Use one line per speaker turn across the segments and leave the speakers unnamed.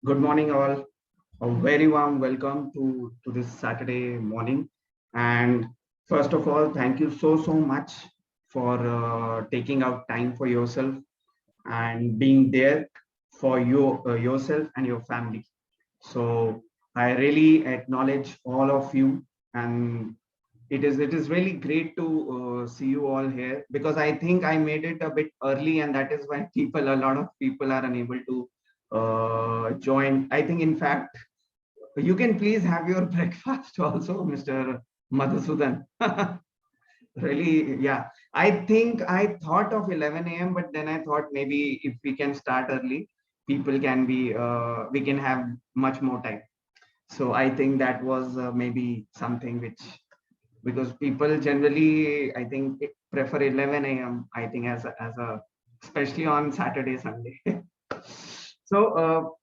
Good morning, all. A very warm welcome to this Saturday morning. And first of all, thank you so much for taking out time for yourself and being there for yourself and your family. So I really acknowledge all of you, and it is really great to see you all here, because I think I made it a bit early, and that is why a lot of people are unable to join. I think, in fact, you can please have your breakfast also, Mr. Madhusudan. Really, yeah. I think I thought of 11 a.m., but then I thought maybe if we can start early, we can have much more time. So I think that was maybe something which, because people generally, I think, prefer 11 a.m., I think, as a, especially on Saturday, Sunday. So,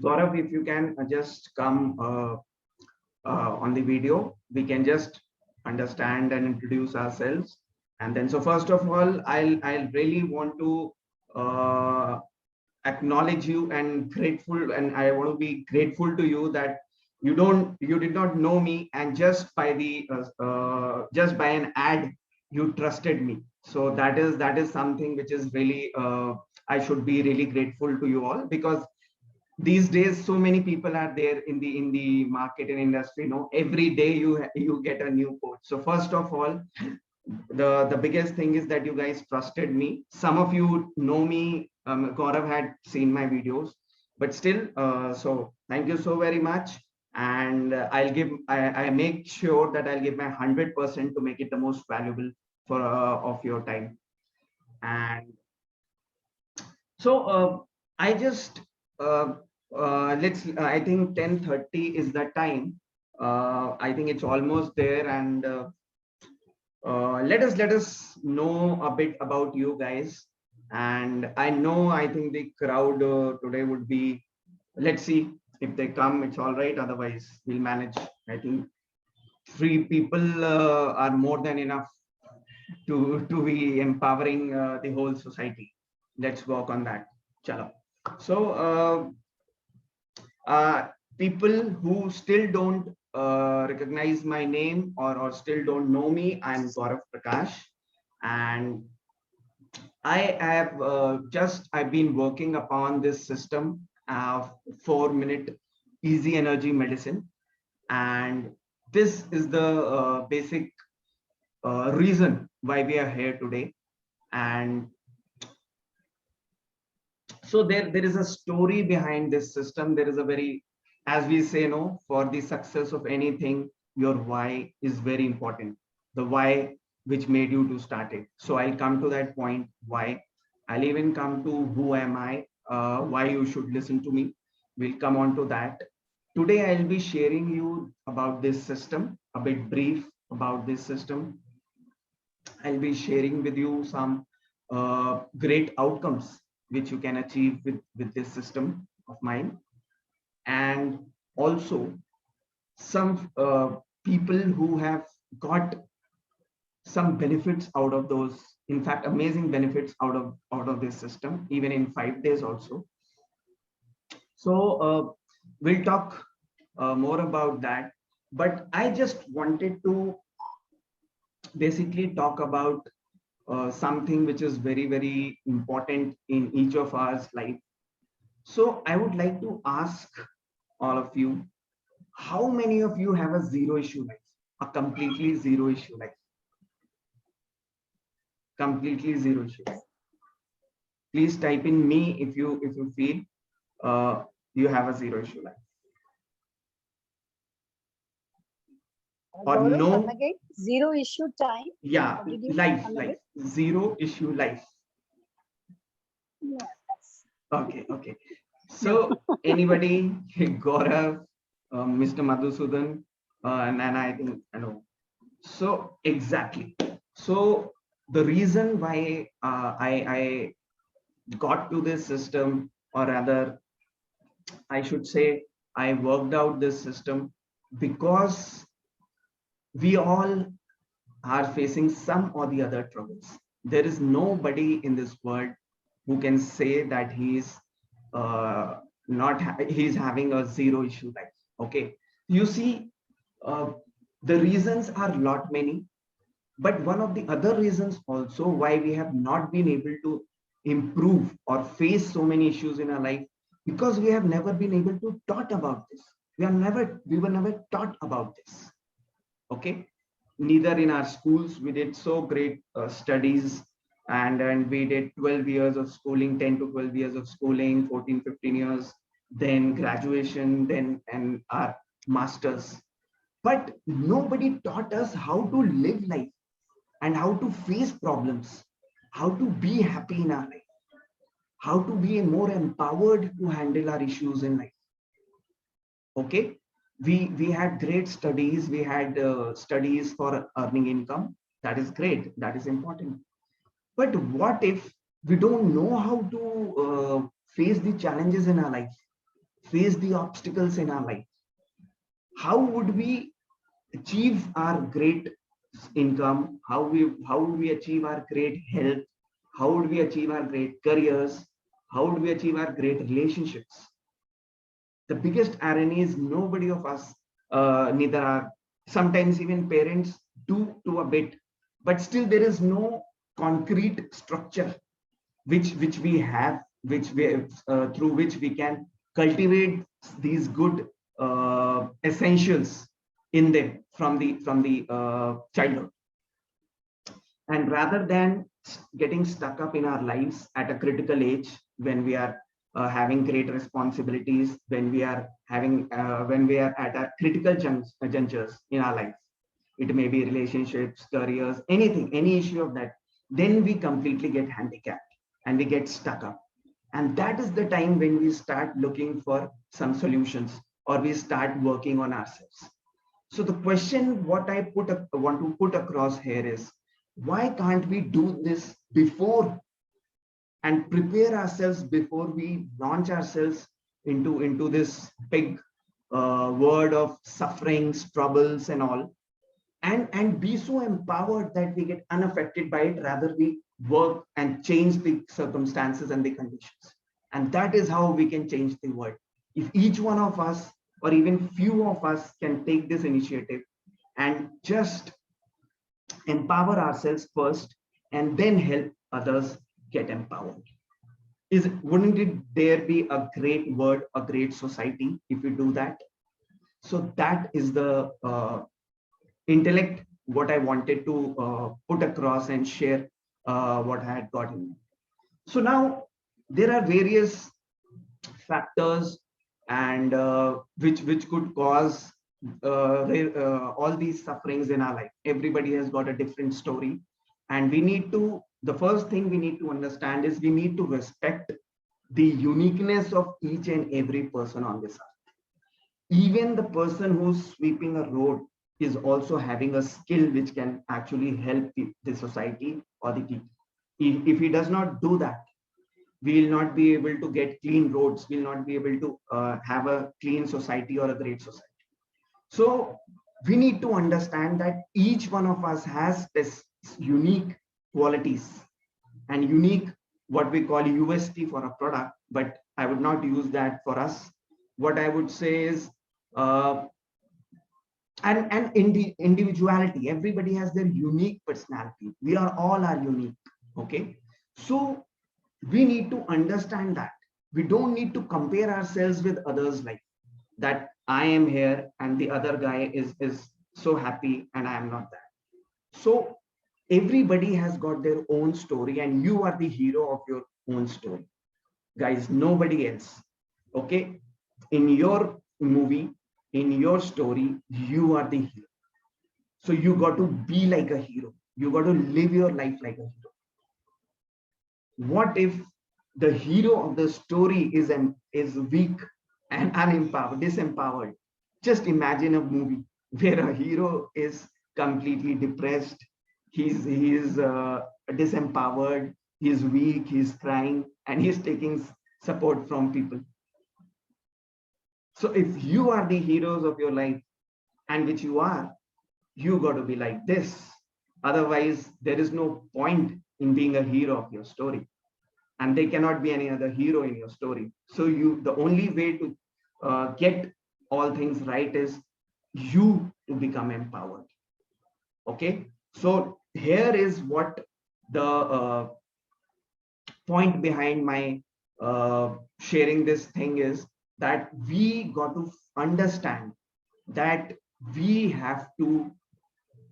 Gaurav, if you can just come on the video, we can just understand and introduce ourselves. And then, so first of all, I'll really want to uh, acknowledge you and grateful, and I want to be grateful to you that you did not know me, and just by an ad you trusted me. So that is something which is really, I should be really grateful to you all, because these days so many people are there in the market and industry. Every day you get a new coach. So first of all, the biggest thing is that you guys trusted me. Some of you know me. Gaurav had seen my videos, but still, so thank you so very much. And I make sure that I'll give my 100% to make it the most valuable for of your time. And so, I just let's. I think 10:30 is the time. I think it's almost there, and let us know a bit about you guys. And I think the crowd today would be, let's see, if they come, it's all right, otherwise we'll manage. I think three people are more than enough to be empowering the whole society. Let's work on that. Chalo. So, uh, people who still don't recognize my name, or still don't know me, I'm Gaurav Prakash. And I've been working upon this system of 4-minute easy energy medicine. And this is the basic reason why we are here today. And so there is a story behind this system. There is a very, as we say, no, for the success of anything, your why is very important. The why which made you to start it. So I'll come to that point, why. I'll even come to who am I, why you should listen to me. We'll come on to that. Today I'll be sharing you about this system, a bit brief about this system. I'll be sharing with you some great outcomes which you can achieve with this system of mine, and also some people who have got some benefits out of those, in fact, amazing benefits out of this system, even in 5 days also. So we'll talk more about that. But I just wanted to basically talk about something which is very, very important in each of our life. So I would like to ask all of you, how many of you have a zero issue life? A completely zero issue life? Completely zero issue. Please type in me if you feel you have a zero issue life. Or
Gaurav,
no?
come again. Zero issue time.
Yeah,
What did you
life,
come
life,
again?
zero issue life.
Yes.
Okay. So anybody, Gaurav, Mr. Madhusudan, and I think I know. So exactly. So the reason why I got to this system, or rather, I should say, I worked out this system, because we all are facing some or the other troubles. There is nobody in this world who can say that he is uh, he's having a zero issue life. Okay, you see, uh, the reasons are lot many, but one of the other reasons also why we have not been able to improve or face so many issues in our life, because we have never been able to taught about this. We were never taught about this. Okay, neither in our schools we did so great studies, and we did 12 years of schooling, 10 to 12 years of schooling, 14 15 years, then graduation, then and our masters. But nobody taught us how to live life and how to face problems, how to be happy in our life, how to be more empowered to handle our issues in life. Okay, we had great studies, we had studies for earning income. That is great, that is important. But what if we don't know how to face the challenges in our life, face the obstacles in our life? How would we achieve our great income? How would we achieve our great health? How would we achieve our great careers? How would we achieve our great relationships? The biggest irony is nobody of us, neither are, sometimes even parents do to a bit, but still there is no concrete structure which we have, which we through which we can cultivate these good essentials in them from the childhood. And rather than getting stuck up in our lives at a critical age, when we are having great responsibilities, when we are at a critical junctures in our lives, it may be relationships, careers, anything, any issue of that, then we completely get handicapped and we get stuck up. And that is the time when we start looking for some solutions, or we start working on ourselves. So the question what want to put across here is, why can't we do this before and prepare ourselves before we launch ourselves into this big world of sufferings, troubles, and all, and be so empowered that we get unaffected by it, rather we work and change the circumstances and the conditions. And that is how we can change the world. If each one of us, or even few of us, can take this initiative and just empower ourselves first and then help others get empowered, is wouldn't it there be a great world, a great society if we do that? So that is the intellect what I wanted to put across and share what I had got in. So now there are various factors, and which could cause all these sufferings in our life. Everybody has got a different story, and we need to, the first thing we need to understand is we need to respect the uniqueness of each and every person on this earth. Even the person who's sweeping a road is also having a skill which can actually help the society or the people. If he does not do that, we will not be able to get clean roads, we will not be able to have a clean society or a great society. So we need to understand that each one of us has this unique qualities and unique, what we call USP for a product, but I would not use that for us. What I would say is, uh, and in the individuality, everybody has their unique personality. We are all are unique. Okay, so we need to understand that we don't need to compare ourselves with others, like that I am here and the other guy is so happy and I am not that. So everybody has got their own story, and you are the hero of your own story, guys, nobody else. Okay, in your movie, in your story, you are the hero. So you got to be like a hero, you got to live your life like a hero. What if the hero of the story is weak and unempowered, disempowered? Just imagine a movie where a hero is completely depressed, he's disempowered, he's weak, he's crying, and he's taking support from people. So if you are the heroes of your life, and which you are, you got to be like this. Otherwise, there is no point in being a hero of your story. and they cannot be any other hero in your story. So the only way to get all things right is you to become empowered. Okay, so here is what the point behind my sharing this thing is, that we got to understand that we have to,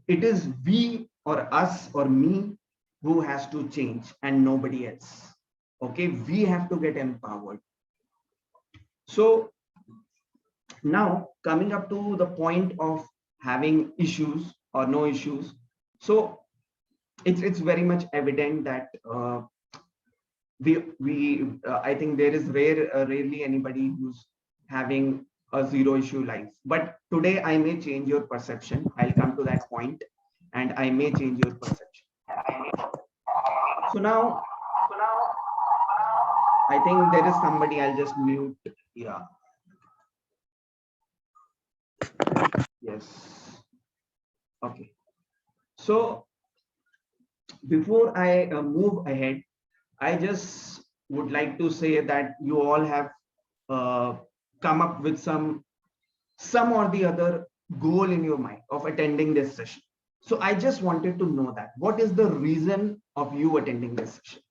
it is we or us or me who has to change and nobody else. Okay, we have to get empowered. So now coming up to the point of having issues or no issues. So it's very much evident that I think there is rarely anybody who's having a zero issue life. But today I may change your perception. I'll come to that point, and I may change your perception. So now I think there is somebody. I'll just mute. Yeah. Yes. Okay. So before I move ahead, I just would like to say that you all have come up with some or the other goal in your mind of attending this session. So I just wanted to know that what is the reason of you attending this session?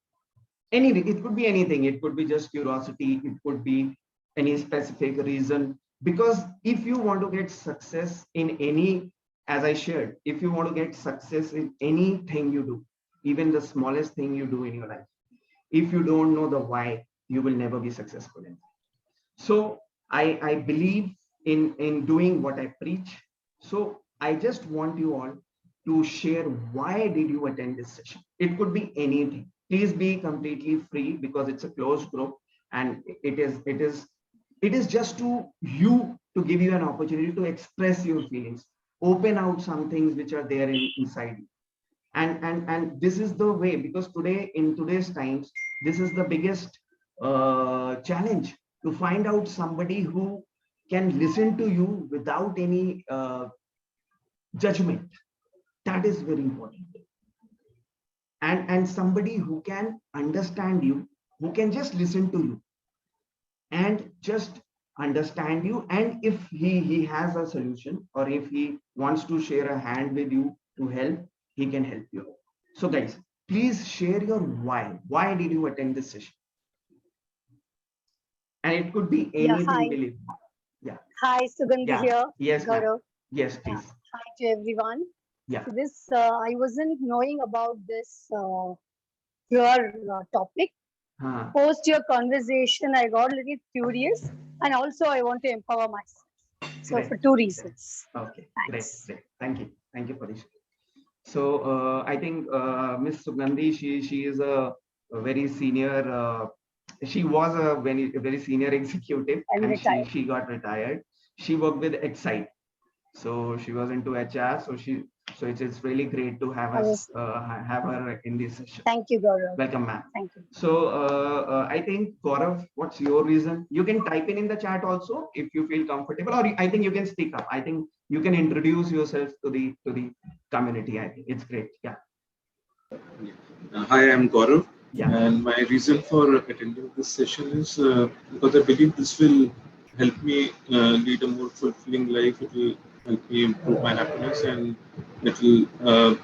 It could be anything. It could be just curiosity. It could be any specific reason. Because if you want to get success in any, as I shared, if you want to get success in anything you do, even the smallest thing you do in your life, if you don't know the why, you will never be successful in it. So I believe in doing what I preach. So I just want you all to share, why did you attend this session? It could be anything. Please be completely free, because it's a closed group, and it is just to you, to give you an opportunity to express your feelings, open out some things which are there inside you. And this is the way, because in today's times, this is the biggest challenge, to find out somebody who can listen to you without any judgment. That is very important. And somebody who can understand you, who can just listen to you and just understand you, and if he has a solution, or if he wants to share a hand with you to help, he can help you. So guys, please share your why did you attend this session? And it could be anything.
Hi.
Yeah.
Hi, Sugandhi here.
Yes,
Gaurav.
yes, please.
Hi to everyone.
Yeah.
So this I wasn't knowing about this your topic. Post your conversation, I got a little curious, and also I want to empower myself. So for two reasons.
Okay. Thanks. Great. Thank you for this. So I think Miss Sugandhi, she is a very senior. She was a very senior executive, and she got retired. She worked with Excite, so she was into HR. So it's really great to have us have her in this session.
Thank you, Gaurav.
Welcome, ma'am.
Thank you.
So I think, Gaurav, what's your reason? You can type in the chat also if you feel comfortable, or I think you can speak up. I think you can introduce yourself to the community. I think it's great. Yeah.
Hi, I'm Gaurav.
Yeah.
And my reason for attending this session is because I believe this will help me lead a more fulfilling life. It will help me improve my happiness, and it will.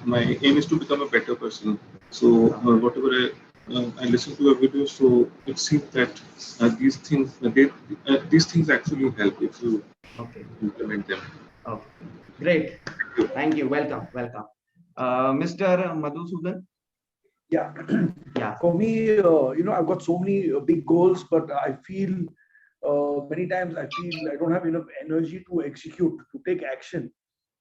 My aim is to become a better person. So whatever I listen to a video, so it seems that these things actually help if you implement them.
Okay, great. Thank you. Welcome. Mr. Madhusudan.
Yeah.
Yeah.
For me, I've got so many big goals, but I feel many times I don't have enough energy to execute, to take action.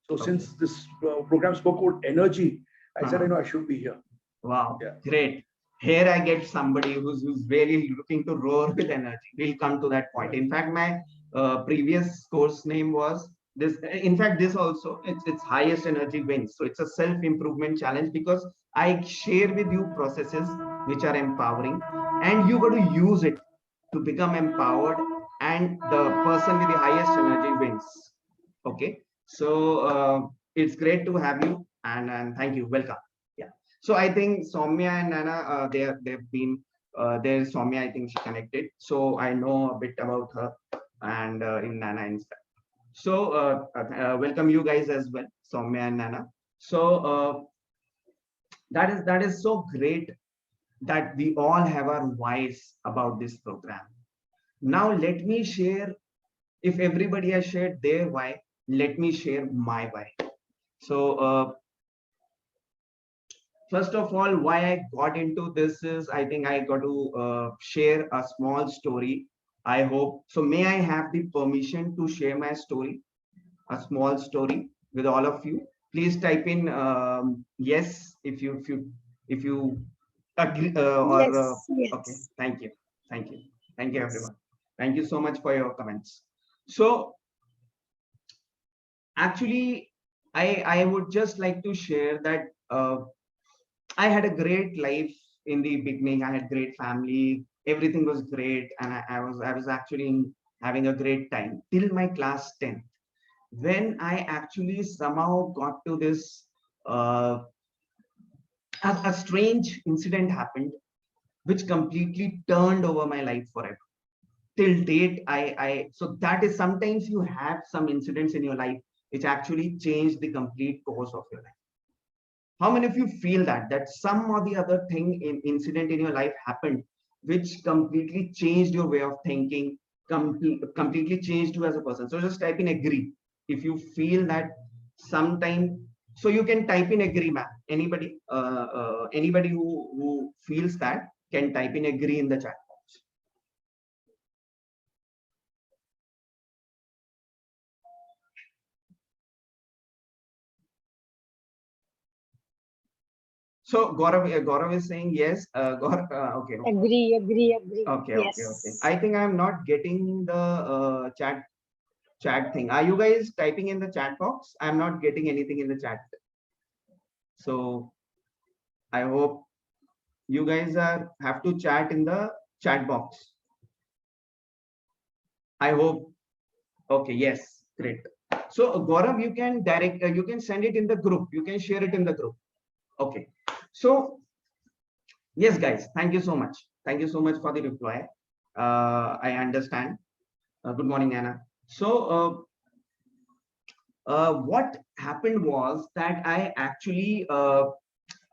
So since this program spoke about energy, I said, I should be here.
Wow. Yeah. Great. Here I get somebody who's really looking to roar with energy. We'll come to that point. In fact, my previous course name was this. In fact, this also, it's highest energy wins. So it's a self-improvement challenge, because I share with you processes which are empowering, and you got to use it to become empowered, and the person with the highest energy wins. Okay. So it's great to have you, and thank you. Welcome. So I think Soumya and Nana, they've been there's Soumya, I think she connected. So I know a bit about her and in Nana Insta. So welcome you guys as well, Soumya and Nana. So that is so great that we all have our whys about this program. Now let me share, if everybody has shared their why, let me share my why. So first of all, why I got into this is, I think I got to share a small story. I hope so. May I have the permission to share my story, a small story with all of you? Please type in yes if you agree
yes.
Okay. Thank you, everyone. Thank you so much for your comments. So actually, I would just like to share that I had a great life in the beginning. I had great family. Everything was great, and I was actually having a great time till my class 10, when I actually somehow got to this a strange incident happened, which completely turned over my life forever. Till date, so that is, sometimes you have some incidents in your life which actually change the complete course of your life. How many of you feel that some or the other thing in incident in your life happened which completely changed your way of thinking, completely changed you as a person? So just type in agree if you feel that sometime. So you can type in agree, ma'am. Anybody who feels that can type in agree in the chat box. So Gaurav is saying yes. Gaurav, okay.
Agree.
Okay,
yes.
okay. I think I'm not getting the chat thing. Are you guys typing in the chat box? I'm not getting anything in the chat. So I hope you guys have to chat in the chat box. I hope. Okay, yes, great. So Gaurav, you can you can send it in the group. You can share it in the group. Okay. So yes, guys, thank you so much. Thank you so much for the reply. I understand. Good morning, Anna. So what happened was that I actually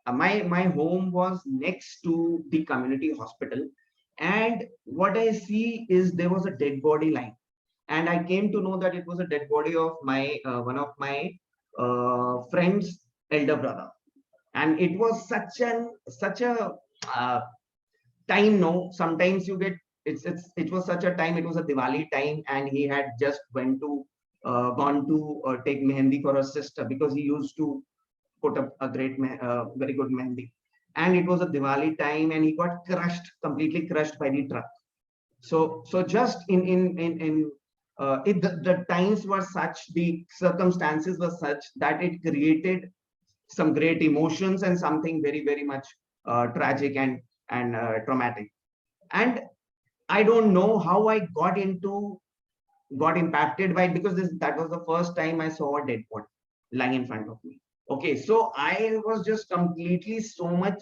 my home was next to the community hospital, and what I see is there was a dead body lying, and I came to know that it was a dead body of my one of my friend's elder brother, and it was such a time. No, sometimes you get it was such a time. It was a Diwali time, and he had just gone to take mehendi for his sister, because he used to put up a very good mehendi, and it was a Diwali time, and he got completely crushed by the truck. So just the times were such, the circumstances were such that it created some great emotions and something very much tragic and traumatic. And I don't know how I got impacted by it, because that was the first time I saw a dead body lying in front of me. Okay, so I was just completely so much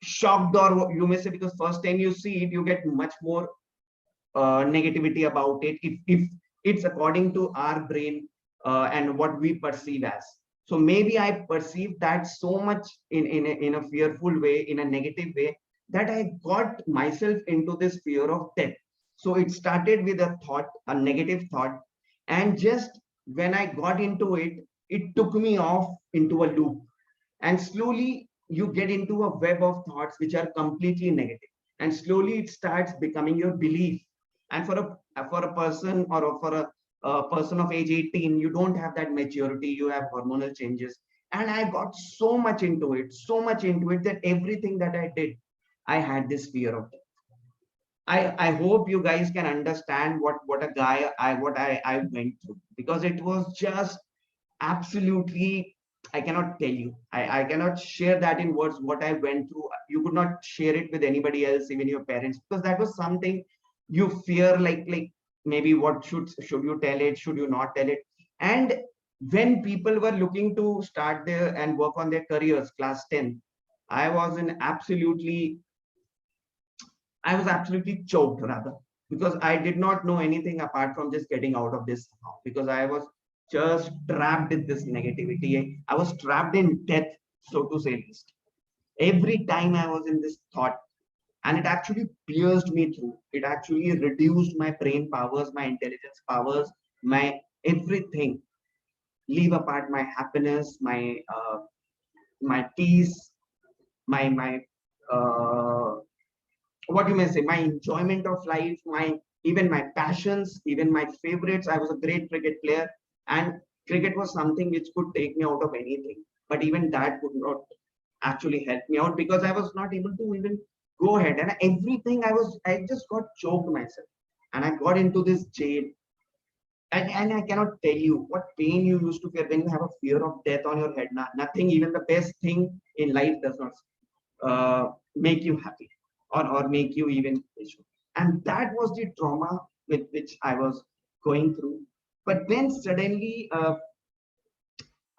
shocked, or you may say, because first time you see it, you get much more negativity about it, if it's according to our brain and what we perceive as. So maybe I perceived that so much in a fearful way, in a negative way, that I got myself into this fear of death. So it started with a thought, a negative thought, and just when I got into it, it took me off into a loop, and slowly you get into a web of thoughts which are completely negative, and slowly it starts becoming your belief. And for a person, or for a person of age 18, you don't have that maturity, you have hormonal changes, and I got so much into it, that everything that I did, I had this fear of death. I hope you guys can understand what a guy I went through, because it was just absolutely, I cannot tell you, I cannot share that in words what I went through. You could not share it with anybody else, even your parents, because that was something you fear, like maybe what should you tell it, should you not tell it. And when people were looking to start their and work on their careers, class 10, I was in absolutely I was absolutely choked rather, because I did not know anything apart from just getting out of this somehow, because I was just trapped in this negativity. I was trapped in death, so to say least. Every time I was in this thought, and it actually pierced me through. It actually reduced my brain powers, my intelligence powers, my everything. Leave apart my happiness, my peace, my what you may say, my enjoyment of life, my even my passions, even my favorites. I was a great cricket player, and cricket was something which could take me out of anything. But even that could not actually help me out, because I was not able to even go ahead. And everything I just got choked myself, and I got into this jail. And I cannot tell you what pain you used to feel when you have a fear of death on your head. Nothing, even the best thing in life does not make you happy, or make you even patient. And that was the trauma with which I was going through. But then suddenly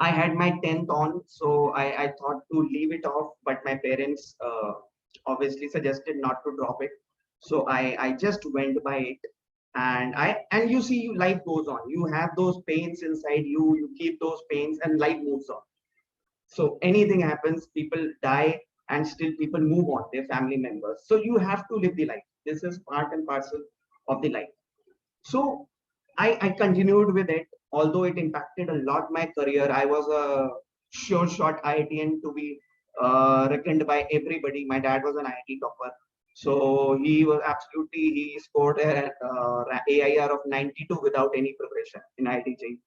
I had my 10th on, so I thought to leave it off, but my parents obviously suggested not to drop it. So I just went by it. And you see, life goes on. You have those pains inside you, you keep those pains, and life moves on. So anything happens, people die, and still people move on, their family members. So you have to live the life. This is part and parcel of the life. So I continued with it, although it impacted a lot my career. I was a sure shot IITian to be reckoned by everybody. My dad was an IIT topper. So he was absolutely, he scored a AIR of 92 without any preparation in IIT.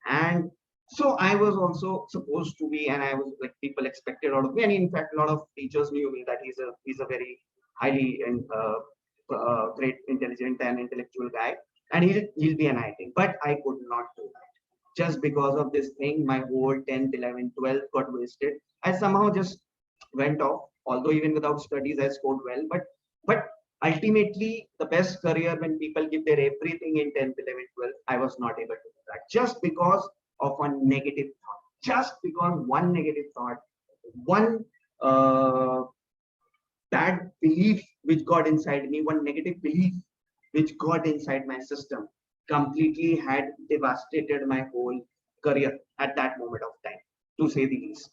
And so I was also supposed to be, and I was like, people expected out of me. And in fact, a lot of teachers knew me that he's a very highly and great, intelligent and intellectual guy, and he'll be an IIT. But I could not do that. Just because of this thing, my whole 10th, 11th, 12th got wasted. I somehow just went off, although even without studies, I scored well. But ultimately, the best career, when people give their everything in 10th, 11th, 12th, I was not able to do that, just because of one negative thought. Just because one negative thought, one bad belief which got inside me, one negative belief which got inside my system, completely had devastated my whole career at that moment of time, to say the least.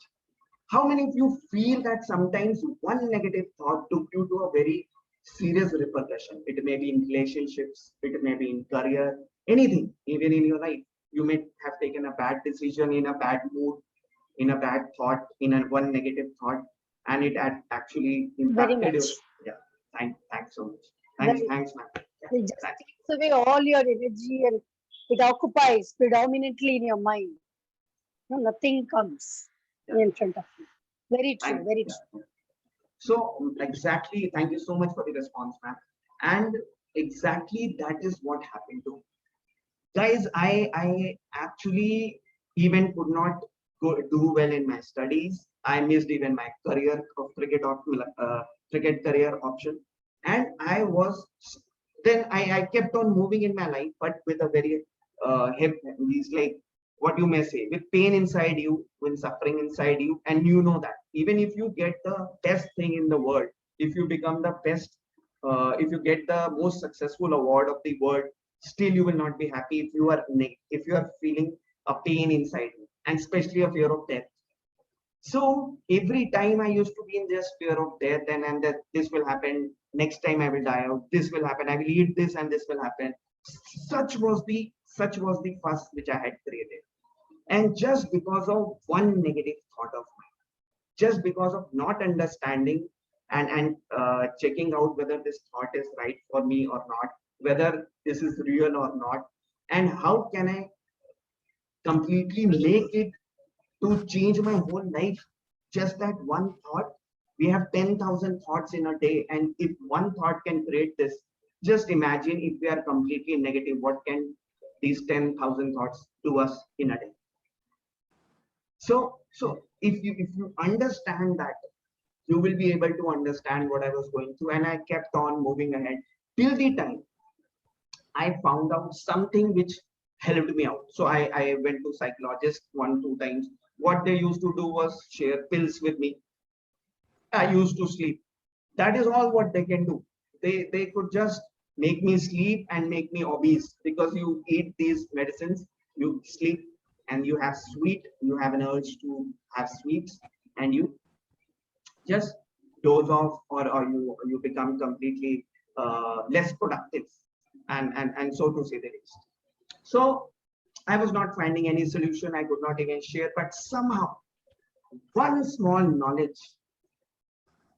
How many of you feel that sometimes one negative thought took you to a very serious repercussion? It may be in relationships, it may be in career, anything, even in your life. You may have taken a bad decision in a bad mood, in a bad thought, in a one negative thought, and it had actually impacted you. Yeah, thanks so much. Thanks, ma'am. Yeah,
it just takes away all your energy, and it occupies predominantly in your mind. No, nothing comes in front of you. Very true, very true.
So exactly, thank you so much for the response, ma'am. And exactly that is what happened to me. Guys, I actually even could not do well in my studies. I missed even my career of cricket career option. And I was, then I kept on moving in my life, but with a very these, like, what you may say, with pain inside you, with suffering inside you. And you know that even if you get the best thing in the world, if you become the best, if you get the most successful award of the world, still you will not be happy if you are feeling a pain inside you, and especially a fear of death. So every time I used to be in this fear of death, and that this will happen, next time I will die out, this will happen, I will eat this and this will happen. Such was the fuss which I had created. And just because of one negative thought of mine, just because of not understanding and checking out whether this thought is right for me or not, whether this is real or not, and how can I completely make it to change my whole life. Just that one thought. We have 10,000 thoughts in a day, and if one thought can create this, just imagine if we are completely negative, what can these 10,000 thoughts do us in a day? So if you understand that, you will be able to understand what I was going through. And I kept on moving ahead till the time I found out something which helped me out. So I went to psychologist 1-2 times. What they used to do was share pills with me. I used to sleep. That is all what they can do. they could just make me sleep and make me obese, because you eat these medicines, you sleep, and you have sweet, you have an urge to have sweets, and you just doze off, or you become completely less productive, and so to say the least. So I was not finding any solution. I could not even share, but somehow one small knowledge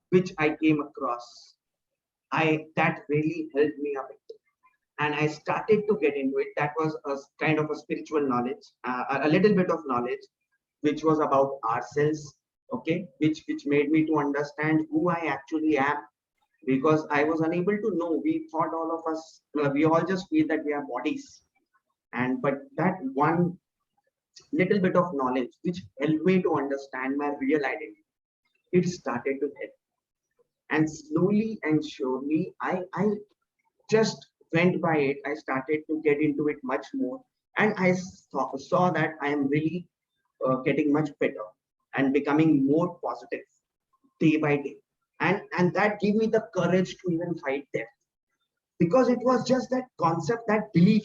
which I came across, that really helped me a bit, and I started to get into it. That was a kind of a spiritual knowledge, a little bit of knowledge, which was about ourselves, okay, which made me to understand who I actually am, because I was unable to know. We thought all of us, we all just feel that we are bodies, and but that one little bit of knowledge which helped me to understand my real identity, it started to help, and slowly and surely, I just went by it. I started to get into it much more, and I saw that I am really getting much better and becoming more positive day by day, and that gave me the courage to even fight death, because it was just that concept, that belief,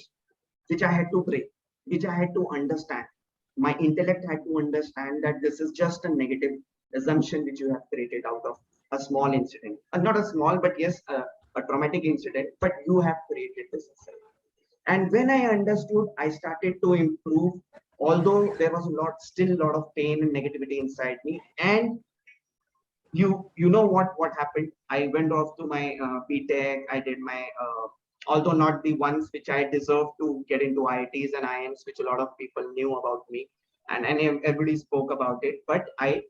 which I had to break, which I had to understand. My intellect had to understand that this is just a negative assumption which you have created out of a small incident, not a small, but yes, a traumatic incident, but you have created this itself. And when I understood, I started to improve, although there was still a lot of pain and negativity inside me. And you know what happened? I went off to my BTech. I did my although not the ones which I deserved to get into IITs and IIMs, which a lot of people knew about me, and everybody spoke about it, but I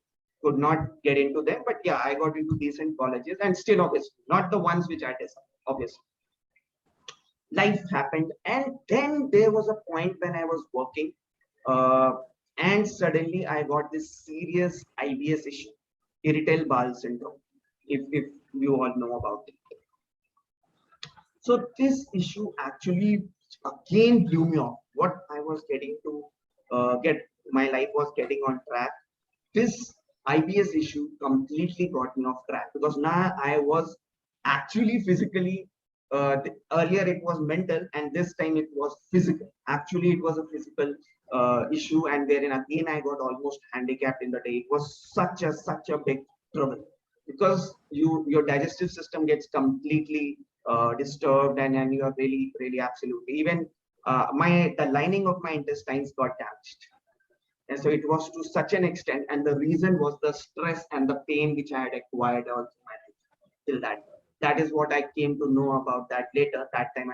could not get into them. But yeah, I got into decent colleges, and still, obviously, not the ones which I deserved. Obviously, life happened, and then there was a point when I was working, uh, and suddenly I got this serious IBS issue, irritable bowel syndrome, if you all know about it. So this issue actually again blew me off. What I was getting to get, my life was getting on track. This IBS issue completely got me off track, because now I was actually physically, earlier it was mental, and this time it was physical. Actually, it was a physical issue, and wherein again I got almost handicapped in the day. It was such a big trouble, because your digestive system gets completely disturbed, and you are really absolutely, even the lining of my intestines got damaged. And so it was to such an extent, and the reason was the stress and the pain which I had acquired also till that. That is what I came to know about that later. That time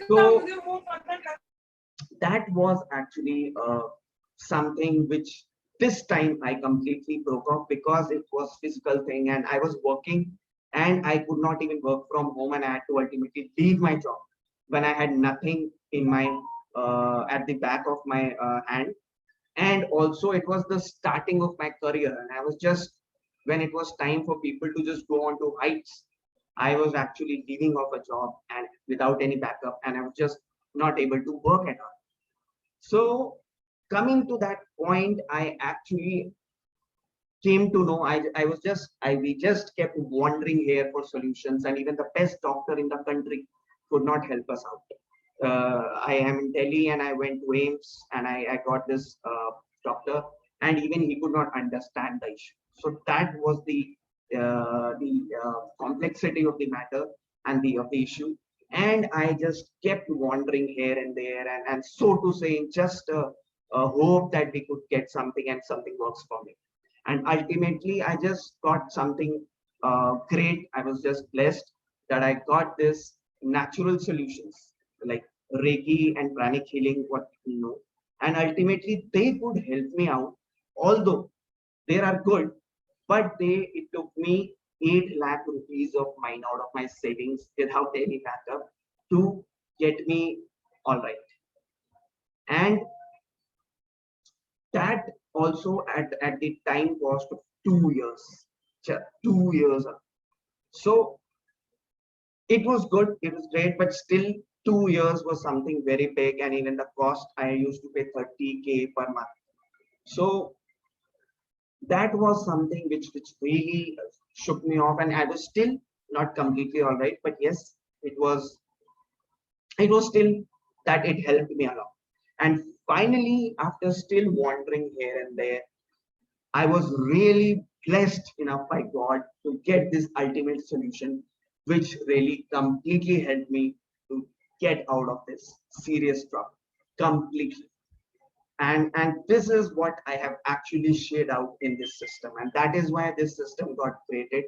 so that was actually something which this time I completely broke off, because it was physical thing, and I was working, and I could not even work from home, and I had to ultimately leave my job when I had nothing in my at the back of my hand. And also it was the starting of my career, and I was just, when it was time for people to just go on to heights, I was actually leaving off a job and without any backup, and I was just not able to work at all. So coming to that point, I actually came to know, we just kept wandering here for solutions, and even the best doctor in the country could not help us out. I am in Delhi, and I went to AIMS, and I got this doctor, and even he could not understand the issue. So that was the complexity of the matter and of the issue. And I just kept wandering here and there, and so to say, just a hope that we could get something and something works for me. And ultimately, I just got something great. I was just blessed that I got this natural solutions like Reiki and pranic healing, what you know, and ultimately they could help me out. Although they are good, but it took me 8 lakh rupees of mine out of my savings without any backup to get me all right. And that also at the time cost of 2 years. 2 years. So it was good, it was great, but still 2 years was something very big, and even the cost, I used to pay 30K per month. So that was something which really shook me off, and I was still not completely all right, but yes, it was still that it helped me a lot. And finally, after still wandering here and there, I was really blessed enough by God to get this ultimate solution, which really completely helped me to get out of this serious trouble completely. And this is what I have actually shared out in this system, and that is why this system got created.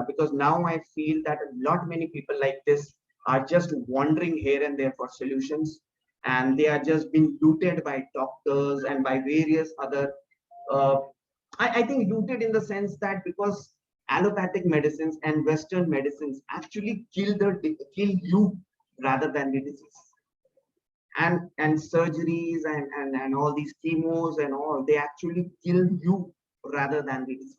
Because now I feel that a lot many people like this are just wandering here and there for solutions, and they are just being looted by doctors and by various other uh, I think looted in the sense that because allopathic medicines and Western medicines actually kill you rather than the disease. And surgeries and all these chemos and all, they actually kill you rather than the disease.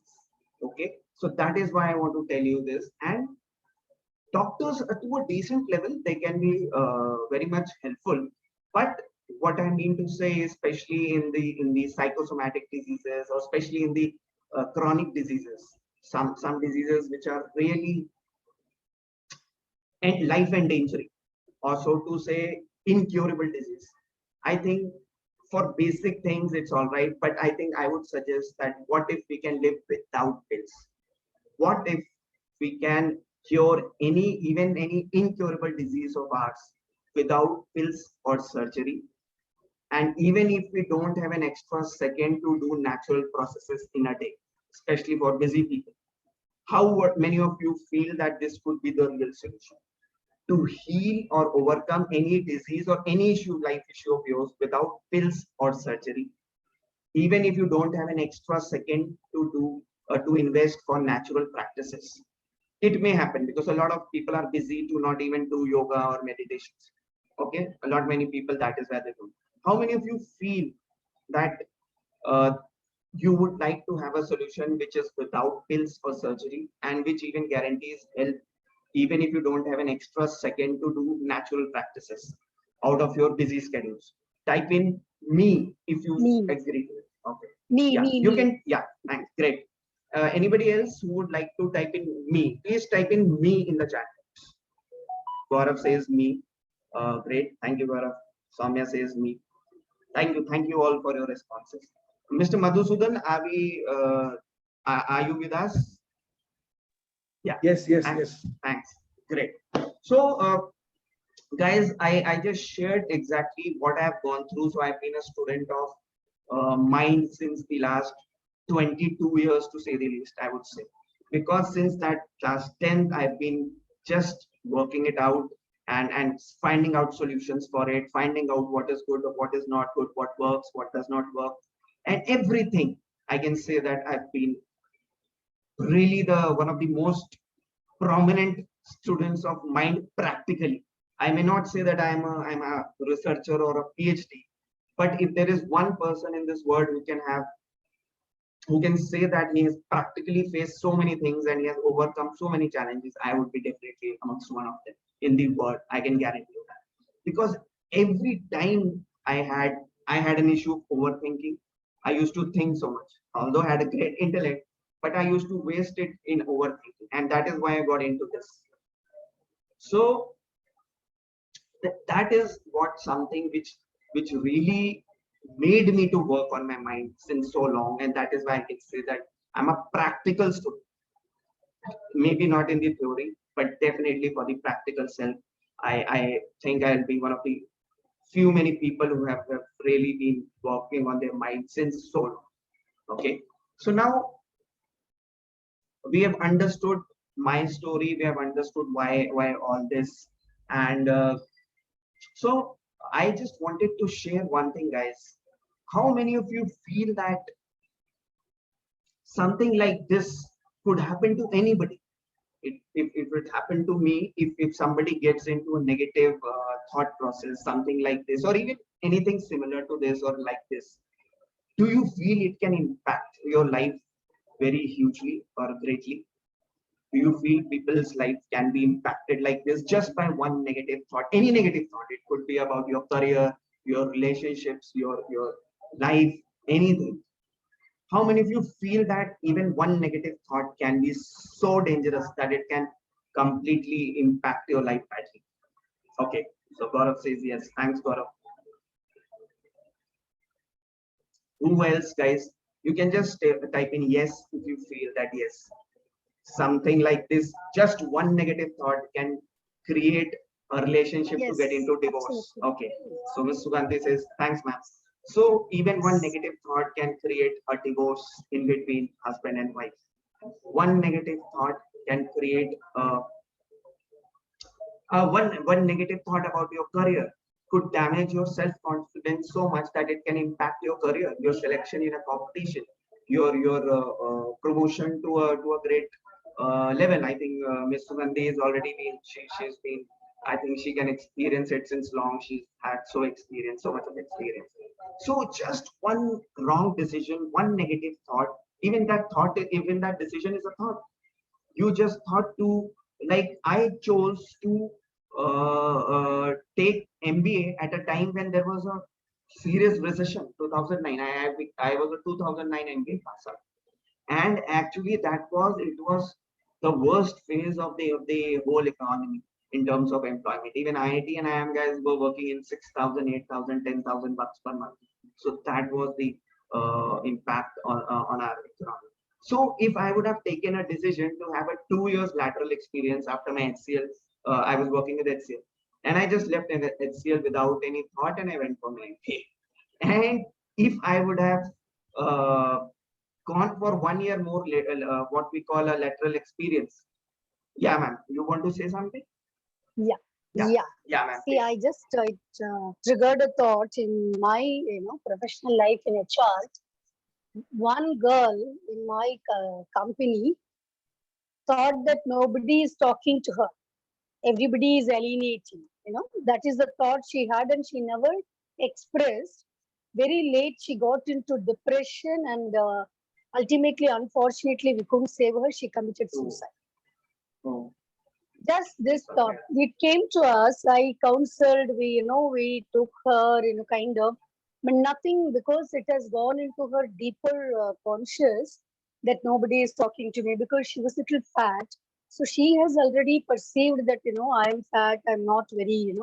Okay, so that is why I want to tell you this. And doctors to a decent level, they can be very much helpful, but what I mean to say is, especially in the psychosomatic diseases, or especially in the chronic diseases, some diseases which are really life endangering, or so to say incurable disease, I think for basic things it's all right, but I think I would suggest that what if we can live without pills? What if we can cure even any incurable disease of ours without pills or surgery? And even if we don't have an extra second to do natural processes in a day, especially for busy people, how many of you feel that this could be the real solution to heal or overcome any disease or any life issue of yours without pills or surgery? Even if you don't have an extra second to do to invest for natural practices, it may happen because a lot of people are busy to not even do yoga or meditations. Okay, a lot many people, that is where they do. How many of you feel that uh, you would like to have a solution which is without pills or surgery, and which even guarantees health, even if you don't have an extra second to do natural practices out of your busy schedules? Type in me if you
Me.
agree to it. Okay.
Me,
Yeah,
me,
you
me.
can. Yeah, thanks. Great. Anybody else who would like to type in me? Please type in me in the chat. Gaurav says me. Great. Thank you, Gaurav. Soumya says me. Thank you. Thank you all for your responses. Mr. Madhusudan, are you with us? Yeah.
Yes, yes,
Thanks.
yes.
Thanks. Great. So, guys, I just shared exactly what I have gone through. So I've been a student of mind since the last 22 years, to say the least, I would say. Because since that class 10th, I've been just working it out and finding out solutions for it, finding out what is good or what is not good, what works, what does not work, and everything. I can say that I've been really the one of the most prominent students of mind practically. I may not say that I'm a researcher or a PhD, but if there is one person in this world who can say that he has practically faced so many things and he has overcome so many challenges, I would be definitely amongst one of them in the world. I can guarantee you that. Because every time I had an issue of overthinking, I used to think so much. Although I had a great intellect, but I used to waste it in overthinking. And that is why I got into this. So that is what something which really made me to work on my mind since so long, and that is why I can say that I'm a practical student. Maybe not in the theory, but definitely for the practical self. I think I'll be one of the few many people who have really been working on their mind since so long. Okay, so now we have understood my story, we have understood why all this, and so I just wanted to share one thing, guys. How many of you feel that something like this could happen to anybody? If it happened to me, if somebody gets into a negative thought process, something like this, or even anything similar to this or like this, do you feel it can impact your life very hugely or greatly? Do you feel people's life can be impacted like this just by one negative thought? Any negative thought, it could be about your career, your relationships, your life, anything. How many of you feel that even one negative thought can be so dangerous that it can completely impact your life badly? Okay, so Gaurav says yes. Thanks, Gaurav. Who else, guys? You can just type in yes if you feel that yes. Something like this, just one negative thought can create a relationship to get into divorce.
Absolutely.
Okay, so Ms. Sugandhi says, thanks, ma'am. So even one negative thought can create a divorce in between husband and wife. One negative thought can create one negative thought about your career could damage your self-confidence so much that it can impact your career, your selection in a competition, your promotion to a great level. I think Ms. Sugandhi has already been, she's been, I think she can experience it since long. She's had so much of experience. So just one wrong decision, one negative thought, even that decision is a thought. You just thought to, like, I chose to take MBA at a time when there was a serious recession, 2009. I was a 2009 MBA pass out, and actually it was the worst phase of the whole economy in terms of employment. Even IIT and IIM guys were working in 6,000, 8,000, 10,000 bucks per month. So that was the impact on our economy. So if I would have taken a decision to have a 2 years lateral experience after my HCL, I was working with HCL, and I just left HCL without any thought, and I went for my MBA. And if I would have uh, gone for 1 year more, what we call a lateral experience. Yeah, ma'am. You want to say something?
Yeah.
Yeah.
Yeah.
Yeah, ma'am.
See, I just triggered a thought in my professional life in HR. One girl in my company thought that nobody is talking to her. Everybody is alienating. That is the thought she had, and she never expressed. Very late, she got into depression, and ultimately, unfortunately, we couldn't save her. She committed suicide.
Oh.
Just this thought, it came to us. I counseled. We took her, kind of, but nothing, because it has gone into her deeper conscious that nobody is talking to me, because she was a little fat. So she has already perceived that, I'm fat, I'm not very,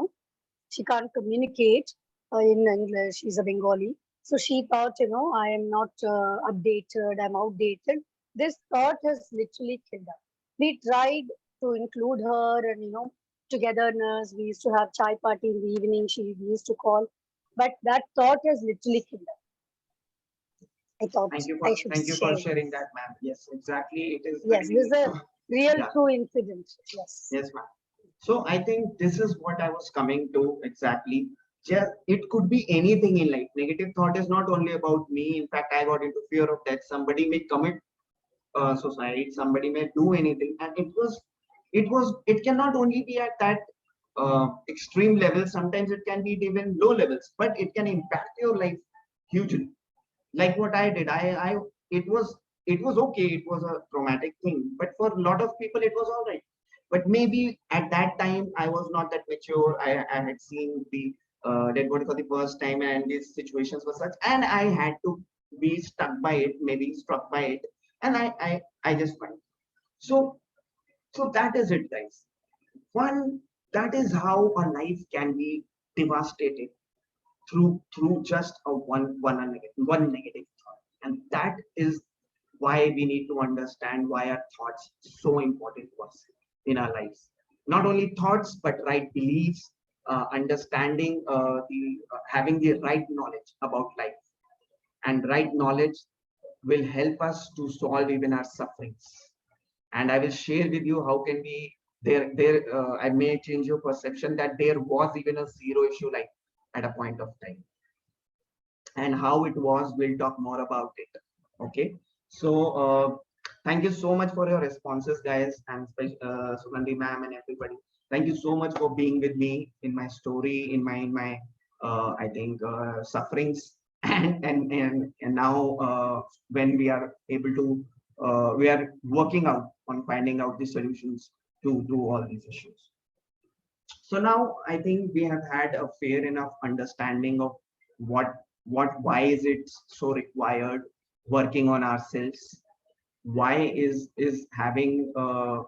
she can't communicate in English. She's a Bengali. So she thought, I am not updated, I'm outdated. This thought has literally killed her. We tried to include her and, togetherness. We used to have chai party in the evening, we used to call. But that thought has literally killed her. I thought
thank you for sharing that, ma'am. Yes, exactly. It is.
Yes, this is a real true incident. Yes.
Yes, ma'am. So I think this is what I was coming to exactly. Just, it could be anything in life. Negative thought is not only about me. In fact, I got into fear of death. Somebody may commit suicide. Somebody may do anything, and it cannot only be at that extreme level. Sometimes it can be even low levels, but it can impact your life hugely. Like what I did, it was okay. It was a traumatic thing, but for a lot of people, it was all right. But maybe at that time, I was not that mature. I had seen the dead body for the first time, and these situations were such, and I had to be stuck by it, maybe struck by it, and I just went. So that is it, guys. One, that is how a life can be devastated through just a one negative thought. And that is why we need to understand why our thoughts so important to us in our lives. Not only thoughts, but right beliefs, understanding the having the right knowledge about life, and right knowledge will help us to solve even our sufferings. And I will share with you how can we I may change your perception that there was even a zero issue life at a point of time, and how it was, we'll talk more about it. Okay, so thank you so much for your responses, guys, and Sugandhi ma'am and everybody. Thank you so much for being with me in my story, in my I think sufferings, and now when we are able to we are working out on finding out the solutions to all these issues. So now I think we have had a fair enough understanding of why is it so required working on ourselves, why is having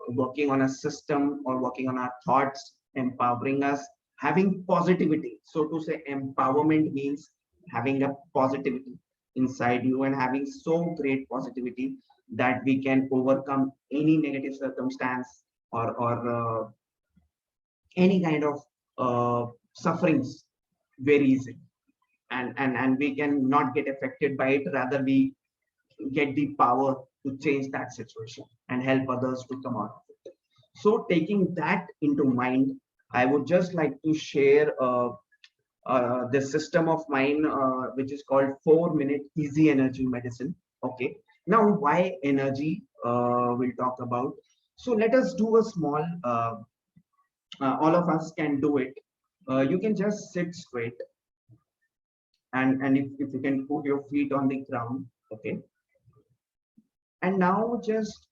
working on a system or working on our thoughts empowering us, having positivity. So to say, empowerment means having a positivity inside you and having so great positivity that we can overcome any negative circumstance or any kind of sufferings very easily, and we can not get affected by it, rather we get the power to change that situation and help others to come out of it. So taking that into mind, I would just like to share the system of mine, which is called 4-minute easy energy medicine. Okay, now why energy we'll talk about. So let us do a small, all of us can do it. You can just sit straight, and if you can put your feet on the ground. Okay, and now just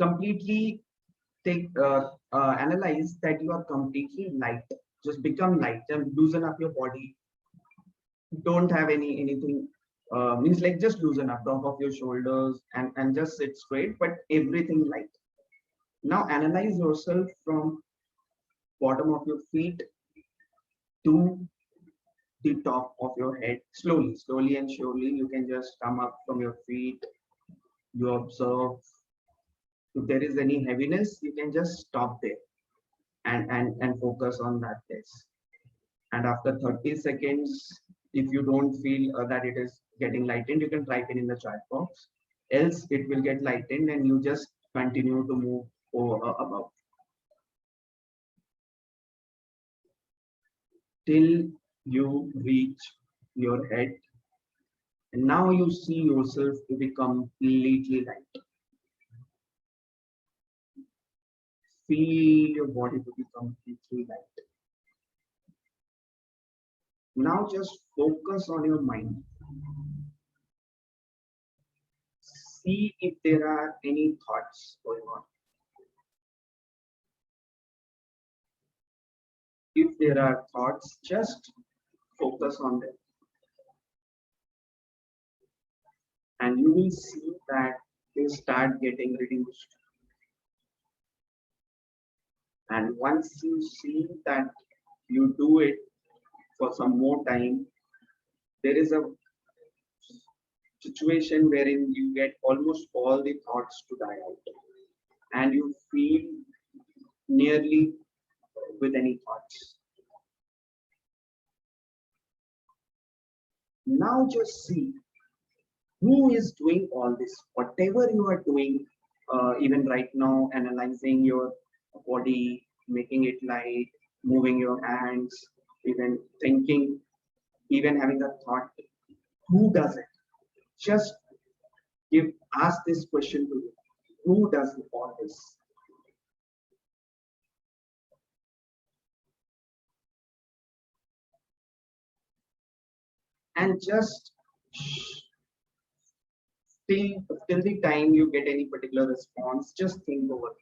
completely take analyze that you are completely light. Just become light and loosen up your body. Don't have anything, means like just loosen up top of your shoulders and just sit straight, but everything light. Now analyze yourself from bottom of your feet to the top of your head. Slowly and surely you can just come up from your feet. You observe. If there is any heaviness, you can just stop there and focus on that place. And after 30 seconds, if you don't feel that it is getting lightened, you can type in the chat box. Else it will get lightened and you just continue to move over above till you reach your head. And now you see yourself to be completely light. Feel your body to be completely light. Now just focus on your mind. See if there are any thoughts going on. If there are thoughts, just focus on them. And you will see that they start getting reduced. And once you see that you do it for some more time, there is a situation wherein you get almost all the thoughts to die out and you feel nearly with any thoughts. Now just see who is doing all this, whatever you are doing, even right now, analyzing your body, making it light, moving your hands, even thinking, even having a thought. Who does it? Just ask this question to you. Who does all this? And just till the time you get any particular response, just think over it.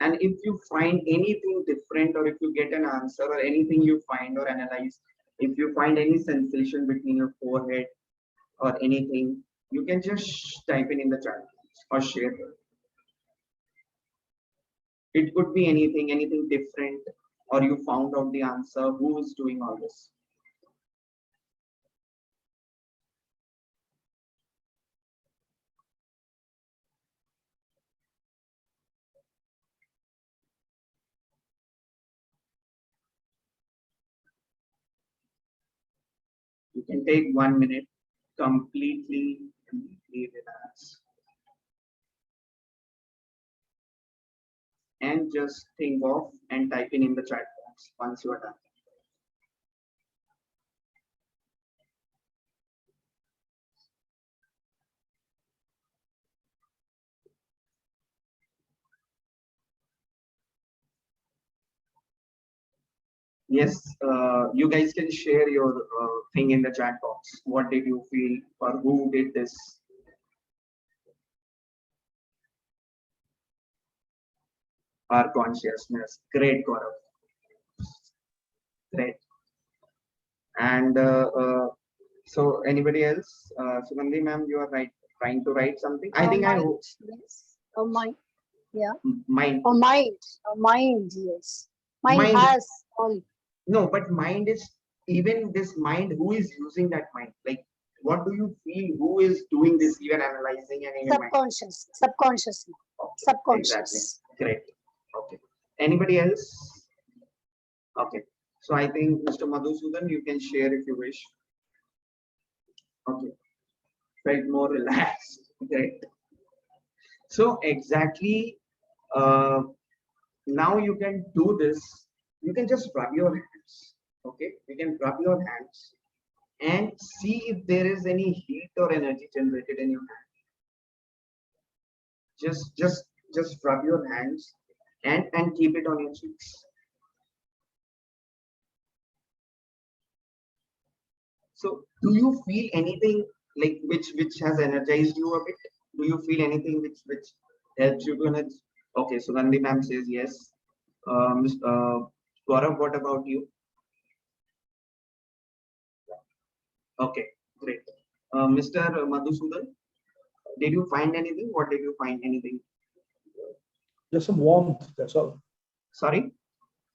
And if you find anything different, or if you get an answer, or anything you find or analyze, if you find any sensation between your forehead or anything, you can just type in the chat or share it. It could be anything different, or you found out the answer. Who is doing all this? You can take 1 minute, completely relax, and just think of and type in the chat box once you are done. Yes, you guys can share your thing in the chat box. What did you feel, or who did this? Our consciousness. Great, Gaurav. Great. And so anybody else? Sugandhi ma'am, you are trying to write something. I think
mind,
I hope.
Yes. A mind. Yeah.
Mind.
A mind. A mind. Yes. Mind has all.
No, but mind is even this mind. Who is using that mind? Like, what do you feel? Who is doing this? Even analyzing and even
subconscious. Subconscious.
Okay,
Subconscious.
Exactly. Great. Okay. Anybody else? Okay. So I think Mr. Madhusudan, you can share if you wish. Okay. Felt more relaxed. Great. So exactly. Now you can do this. You can just rub your hands. Okay. You can rub your hands and see if there is any heat or energy generated in your hand. Just rub your hands and keep it on your cheeks. So do you feel anything like which has energized you a bit? Do you feel anything which helps you to energize? Okay, so Gandhi ma'am says yes. Gaurav, what about you? Okay, great. Mr. Madhusudan, did you find anything? What did you find? Anything?
Just some warmth, that's all.
Sorry?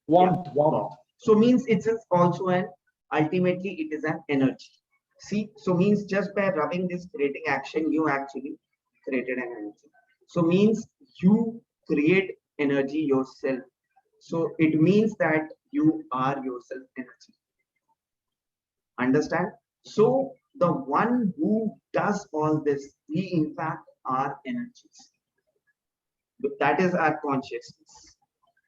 Warmth, warmth.
So means it's also an, ultimately it is an energy. See, so means just by rubbing this creating action, you actually created an energy. So means you create energy yourself. So it means that you are yourself energy. Understand? So the one who does all this, we in fact are energies. That is our consciousness.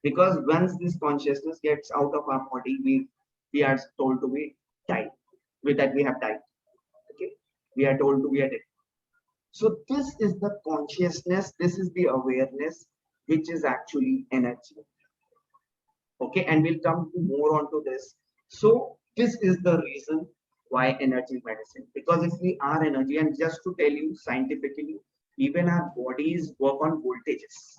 Because once this consciousness gets out of our body, we are told to be died. With that we have died. Okay, we are told to be dead. So this is the consciousness. This is the awareness, which is actually energy. Okay, and we'll come to more onto this. So this is the reason why energy medicine. Because if we are energy, and just to tell you scientifically, even our bodies work on voltages.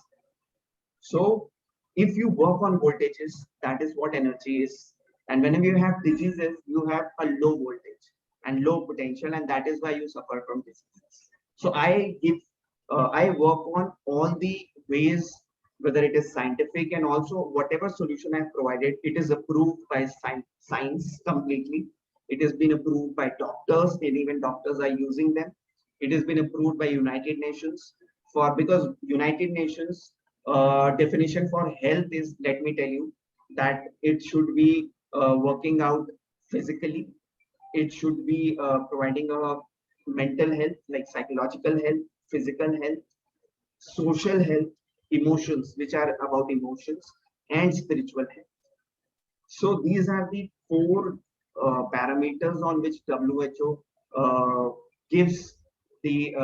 So if you work on voltages, that is what energy is. And whenever you have diseases, you have a low voltage and low potential, and that is why you suffer from diseases. So I work on all the ways, whether it is scientific, and also whatever solution I've provided, it is approved by science completely. It has been approved by doctors, and even doctors are using them. It has been approved by United Nations because United Nations definition for health is, let me tell you, that it should be working out physically. It should be providing a mental health, like psychological health, physical health, social health, emotions, which are about emotions, and spiritual health. So these are the four parameters on which WHO gives the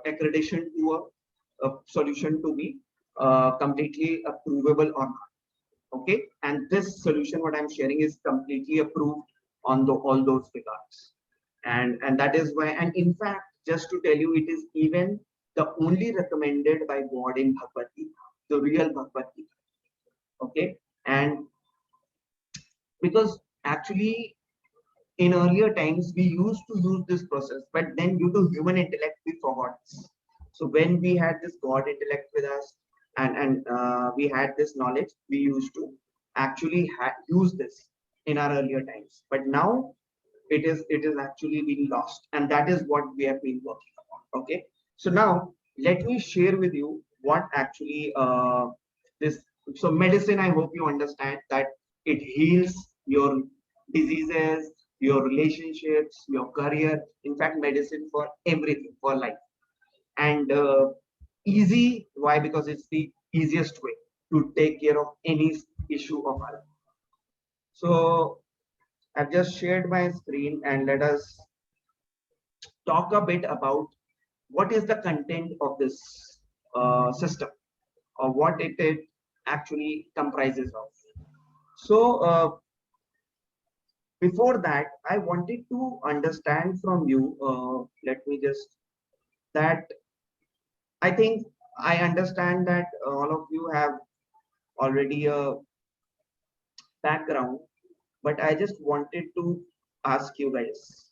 accreditation to a solution to be completely approvable or not. Okay, and this solution, what I'm sharing, is completely approved on all those regards, and that is why. And in fact, just to tell you, it is even the only recommended by God in Bhagavad Gita, the real Bhagavad Gita. Okay, and because actually in earlier times we used to use this process, but then due to human intellect we forgot this. So when we had this God intellect with us, and we had this knowledge, we used to actually use this in our earlier times, but now it is actually being lost, and that is what we have been working upon. Okay, so now let me share with you what actually this. So medicine, I hope you understand that it heals your diseases, your relationships, your career. In fact, medicine for everything, for life. And easy, why? Because it's the easiest way to take care of any issue of our life. So I've just shared my screen, and let us talk a bit about what is the content of this system, or what it actually comprises of. So before that, I wanted to understand from you, let me just, that I think I understand that all of you have already a background but I just wanted to ask you guys.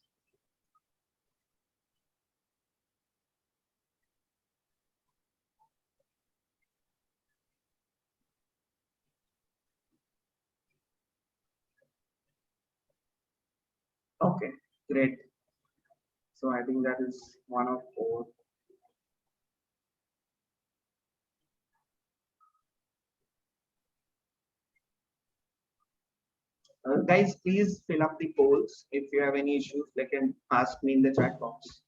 Okay, great. So I think that is one of four. Guys, please fill up the polls. If you have any issues, they can ask me in the chat box.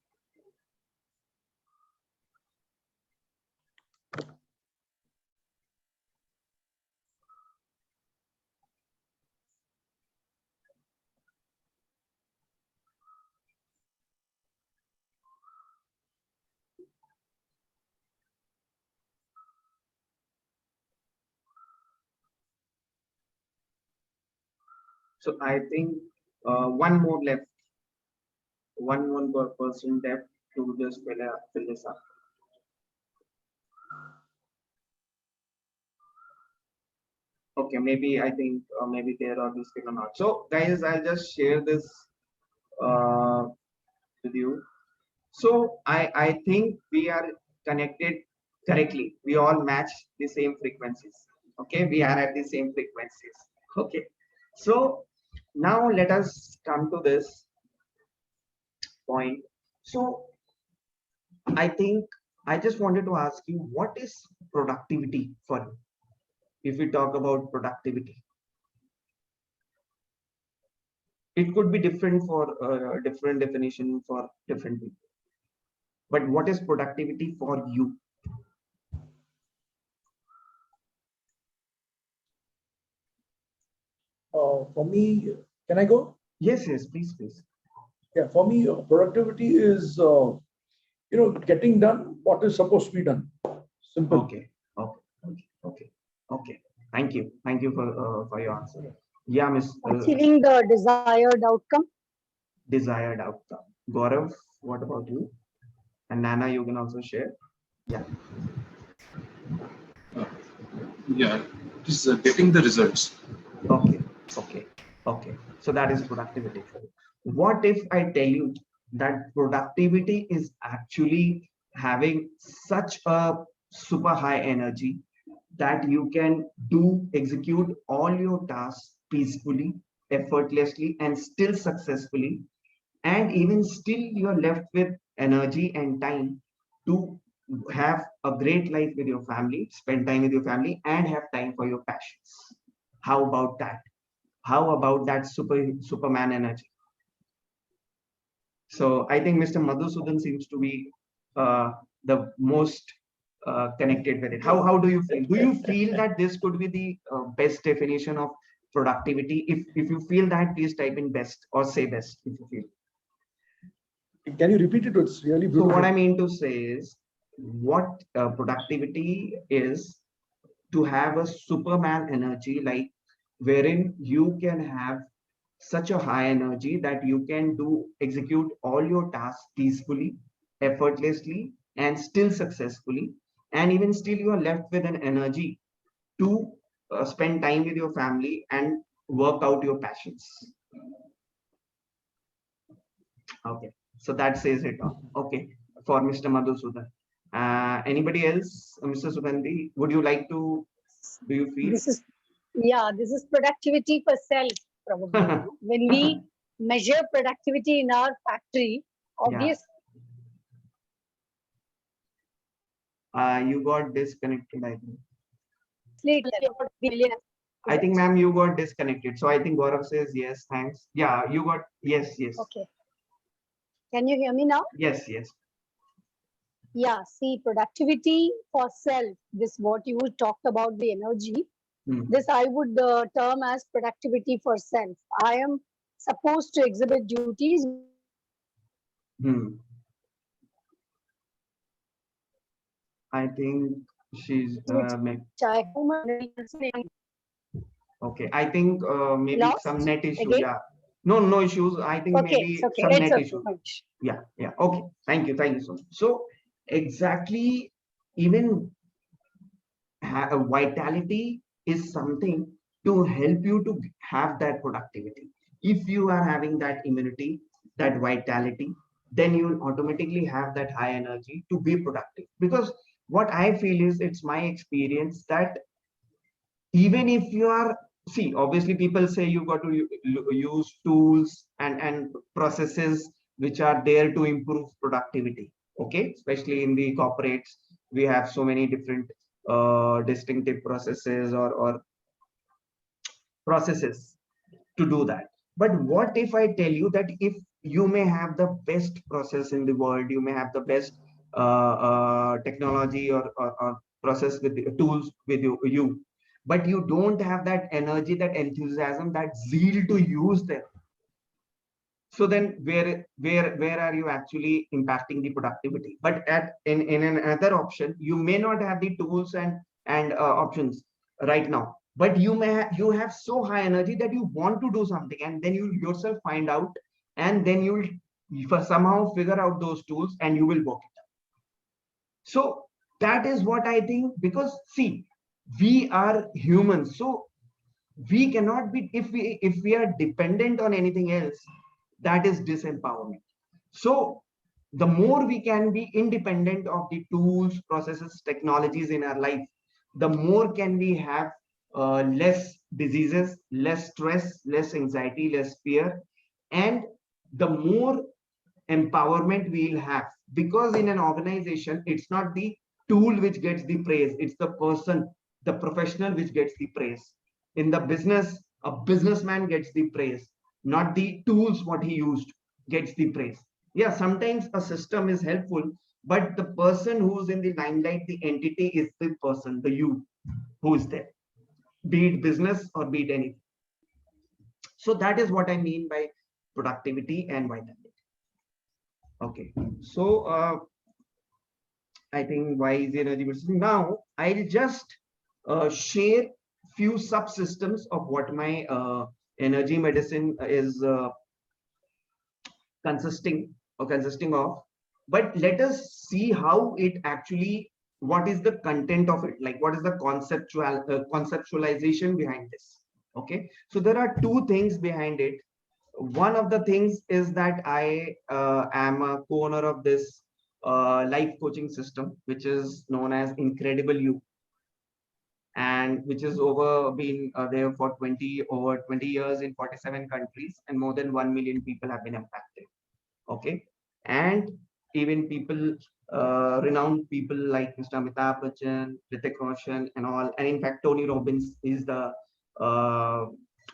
So I think one more left. One more person left to just fill this up. Okay, maybe I think maybe there or this or not. So guys, I'll just share this with you. So I think we are connected correctly. We all match the same frequencies. Okay, we are at the same frequencies. Okay, so now let us come to this point. So I think I just wanted to ask you, what is productivity for you? If we talk about productivity, it could be different for different definition for different people. But what is productivity for you?
For me, can I go?
Yes, yes, please, please.
Yeah, for me, productivity is getting done what is supposed to be done. Simple.
Okay, okay. Thank you for your answer. Yeah, Miss.
Achieving the desired outcome.
Desired outcome. Gaurav, what about you? And Nana, you can also share. Yeah.
Yeah, just getting the results.
Okay. So that is productivity. What if I tell you that productivity is actually having such a super high energy that you can execute all your tasks peacefully, effortlessly, and still successfully, and even still you're left with energy and time to have a great life with your family, spend time with your family, and have time for your passions. How about that? How about that superman energy? So I think Mr. Madhusudan seems to be the most connected with it. How do you feel? Do you feel that this could be the best definition of productivity? If you feel that, please type in best or say best if you feel.
Can you repeat it? It's really beautiful.
So what I mean to say is, what productivity is to have a superman energy, like wherein you can have such a high energy that you can execute all your tasks peacefully, effortlessly, and still successfully, and even still you are left with an energy to spend time with your family and work out your passions. Okay, so that says it all. Okay, for Mr. Madhusudan. Anybody else, Mr. Sugandhi, would you like to? Do you feel
this is productivity for self, probably. When we measure productivity in our factory, obviously.
You got disconnected, I think. I think, ma'am, you got disconnected. So I think Gaurav says yes, thanks. Yeah, you got yes.
Okay. Can you hear me now?
Yes.
Yeah, see, productivity for self, this what you talked about, the energy, this I would term as productivity for self. I am supposed to exhibit duties.
I think she's okay. I think maybe some net issue. Again? Yeah. No issues. I think maybe some net issue. Yeah. Okay. Thank you so much. So exactly, even vitality is something to help you to have that productivity. If you are having that immunity, that vitality, then you will automatically have that high energy to be productive. Because what I feel is, it's my experience that even if you are, see, obviously people say you got to use tools and processes which are there to improve productivity. Okay, especially in the corporates, we have so many different distinctive processes or processes to do that. But what if I tell you that if you may have the best process in the world, you may have the best technology or process with the tools with you, but you don't have that energy, that enthusiasm, that zeal to use them. So then where are you actually impacting the productivity? But in another option, you may not have the tools and options right now, but you have so high energy that you want to do something, and then you yourself find out, and then you will somehow figure out those tools and you will work it out. So that is what I think, because see, we are humans, so we cannot be, if we are dependent on anything else, that is disempowerment. So the more we can be independent of the tools, processes, technologies in our life, the more can we have less diseases, less stress, less anxiety, less fear, and the more empowerment we'll have. Because in an organization, it's not the tool which gets the praise, it's the person, the professional, which gets the praise. In the business, a businessman gets the praise, not the tools what he used gets the praise. Yeah, sometimes a system is helpful, but the person who's in the limelight, the entity, is the person, the you who is there, be it business or be it anything. So that is what I mean by productivity and vitality. Okay, so I think why is energy versus. Now I'll just share few subsystems of what my energy medicine is consisting of. But let us see how it actually, what is the content of it, like what is the conceptualization behind this. Okay, so there are two things behind it. One of the things is that I am a co-owner of this life coaching system, which is known as Incredible You, and which is been there for over 20 years in 47 countries, and more than 1 million people have been impacted. Okay, and even people, renowned people like Mr. Amitabh Bachchan, Hrithik Roshan, and all, and in fact Tony Robbins is the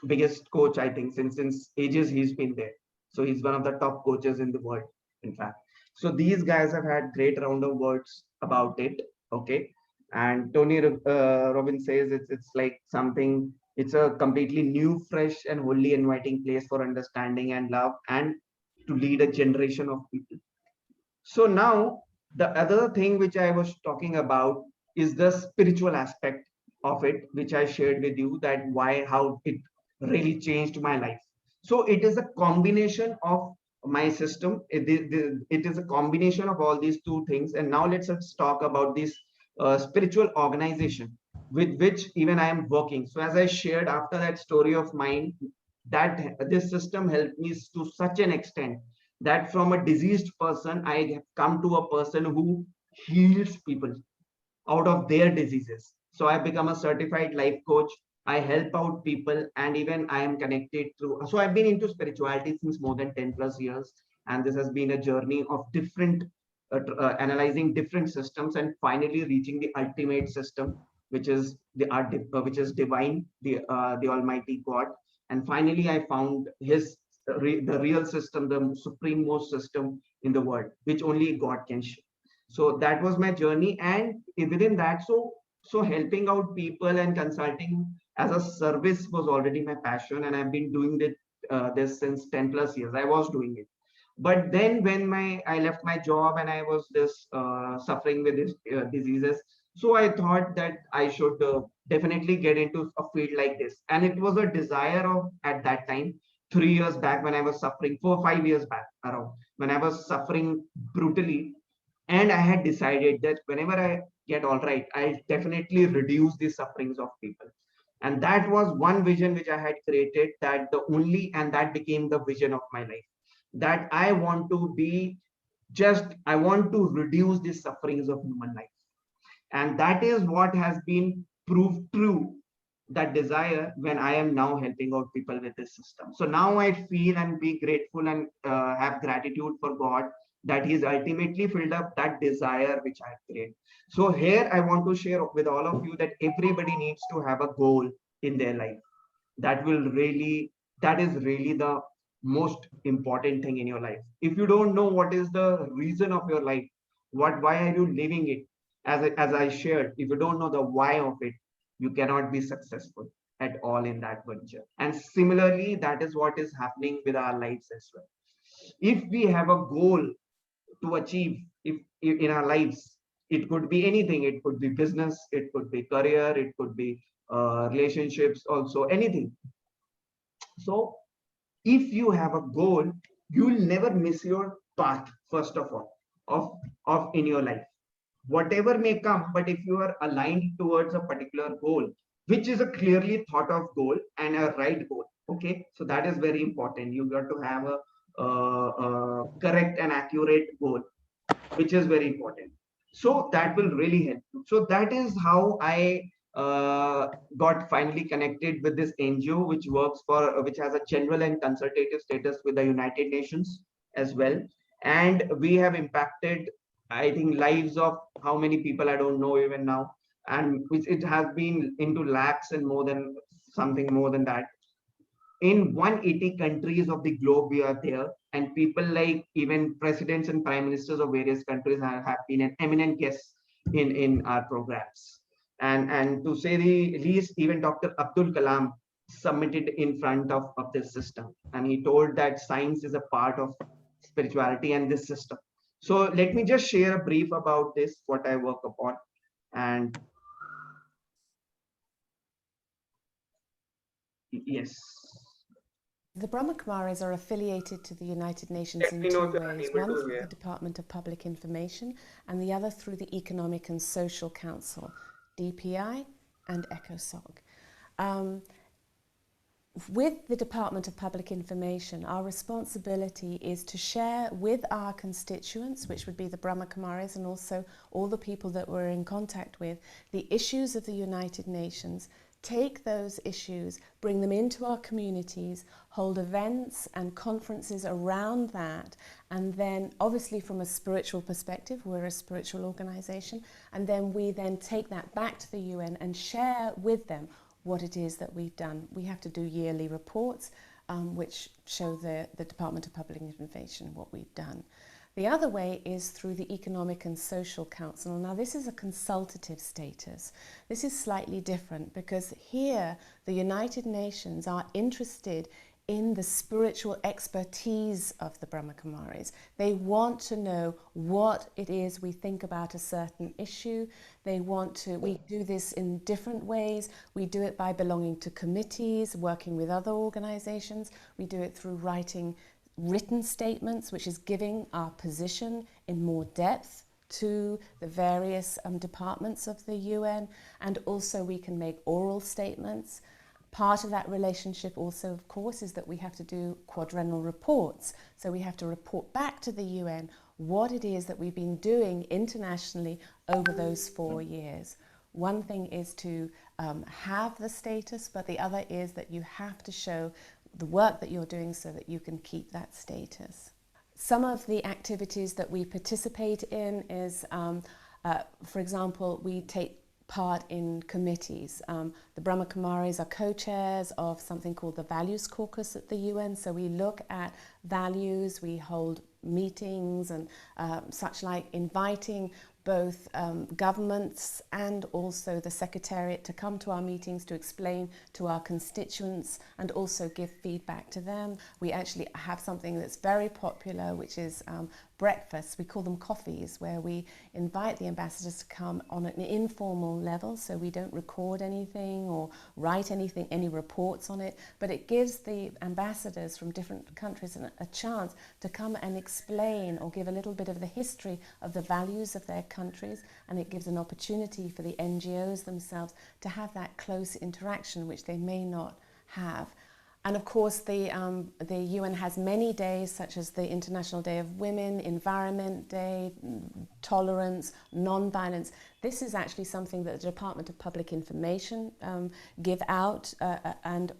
biggest coach, I think, since ages he's been there. So he's one of the top coaches in the world, in fact. So these guys have had great round of words about it. Okay, and Tony Robbins says it's like something. It's a completely new, fresh, and wholly inviting place for understanding and love, and to lead a generation of people. So now the other thing which I was talking about is the spiritual aspect of it, which I shared with you, that how it really changed my life. So it is a combination of my system. It is a combination of all these two things. And now let's talk about this spiritual organization with which even I am working. So as I shared after that story of mine, that this system helped me to such an extent that from a diseased person, I have come to a person who heals people out of their diseases. So I become a certified life coach. I help out people, and even I am connected through. So I've been into spirituality since more than 10 plus years. And this has been a journey of different, analyzing different systems, and finally reaching the ultimate system, which is which is divine, the Almighty God. And finally, I found the real system, the supreme most system in the world, which only God can show. So that was my journey, and within that, so helping out people and consulting as a service was already my passion, and I've been doing this since 10 plus years. I was doing it, but then when I left my job and I was just suffering with these diseases, so I thought that I should definitely get into a field like this. And it was a desire of, at that time, 3 years back, when I was suffering, 4 5 years back around, when I was suffering brutally. And I had decided that whenever I get all right, I'll definitely reduce the sufferings of people. And that was one vision which I had created, that that became the vision of my life, that I want to be I want to reduce the sufferings of human life. And that is what has been proved true, that desire, when I am now helping out people with this system. So now I feel and be grateful and have gratitude for God, that He's ultimately filled up that desire which I have created. So here I want to share with all of you that everybody needs to have a goal in their life. That is really the most important thing in your life. If you don't know what is the reason of your life, why are you living it, as I shared, if you don't know the why of it, you cannot be successful at all in that venture. And similarly, that is what is happening with our lives as well. If we have a goal to achieve, if in our lives, it could be anything, it could be business, it could be career, it could be relationships, also anything. So if you have a goal, you will never miss your path, first of all, of in your life, whatever may come. But if you are aligned towards a particular goal, which is a clearly thought of goal and a right goal, okay, so that is very important. You got to have a correct and accurate goal, which is very important. So that will really help you. So that is how I got finally connected with this NGO, which has a general and consultative status with the United Nations as well. And we have impacted, I think, lives of how many people, I don't know even now. And it has been into lakhs and something more than that. In 180 countries of the globe we are there, and people like even presidents and prime ministers of various countries have been an eminent guests in our programs. And to say the least, even Dr. Abdul Kalam submitted in front of this system, and he told that science is a part of spirituality and this system. So let me just share a brief about this, what I work upon. And yes,
the Brahma Kumaris are affiliated to the United Nations in two ways. One through the Department of Public Information, and the other through the Economic and Social Council, DPI and ECOSOC. With the Department of Public Information, our responsibility is to share with our constituents, which would be the Brahma Kumaris and also all the people that we're in contact with, the issues of the United Nations, take those issues, bring them into our communities, hold events and conferences around that, and then obviously from a spiritual perspective, we're a spiritual organization, and then we then take that back to the UN and share with them what it is that we've done. We have to do yearly reports which show the Department of Public Information what we've done. The other way is through the Economic and Social Council. Now this is a consultative status. This is slightly different because here the United Nations are interested in the spiritual expertise of the Brahma Kumaris. They want to know what it is we think about a certain issue. We do this in different ways. We do it by belonging to committees, working with other organizations. We do it through writing written statements, which is giving our position in more depth to the various departments of the UN, and also we can make oral statements. Part of that relationship also, of course, is that we have to do quadrennial reports. So we have to report back to the UN what it is that we've been doing internationally over those 4 years. One thing is to have the status, but the other is that you have to show the work that you're doing so that you can keep that status. Some of the activities that we participate in is, for example, we take part in committees. The Brahma Kumaris are co-chairs of something called the Values Caucus at the UN. So we look at values, we hold meetings and such like, inviting both governments and also the Secretariat to come to our meetings to explain to our constituents and also give feedback to them. We actually have something that's very popular, which is breakfasts, we call them coffees, where we invite the ambassadors to come on an informal level, so we don't record anything or write anything, any reports on it, but it gives the ambassadors from different countries a chance to come and explain or give a little bit of the history of the values of their countries, and it gives an opportunity for the NGOs themselves to have that close interaction which they may not have. And of course, the UN has many days, such as the International Day of Women, Environment Day, tolerance, non-violence. This is actually something that the Department of Public Information give out, and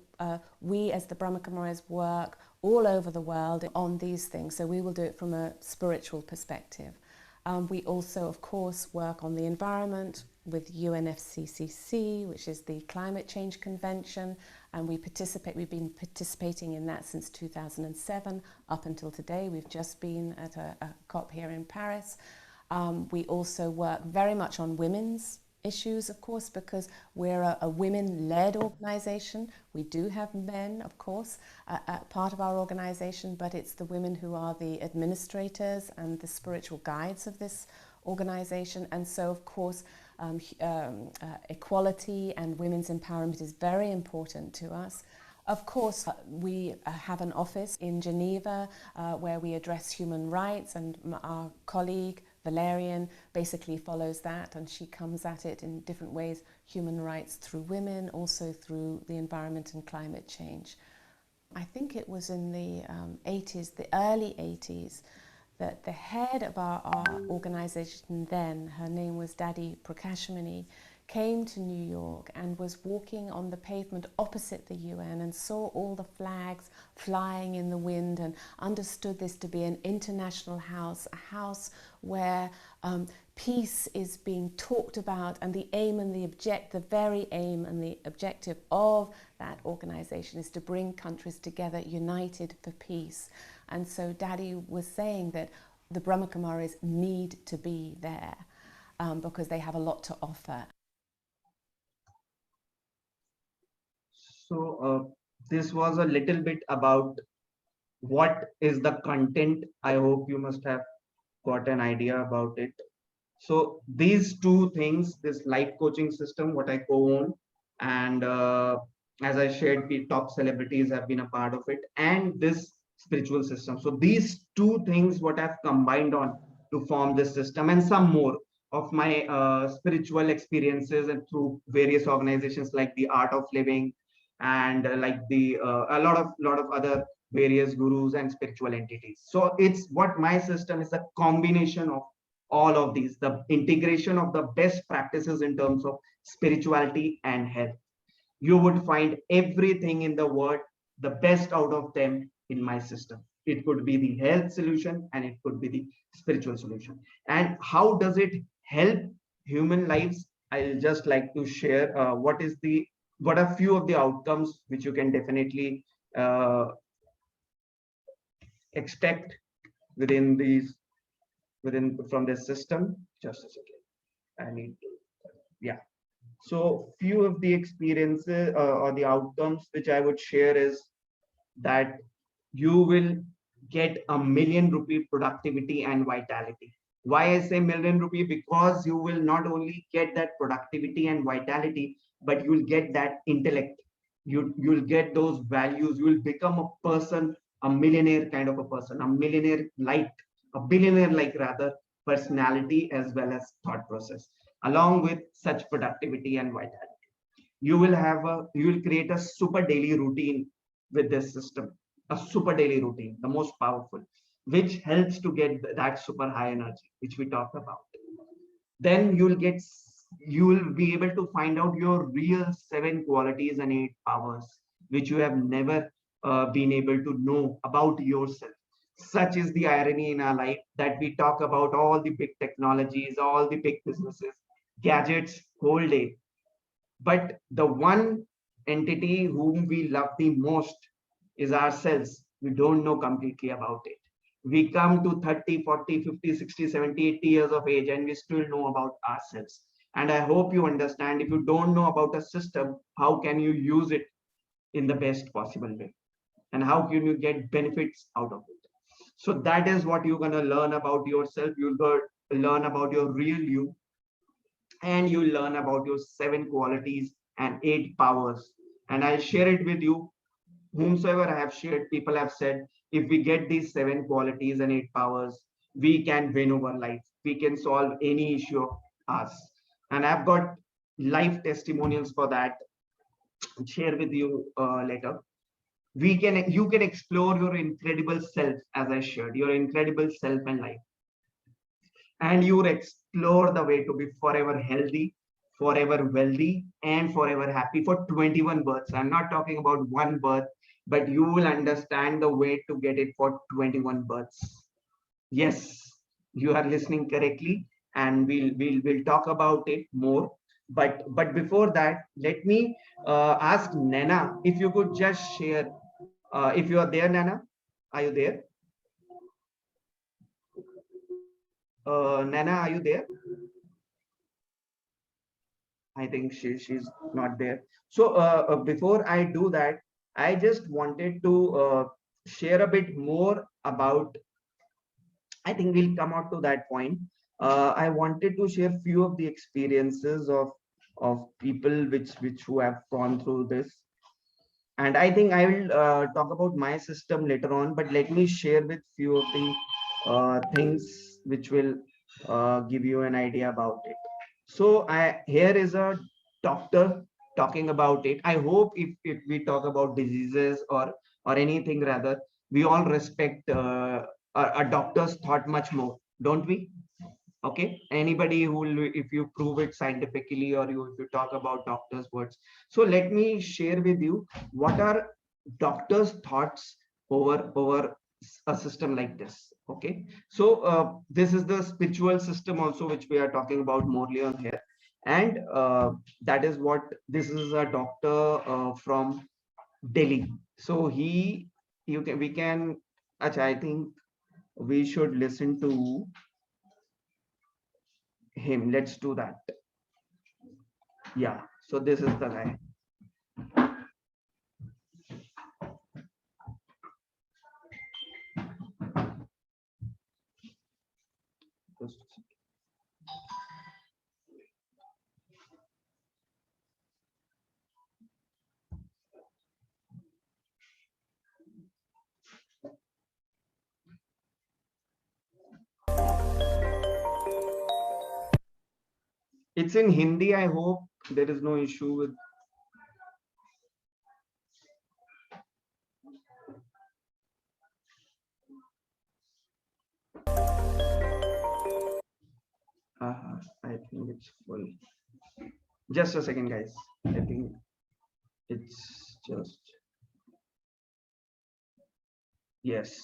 we as the Brahma Kumaris work all over the world on these things. So we will do it from a spiritual perspective. We also, of course, work on the environment with UNFCCC, which is the Climate Change Convention, and we've been participating in that since 2007 up until today. We've just been at a COP here in Paris. We also work very much on women's issues, of course, because we're a women-led organization. We do have men, of course, part of our organization, but it's the women who are the administrators and the spiritual guides of this organization. And so, of course, equality and women's empowerment is very important to us. Of course, we have an office in Geneva where we address human rights, and our colleague Valerian basically follows that, and she comes at it in different ways: human rights through women, also through the environment and climate change. I think it was in the 80s, the early 80s, that the head of our organization then, her name was Dadi Prakashmani, came to New York and was walking on the pavement opposite the UN and saw all the flags flying in the wind and understood this to be an international house, a house where peace is being talked about, and the aim and the very aim and the objective of that organization is to bring countries together united for peace. And so Dadi was saying that the Brahma Kumaris need to be there because they have a lot to offer.
So this was a little bit about what is the content. I hope you must have got an idea about it. So these two things, this life coaching system, what I co-own, and as I shared, the top celebrities have been a part of it, and this spiritual system. So these two things, what I've combined on to form this system, and some more of my spiritual experiences and through various organizations like the Art of Living, and like the a lot of other various gurus and spiritual entities. So it's what my system is, a combination of all of these, the integration of the best practices in terms of spirituality and health. You would find everything in the world, the best out of them in my system. It could be the health solution and it could be the spiritual solution. And how does it help human lives? I'll just like to share what are few of the outcomes which you can definitely expect from this system. Just a second, so few of the experiences or the outcomes which I would share is that you will get ₹1 million productivity and vitality. Why I say ₹1 million? Because you will not only get that productivity and vitality, but you will get that intellect. You'll get those values. You will become a person, a millionaire kind of a person, a billionaire-like rather personality as well as thought process. Along with such productivity and vitality, you will create a super daily routine with this system, a super daily routine, the most powerful, which helps to get that super high energy, which we talked about. Then you will be able to find out your real 7 qualities and 8 powers, which you have never been able to know about yourself. Such is the irony in our life that we talk about all the big technologies, all the big businesses, gadgets whole day. But the one entity whom we love the most is ourselves. We don't know completely about it. We come to 30, 40, 50, 60, 70, 80 years of age and we still know about ourselves. And I hope you understand, if you don't know about a system, how can you use it in the best possible way? And how can you get benefits out of it? So that is what you're going to learn about yourself. You'll learn about your real you, and you learn about your 7 qualities and 8 powers. And I'll share it with you. Whomsoever I have shared, people have said, if we get these 7 qualities and 8 powers, we can win over life. We can solve any issue of us. And I've got life testimonials for that. Share with you later. You can explore your incredible self, as I shared, your incredible self and life. And you explore the way to be forever healthy, forever wealthy, and forever happy for 21 births. I'm not talking about one birth, but you will understand the way to get it for 21 births. Yes, you are listening correctly, and we'll talk about it more. But before that, let me ask Nana if you could just share. If you are there, Nana, are you there? Nana, are you there? I think she's not there. So before I do that, I just wanted to share a bit more about. I think we'll come out to that point. I wanted to share few of the experiences of people which who have gone through this, and I think I will talk about my system later on. But let me share with few of the things which will give you an idea about it. So here is a doctor talking about it. I hope if we talk about diseases or anything rather, we all respect a doctor's thought much more, don't we? Okay, anybody who will, if you prove it scientifically, or if you talk about doctors' words. So let me share with you what are doctors' thoughts over a system like this. Okay, so this is the spiritual system also, which we are talking about morely on here, and that is what this is, a doctor from Delhi. So we can actually, I think we should listen to him. Let's do that. Yeah, so this is the guy. It's in Hindi. I hope there is no issue with. I think it's full. Just a second, guys. I think it's just. Yes.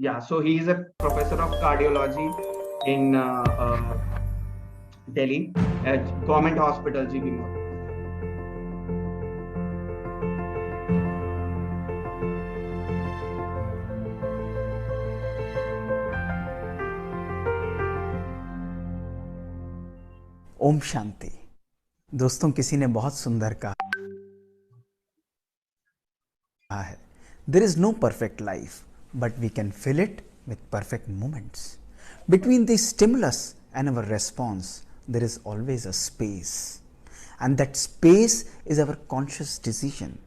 Yeah, so he is a professor of cardiology in Delhi at Government Hospital, GB Mall.
Om Shanti. दोस्तों, किसी ने बहुत सुंदर कहा है, there is no perfect life, but we can fill it with perfect moments. Between the stimulus and our response, there is always a space, and that space is our conscious decision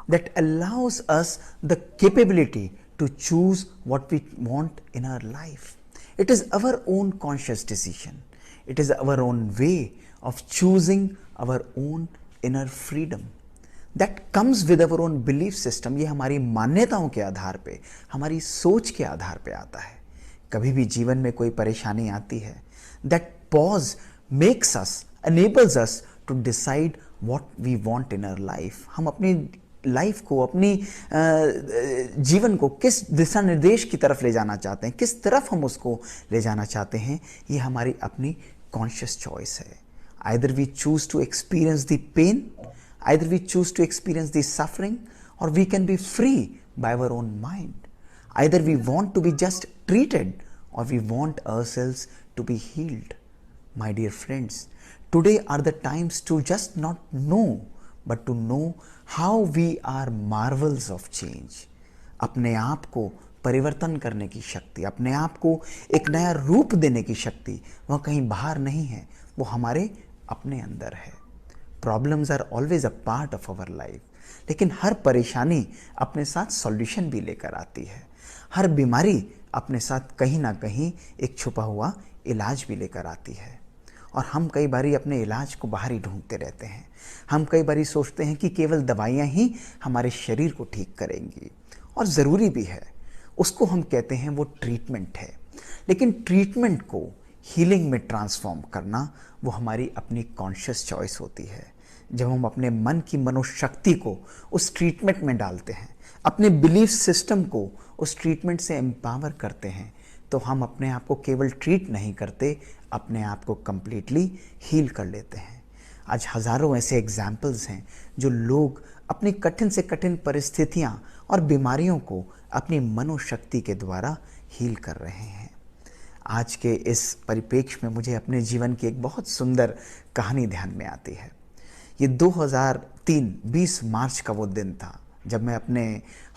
that allows us the capability to choose what we want in our life. It is our own conscious decision. It is our own way of choosing our own inner freedom. That comes with our own belief system. ये हमारी मान्यताओं के आधार पे, हमारी सोच के आधार पे आता है। कभी भी जीवन में कोई परेशानी आती है, that pause makes us, enables us to decide what we want in our life. हम अपनी लाइफ को, अपनी जीवन को किस दिशा निर्देश की तरफ ले जाना चाहते हैं, किस तरफ हम उसको ले जाना चाहते हैं, ये हमारी अपनी conscious choice है. Either we choose to experience the pain, either we choose to experience the suffering, or we can be free by our own mind. Either we want to be just treated, or we want ourselves to be healed. My dear friends, today are the times to just not know, but to know how we are marvels of change. अपने आप को परिवर्तन करने की शक्ति, अपने आप को एक नया रूप देने की शक्ति वह कहीं बाहर नहीं है, वो हमारे अपने अंदर है। Problems are always a part of our life, लेकिन हर परेशानी अपने साथ सॉल्यूशन भी लेकर आती है। हर बीमारी अपने साथ कहीं ना कहीं एक छुपा हुआ इलाज भी लेकर आती है। और हम कई बारी अपने इलाज को बाहर ही ढूंढते रहते हैं। हम कई बारी सोचते हैं कि केवल दवाइयाँ ही हमारे शरीर को ठीक करेंगी, और ज़रूरी भी है, उसको हम कहते हैं वो ट्रीटमेंट है। लेकिन ट्रीटमेंट को हीलिंग में ट्रांसफॉर्म करना वो हमारी अपनी कॉन्शियस चॉइस होती है। जब हम अपने मन की मनोशक्ति को उस ट्रीटमेंट में डालते हैं, अपने बिलीफ सिस्टम को उस ट्रीटमेंट से एम्पावर करते हैं, तो हम अपने आप को केवल ट्रीट नहीं करते, अपने आप को कंप्लीटली हील कर लेते हैं। आज हज़ारों ऐसे एग्जाम्पल्स हैं जो लोग अपनी कठिन से कठिन परिस्थितियां और बीमारियों को अपनी मनोशक्ति के द्वारा हील कर रहे हैं। आज के इस परिप्रेक्ष्य में मुझे अपने जीवन की एक बहुत सुंदर कहानी ध्यान में आती है। ये 2003 20 मार्च का वो दिन था जब मैं अपने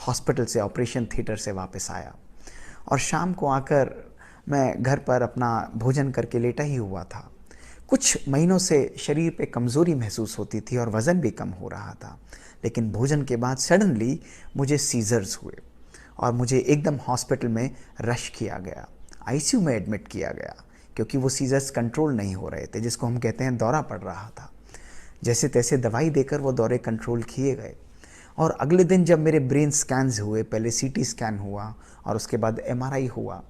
हॉस्पिटल से, ऑपरेशन थिएटर से वापस आया, और शाम को आकर मैं घर पर अपना भोजन करके लेटा ही हुआ था। कुछ महीनों से शरीर पे कमज़ोरी महसूस होती थी और वज़न भी कम हो रहा था, लेकिन भोजन के बाद सडनली मुझे सीजर्स हुए और मुझे एकदम हॉस्पिटल में रश किया गया, आईसीयू में एडमिट किया गया, क्योंकि वो सीजर्स कंट्रोल नहीं हो रहे थे, जिसको हम कहते हैं दौरा पड़ रहा था। जैसे तैसे दवाई देकर वो दौरे कंट्रोल किए गए, और अगले दिन जब मेरे ब्रेन स्कैन्स हुए, पहले सीटी स्कैन हुआ और उसके बाद एमआरआई हुआ।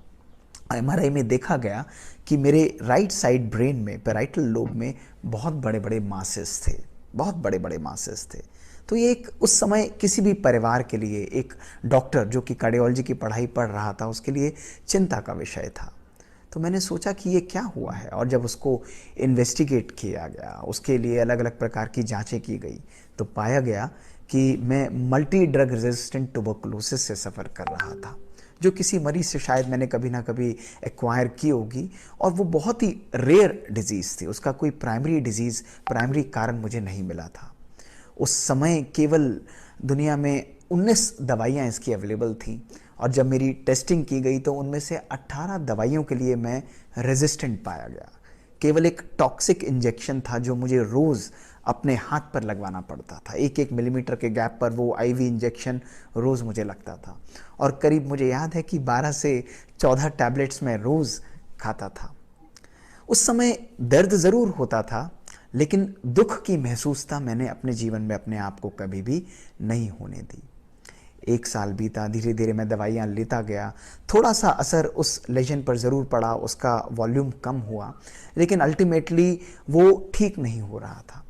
एमआरआई में देखा गया कि मेरे राइट साइड ब्रेन में, पैराइटल लोब में बहुत बड़े बड़े मासेस थे, बहुत बड़े बड़े मासेस थे। तो ये एक उस समय किसी भी परिवार के लिए, एक डॉक्टर जो कि कार्डियोलॉजी की पढ़ाई पढ़ रहा था, उसके लिए चिंता का विषय था। तो मैंने सोचा कि ये क्या हुआ है, और जब उसको इन्वेस्टिगेट किया गया, उसके लिए अलग अलग प्रकार की जांचें की गई, तो पाया गया कि मैं मल्टी ड्रग रेजिस्टेंट ट्यूबरकुलोसिस से सफ़र कर रहा था, जो किसी मरीज से शायद मैंने कभी ना कभी एक्वायर की होगी, और वो बहुत ही रेयर डिजीज़ थी। उसका कोई प्राइमरी डिजीज़, प्राइमरी कारण मुझे नहीं मिला था। उस समय केवल दुनिया में 19 दवाइयाँ इसकी अवेलेबल थी, और जब मेरी टेस्टिंग की गई तो उनमें से 18 दवाइयों के लिए मैं रेजिस्टेंट पाया गया। केवल एक टॉक्सिक इंजेक्शन था जो मुझे रोज़ अपने हाथ पर लगवाना पड़ता था, 1-1 मिलीमीटर के गैप पर वो आईवी इंजेक्शन रोज़ मुझे लगता था, और करीब मुझे याद है कि 12 से 14 टैबलेट्स मैं रोज़ खाता था। उस समय दर्द ज़रूर होता था, लेकिन दुख की महसूसता मैंने अपने जीवन में अपने आप को कभी भी नहीं होने दी। 1 साल बीता, धीरे धीरे मैं दवाइयाँ लेता गया। थोड़ा सा असर उस लेजन पर ज़रूर पड़ा, उसका वॉल्यूम कम हुआ, लेकिन अल्टीमेटली वो ठीक नहीं हो रहा था।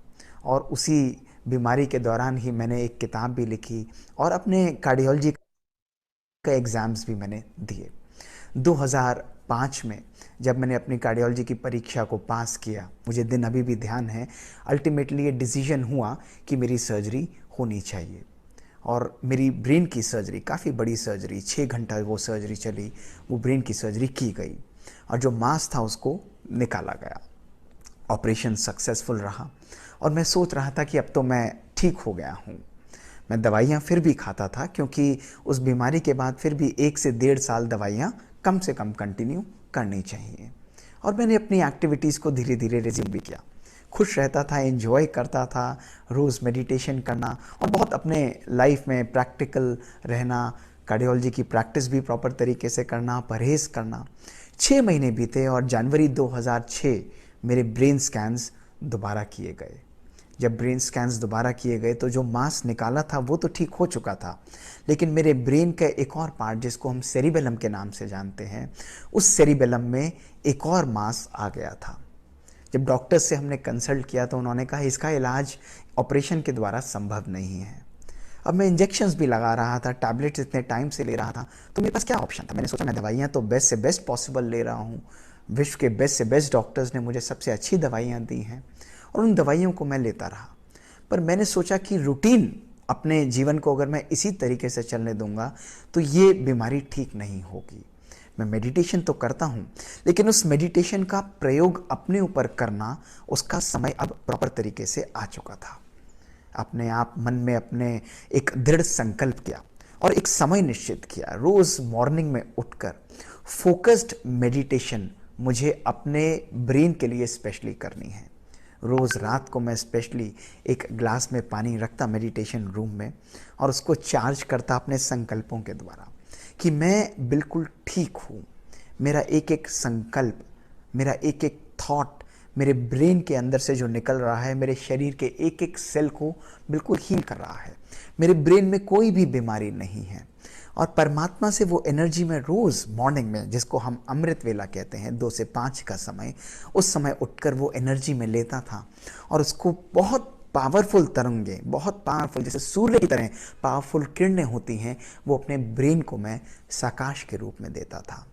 और उसी बीमारी के दौरान ही मैंने एक किताब भी लिखी और अपने कार्डियोलॉजी का एग्ज़ाम्स भी मैंने दिए। 2005 में जब मैंने अपनी कार्डियोलॉजी की परीक्षा को पास किया, मुझे दिन अभी भी ध्यान है, अल्टीमेटली ये डिसीजन हुआ कि मेरी सर्जरी होनी चाहिए। और मेरी ब्रेन की सर्जरी, काफ़ी बड़ी सर्जरी, 6 घंटा वो सर्जरी चली, वो ब्रेन की सर्जरी की गई, और जो मांस था उसको निकाला गया। ऑपरेशन सक्सेसफुल रहा, और मैं सोच रहा था कि अब तो मैं ठीक हो गया हूँ। मैं दवाइयाँ फिर भी खाता था, क्योंकि उस बीमारी के बाद फिर भी 1 से 1.5 साल दवाइयाँ कम से कम कंटिन्यू करनी चाहिए। और मैंने अपनी एक्टिविटीज़ को धीरे धीरे रिज्यूम भी किया। खुश रहता था, एंजॉय करता था, रोज़ मेडिटेशन करना, और बहुत अपने लाइफ में प्रैक्टिकल रहना, कार्डियोलॉजी की प्रैक्टिस भी प्रॉपर तरीके से करना, परहेज़ करना। 6 महीने बीते और जनवरी 2006 मेरे ब्रेन स्कैन्स दोबारा किए गए। जब ब्रेन स्कैन्स दोबारा किए गए तो जो मांस निकाला था वो तो ठीक हो चुका था, लेकिन मेरे ब्रेन का एक और पार्ट, जिसको हम सेरिबेलम के नाम से जानते हैं, उस सेरिबेलम में एक और मांस आ गया था। जब डॉक्टर से हमने कंसल्ट किया तो उन्होंने कहा इसका इलाज ऑपरेशन के द्वारा संभव नहीं है। अब मैं इंजेक्शंस भी लगा रहा था, टैबलेट्स इतने टाइम से ले रहा था, तो मेरे पास क्या ऑप्शन था। मैंने सोचा मैं दवाइयाँ तो बेस्ट से बेस्ट पॉसिबल ले रहा हूँ, विश्व के बेस्ट से बेस्ट डॉक्टर्स ने मुझे सबसे अच्छी दवाइयाँ दी हैं, और उन दवाइयों को मैं लेता रहा। पर मैंने सोचा कि रूटीन अपने जीवन को अगर मैं इसी तरीके से चलने दूंगा तो ये बीमारी ठीक नहीं होगी। मैं मेडिटेशन तो करता हूँ, लेकिन उस मेडिटेशन का प्रयोग अपने ऊपर करना, उसका समय अब प्रॉपर तरीके से आ चुका था। अपने आप मन में अपने एक दृढ़ संकल्प किया और एक समय निश्चित किया। रोज़ मॉर्निंग में उठकर फोकस्ड मेडिटेशन मुझे अपने ब्रेन के लिए स्पेशली करनी है। रोज़ रात को मैं स्पेशली एक ग्लास में पानी रखता मेडिटेशन रूम में और उसको चार्ज करता अपने संकल्पों के द्वारा कि मैं बिल्कुल ठीक हूँ। मेरा एक एक संकल्प, मेरा एक एक थॉट मेरे ब्रेन के अंदर से जो निकल रहा है, मेरे शरीर के एक एक सेल को बिल्कुल हील कर रहा है। मेरे ब्रेन में कोई भी बीमारी नहीं है और परमात्मा से वो एनर्जी में रोज़ मॉर्निंग में, जिसको हम अमृत वेला कहते हैं, 2 से 5 का समय, उस समय उठकर वो एनर्जी में लेता था और उसको बहुत पावरफुल तरंगे, बहुत पावरफुल, जैसे सूर्य की तरह पावरफुल किरणें होती हैं, वो अपने ब्रेन को मैं साकाश के रूप में देता था।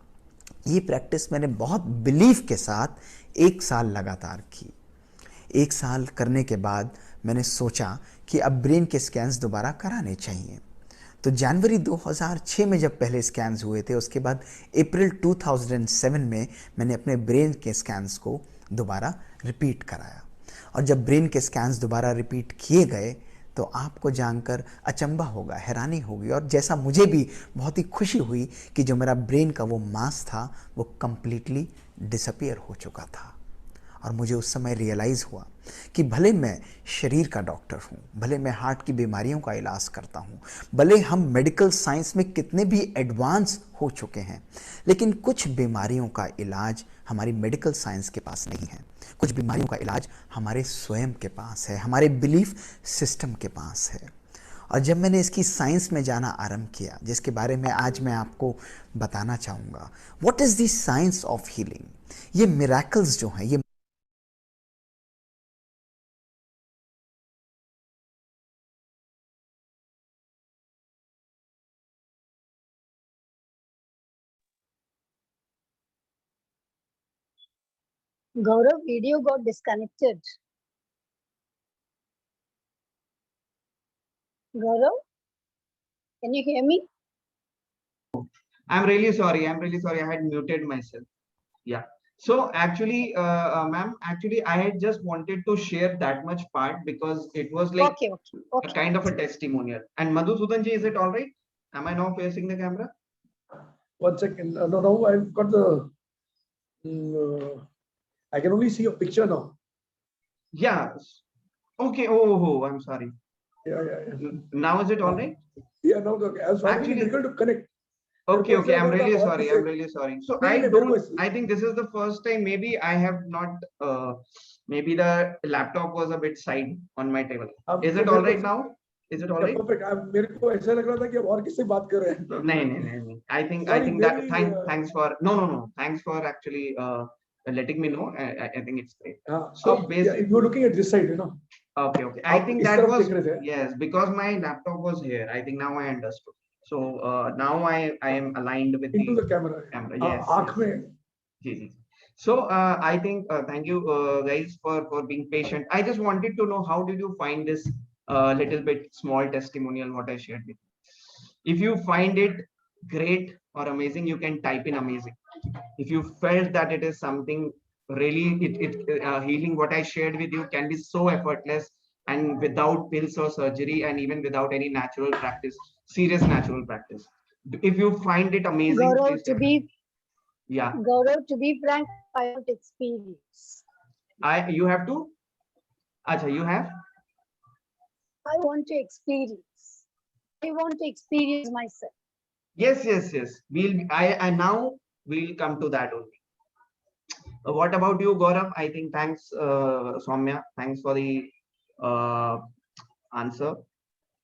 ये प्रैक्टिस मैंने बहुत बिलीफ के साथ 1 साल लगातार की। 1 साल करने के बाद मैंने सोचा कि अब ब्रेन के स्कैन्स दोबारा कराने चाहिए। तो जनवरी 2006 में जब पहले स्कैन्स हुए थे, उसके बाद अप्रैल 2007 में मैंने अपने ब्रेन के स्कैन्स को दोबारा रिपीट कराया। और जब ब्रेन के स्कैन्स दोबारा रिपीट किए गए तो आपको जानकर अचंभा होगा, हैरानी होगी, और जैसा मुझे भी बहुत ही खुशी हुई कि जो मेरा ब्रेन का वो मास था वो कंप्लीटली डिसअपीयर हो चुका था। और मुझे उस समय रियलाइज़ हुआ कि भले मैं शरीर का डॉक्टर हूँ, भले मैं हार्ट की बीमारियों का इलाज करता हूँ, भले हम मेडिकल साइंस में कितने भी एडवांस हो चुके हैं, लेकिन कुछ बीमारियों का इलाज हमारी मेडिकल साइंस के पास नहीं है। कुछ बीमारियों का इलाज हमारे स्वयं के पास है, हमारे बिलीफ सिस्टम के पास है। और जब मैंने इसकी साइंस में जाना आरंभ किया, जिसके बारे में आज मैं आपको बताना चाहूँगा, what is the science of healing. ये मिरेकल्स जो हैं, ये
Gaurav, video got disconnected. Gaurav, can you hear me?
I'm really sorry. I'm really sorry. I had muted myself. Yeah. So actually, ma'am, actually, I had just wanted to share that much part because it was like
Okay.
a kind of a testimonial. And Madhusudan ji, is it all right? Am I now facing the camera?
1 second. No, I've got the. I can only see your picture now.
Yeah. Okay. Oh, I'm sorry.
Yeah.
Now is it all right?
Yeah, now okay. I was finding it difficult to connect.
Okay. I'm really sorry. I'm really sorry. So I think this is the first time maybe I have not, maybe the laptop was a bit side on my table. Is it all right now? Is it all right?
Perfect. मेरे को ऐसा लग रहा था कि अब और किससे बात कर रहे हैं?
नहीं. I think that thanks for no. Thanks for actually letting me know. I think it's great.
So basically, you're looking at this side, you know.
Okay. I think that was, yes, because my laptop was here. I think now I understood. So now I am aligned with
into the camera.
Yes. So I think thank you guys for being patient. I just wanted to know, how did you find this little bit small testimonial what I shared with you? If you find it great or amazing, you can type in amazing. If you felt that it is something really healing, what I shared with you can be so effortless and without pills or surgery, and even without any natural practice, serious natural practice. If you find it amazing,
Gaurav, to be frank, I don't experience.
You have to? Acha, you have?
I want to experience. I want to experience myself.
Yes. Now we'll come to that only. What about you, Gaurav? I think thanks, Soumya. Thanks for the answer.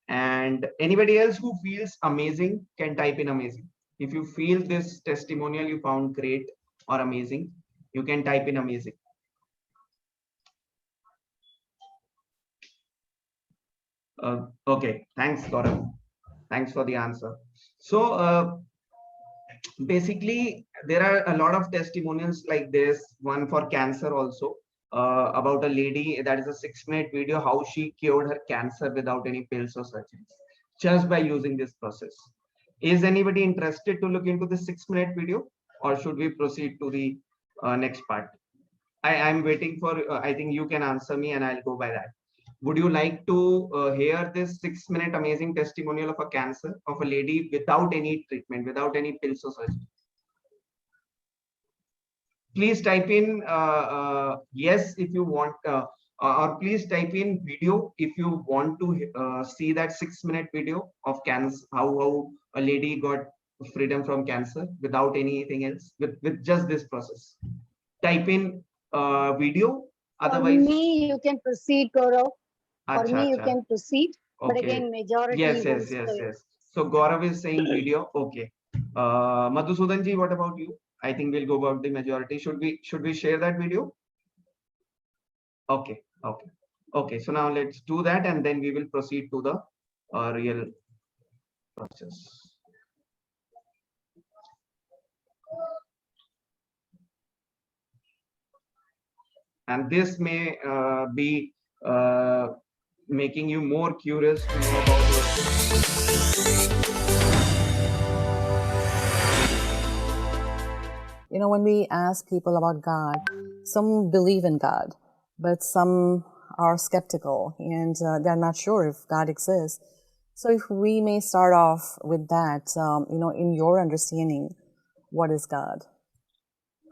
And anybody else who feels amazing can type in amazing. If you feel this testimonial you found great or amazing, you can type in amazing. Okay, thanks, Gaurav. Thanks for the answer. So basically, there are a lot of testimonials like this, one for cancer also, about a lady, that is a 6-minute video, how she cured her cancer without any pills or surgeries, just by using this process. Is anybody interested to look into the 6-minute video, or should we proceed to the next part? I'm waiting for, I think you can answer me and I'll go by that. Would you like to hear this 6-minute amazing testimonial of a cancer of a lady without any treatment, without any pills or surgery? Please type in yes if you want, or please type in video if you want to see that 6-minute video of cancer, how a lady got freedom from cancer without anything else, with just this process. Type in video. Otherwise,
for me, you can proceed, Gaurav. For
Acha,
me, you
acha.
can proceed. But
Okay.
again, majority.
Yes. So Gaurav is saying video. Okay. Madhusudan ji, what about you? I think we'll go about the majority. Should we share that video? Okay. So now let's do that, and then we will proceed to the real process. And this may be making you more curious to know about
You know, when we ask people about God, some believe in God, but some are skeptical and they're not sure if God exists. So if we may start off with that, you know, in your understanding, what is God?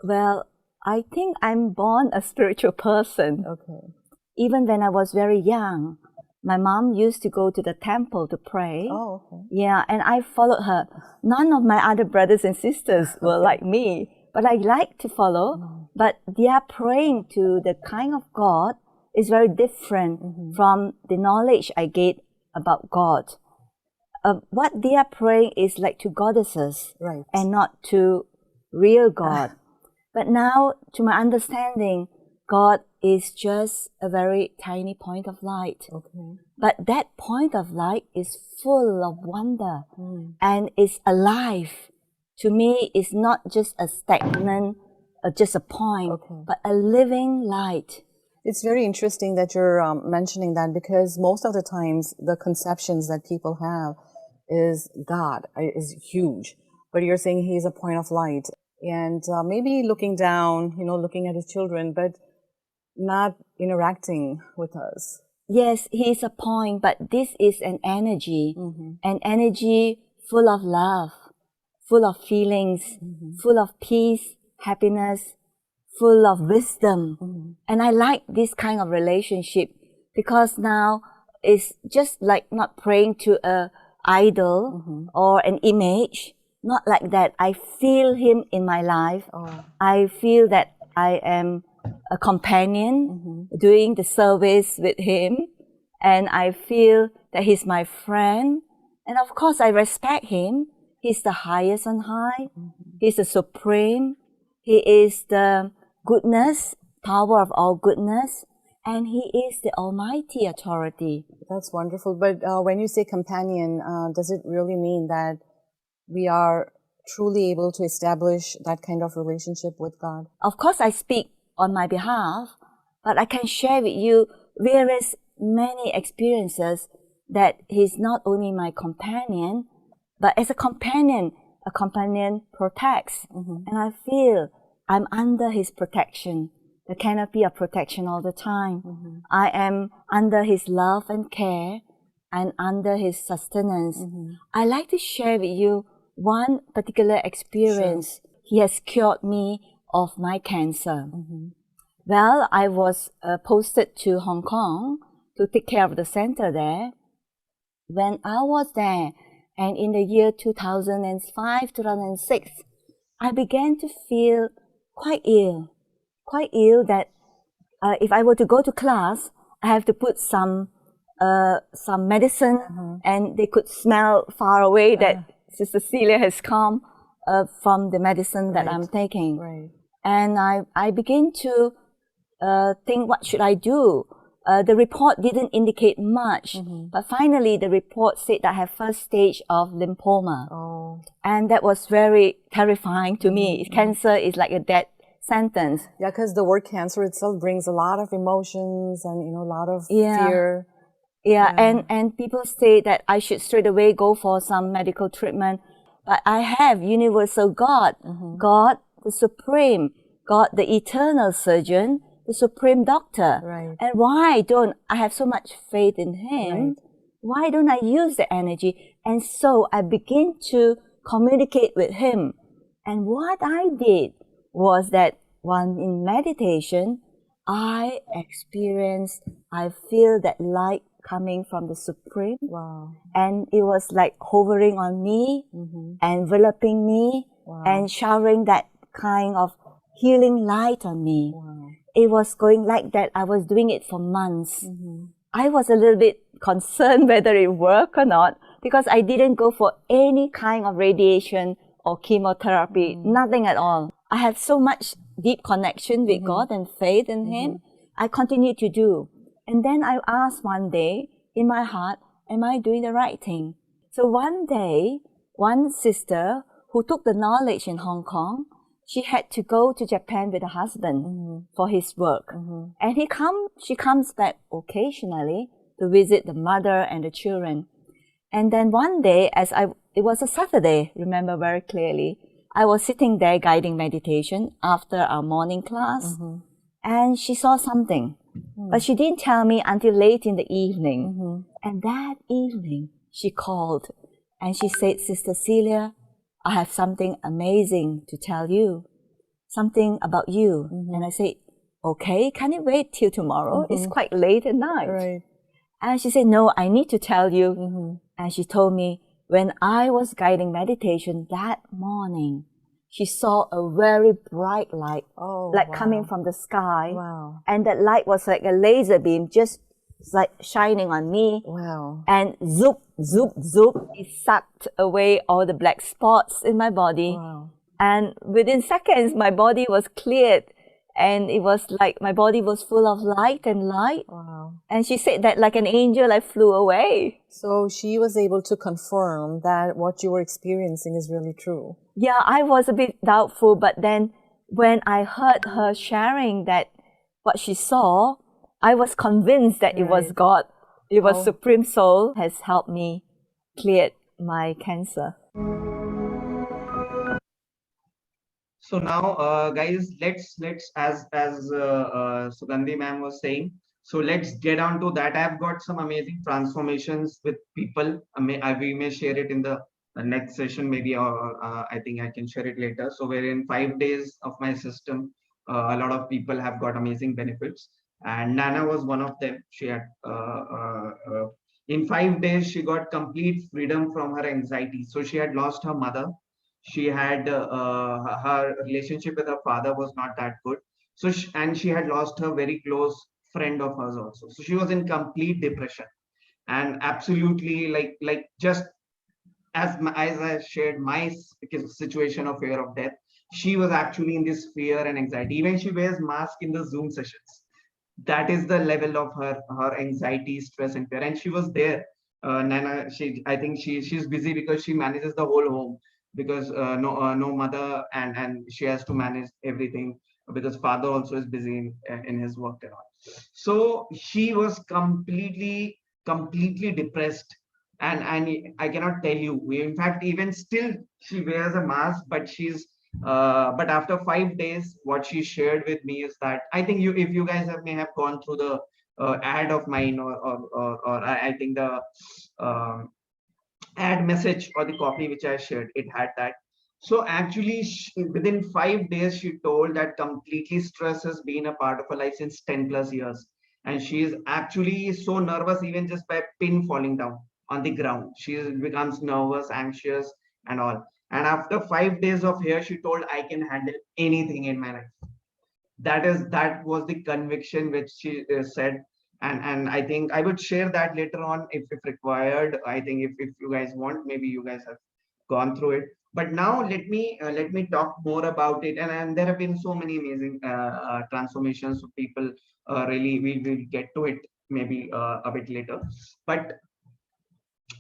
Well, I think I'm born a spiritual person.
Okay.
Even when I was very young, my mom used to go to the temple to pray.
Oh, okay.
Yeah, and I followed her. None of my other brothers and sisters were like me, but I like to follow. But their praying to the kind of God is very different from the knowledge I get about God. What they are praying is like to goddesses,
right,
and not to real God. But now, to my understanding, God is just a very tiny point of light.
Okay.
But that point of light is full of wonder and is alive. To me, it's not just a stagnant, just a point, but a living light.
It's very interesting that you're mentioning that, because most of the times the conceptions that people have is God is huge, but you're saying he's a point of light. And maybe looking down, you know, looking at his children, but not interacting with us.
Yes, he is a point, but this is an energy full of love, full of feelings, full of peace, happiness, full of wisdom. And I like this kind of relationship, because now it's just like not praying to a idol or an image. Not like that. I feel him in my life. I feel that I am a companion doing the service with him, and I feel that he's my friend. And of course, I respect him. He's the highest on high. He's the supreme. He is the goodness, power of all goodness, and he is the almighty authority.
That's wonderful. But when you say companion, does it really mean that we are truly able to establish that kind of relationship with God?
Of course, I speak on my behalf, but I can share with you various many experiences that he's not only my companion, but as a companion protects. And I feel I'm under his protection, the canopy of protection all the time. I am under his love and care and under his sustenance. I like to share with you one particular experience. Sure. He has cured me of my cancer. Well, I was posted to Hong Kong to take care of the center there. When I was there, and in the year 2005, 2006, I began to feel quite ill that if I were to go to class, I have to put some medicine, and they could smell far away that Sister Celia has come from the medicine that I'm taking.
Right.
And I begin to think, what should I do? The report didn't indicate much, but finally the report said that I have first stage of lymphoma. And that was very terrifying to me. Cancer is like a death sentence.
Yeah, because the word cancer itself brings a lot of emotions and, you know, a lot of fear.
Yeah, and people say that I should straight away go for some medical treatment. But I have universal God, God the Supreme, God the eternal surgeon, the Supreme Doctor.
Right.
And why don't I have so much faith in him?
Right.
Why don't I use the energy? And so I begin to communicate with him. And what I did was that when in meditation, I feel that light coming from the Supreme.
Wow.
And it was like hovering on me, enveloping me, and showering that kind of healing light on me.
Wow.
It was going like that. I was doing it for months. I was a little bit concerned whether it worked or not, because I didn't go for any kind of radiation or chemotherapy, nothing at all. I had so much deep connection with God and faith in him. I continued to do. And then I asked one day in my heart, am I doing the right thing? So one day, one sister who took the knowledge in Hong Kong, she had to go to Japan with her husband for his work. And she comes back occasionally to visit the mother and the children. And then one day, it was a Saturday, remember very clearly, I was sitting there guiding meditation after our morning class, and she saw something. But she didn't tell me until late in the evening. And that evening, she called and she said, Sister Celia, I have something amazing to tell you, something about you. And I said, okay, can you wait till tomorrow? It's quite late at night.
Right.
And she said, no, I need to tell you. And she told me, when I was guiding meditation that morning, she saw a very bright light, coming from the sky.
Wow.
And that light was like a laser beam, just like shining on me.
Wow.
And zoop, zoop, zoop, it sucked away all the black spots in my body.
Wow.
And within seconds, my body was cleared. And it was like my body was full of light and light.
Wow.
And she said that like an angel, I flew away.
So she was able to confirm that what you were experiencing is really true.
Yeah, I was a bit doubtful, but then when I heard her sharing that what she saw, I was convinced that it was God. It was Supreme Soul has helped me clear my cancer.
So now, guys, let's as Sugandhi ma'am was saying, so let's get on to that. I've got some amazing transformations with people. We may share it in the next session, maybe, or I think I can share it later. So we're in 5 days of my system. A lot of people have got amazing benefits, and Nana was one of them. She had in 5 days she got complete freedom from her anxiety. So she had lost her mother. She had her relationship with her father was not that good. So and she had lost her very close friend of hers also. So she was in complete depression, and absolutely like just as I shared my situation of fear of death, she was actually in this fear and anxiety. Even she wears mask in the Zoom sessions. That is the level of her anxiety, stress, and fear. And she was there. Nana, I think she's busy because she manages the whole home, because no mother, and she has to manage everything because father also is busy in his work and all. So she was completely depressed, and I cannot tell you. In fact, even still she wears a mask, but she's but after 5 days, what she shared with me is that, I think if you guys may have gone through the ad of mine, or I think the ad message or the copy which I shared, it had that. So actually, within 5 days, she told that completely stress has been a part of her life since 10+ years. And she is actually so nervous, even just by a pin falling down on the ground. She becomes nervous, anxious, and all. And after 5 days of here, she told, I can handle anything in my life. That was the conviction which she said. And I think I would share that later on if required. I think if you guys want, maybe you guys have gone through it. But now let me talk more about it. And there have been so many amazing transformations of people. Really, we will get to it maybe a bit later. But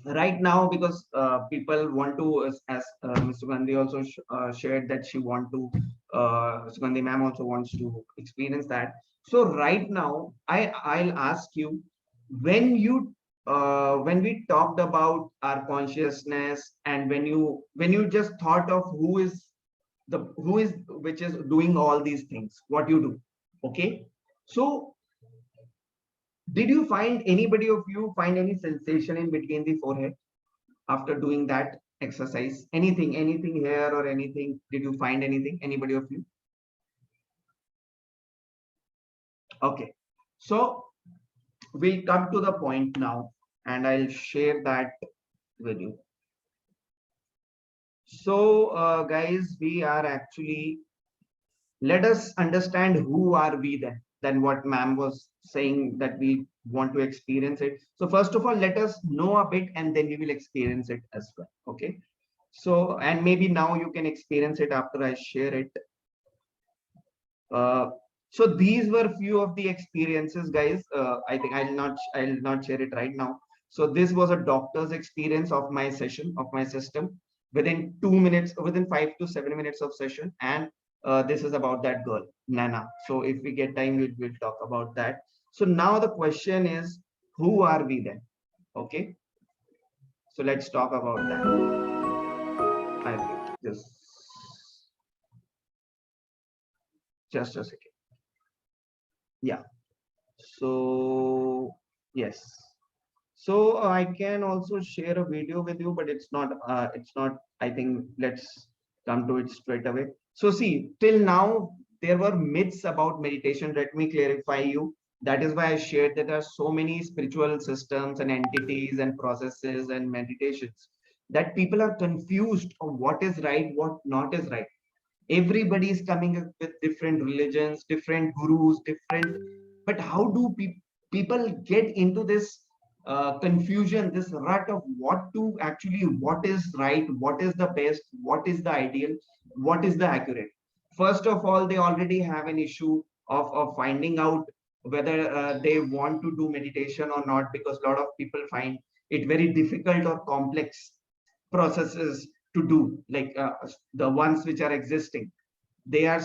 right now, because people want to, as Mr. Gandhi also shared that she want to, Sugandhi ma'am also wants to experience that. So right now, I'll ask you, when we talked about our consciousness, and when you just thought of who is which is doing all these things, what you do, okay? So did you find anybody of you find any sensation in between the forehead after doing that exercise? Anything here or anything? Did you find anything? Anybody of you? Okay, so we'll come to the point now, and I'll share that with you. So guys, we are actually, let us understand who are we then what ma'am was saying, that we want to experience it. So first of all, let us know a bit, and then we will experience it as well. Okay, so, and maybe now you can experience it after I share it. So these were few of the experiences, guys. I think I'll not share it right now. So this was a doctor's experience of my session, of my system, within 2 minutes, within 5 to 7 minutes of session. And this is about that girl, Nana. So if we get time, we'll talk about that. So now the question is, who are we then? Okay. So let's talk about that. I think just a second. Yeah, so yes, so I can also share a video with you, but it's not I think let's come to it straight away. So see, till now there were myths about meditation. Let me clarify you. That is why I shared that there are so many spiritual systems and entities and processes and meditations that people are confused on what is right, what not is right. Everybody is coming up with different religions, different gurus, different, but how do people get into this confusion, this rut of what is right, what is the best, what is the ideal, what is the accurate? First of all, they already have an issue of finding out whether they want to do meditation or not, because a lot of people find it very difficult or complex processes to do, like the ones which are existing. They are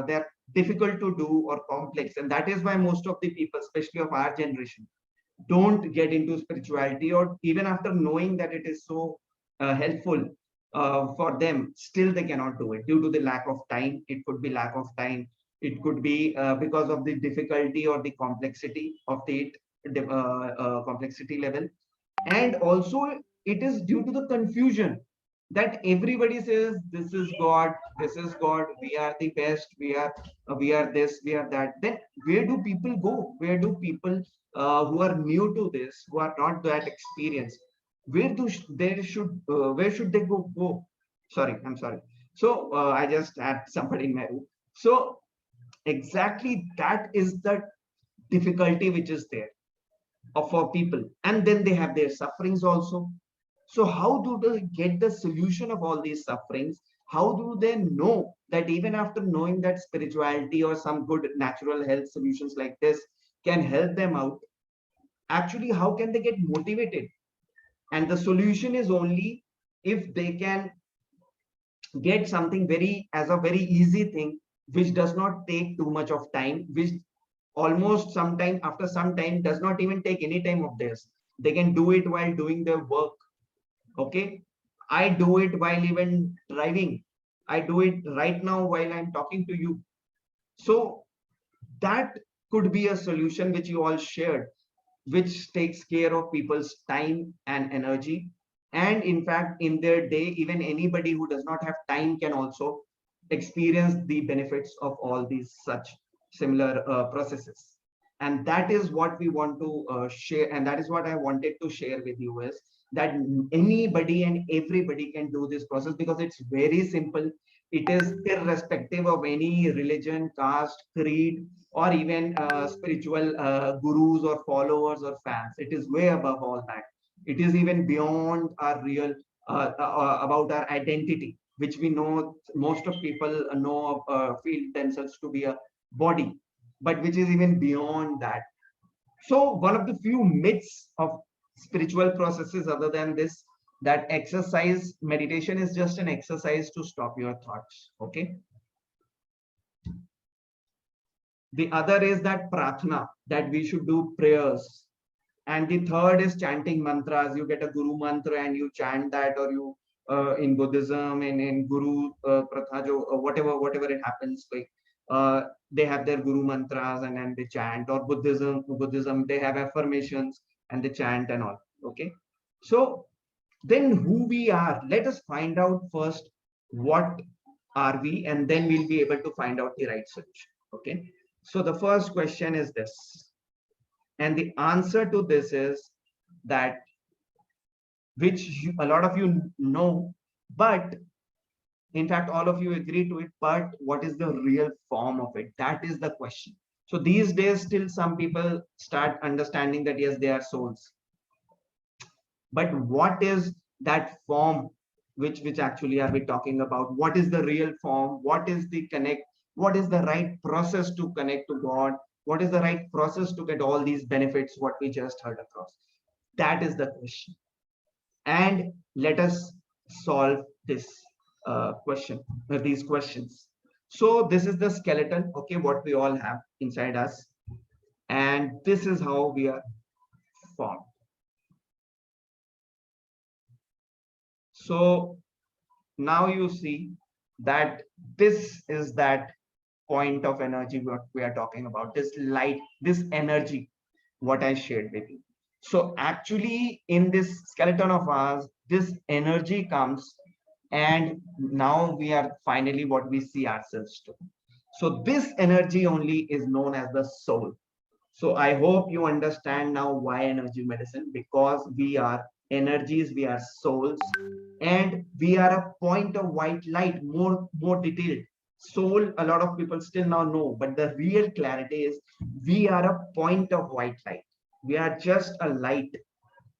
they're difficult to do or complex, and that is why most of the people, especially of our generation, don't get into spirituality, or even after knowing that it is so helpful for them, still they cannot do it due to the lack of time. It could be lack of time, it could be because of the difficulty or the complexity of the complexity level, and also it is due to the confusion that everybody says this is God, we are the best, we are this, we are that. Then where do people go? Where do people who are new to this, who are not that experienced, where should they go? Sorry, I'm sorry. So I just had somebody in my room. So exactly that is the difficulty which is there for people, and then they have their sufferings also. So how do they get the solution of all these sufferings? How do they know that even after knowing that spirituality or some good natural health solutions like this can help them out, actually how can they get motivated? And the solution is only if they can get something as a very easy thing, which does not take too much of time, which almost sometime after some time does not even take any time of theirs. They can do it while doing their work. Okay, I do it while even driving. I do it right now while I'm talking to you. So that could be a solution which you all shared, which takes care of people's time and energy. And in fact, in their day, even anybody who does not have time can also experience the benefits of all these such similar processes. And that is what we want to share, and that is what I wanted to share with you, is that anybody and everybody can do this process, because it's very simple. It is irrespective of any religion, caste, creed, or even spiritual gurus or followers or fans. It is way above all that. It is even beyond our real about our identity, which we know most of people know feel themselves to be a body, but which is even beyond that. So one of the few myths of spiritual processes other than this, that exercise, meditation is just an exercise to stop your thoughts. Okay. The other is that pratna, that we should do prayers. And the third is chanting mantras. You get a guru mantra and you chant that, or you in Buddhism and in guru pratha, whatever it happens, like they have their guru mantras and then they chant, or Buddhism, they have affirmations and they chant and all. Okay. So then who we are, let us find out first what are we, and then we'll be able to find out the right solution. Okay. So the first question is this, and the answer to this is that, which a lot of you know, but in fact all of you agree to it, but what is the real form of it? That is the question. So these days still some people start understanding that yes, they are souls, but what is that form which actually are we talking about? What is the real form? What is the connect? What is the right process to connect to God? What is the right process to get all these benefits what we just heard across? That is the question. And let us solve this question, these questions. So this is the skeleton, okay, what we all have inside us, and this is how we are formed. So now you see that this is that point of energy what we are talking about, this light, this energy what I shared with you. So actually in this skeleton of ours, this energy comes, and now we are finally what we see ourselves to. So this energy only is known as the soul. So I hope you understand now why energy medicine, because we are energies, we are souls, and we are a point of white light, more detailed. Soul, a lot of people still now know, but the real clarity is we are a point of white light. We are just a light,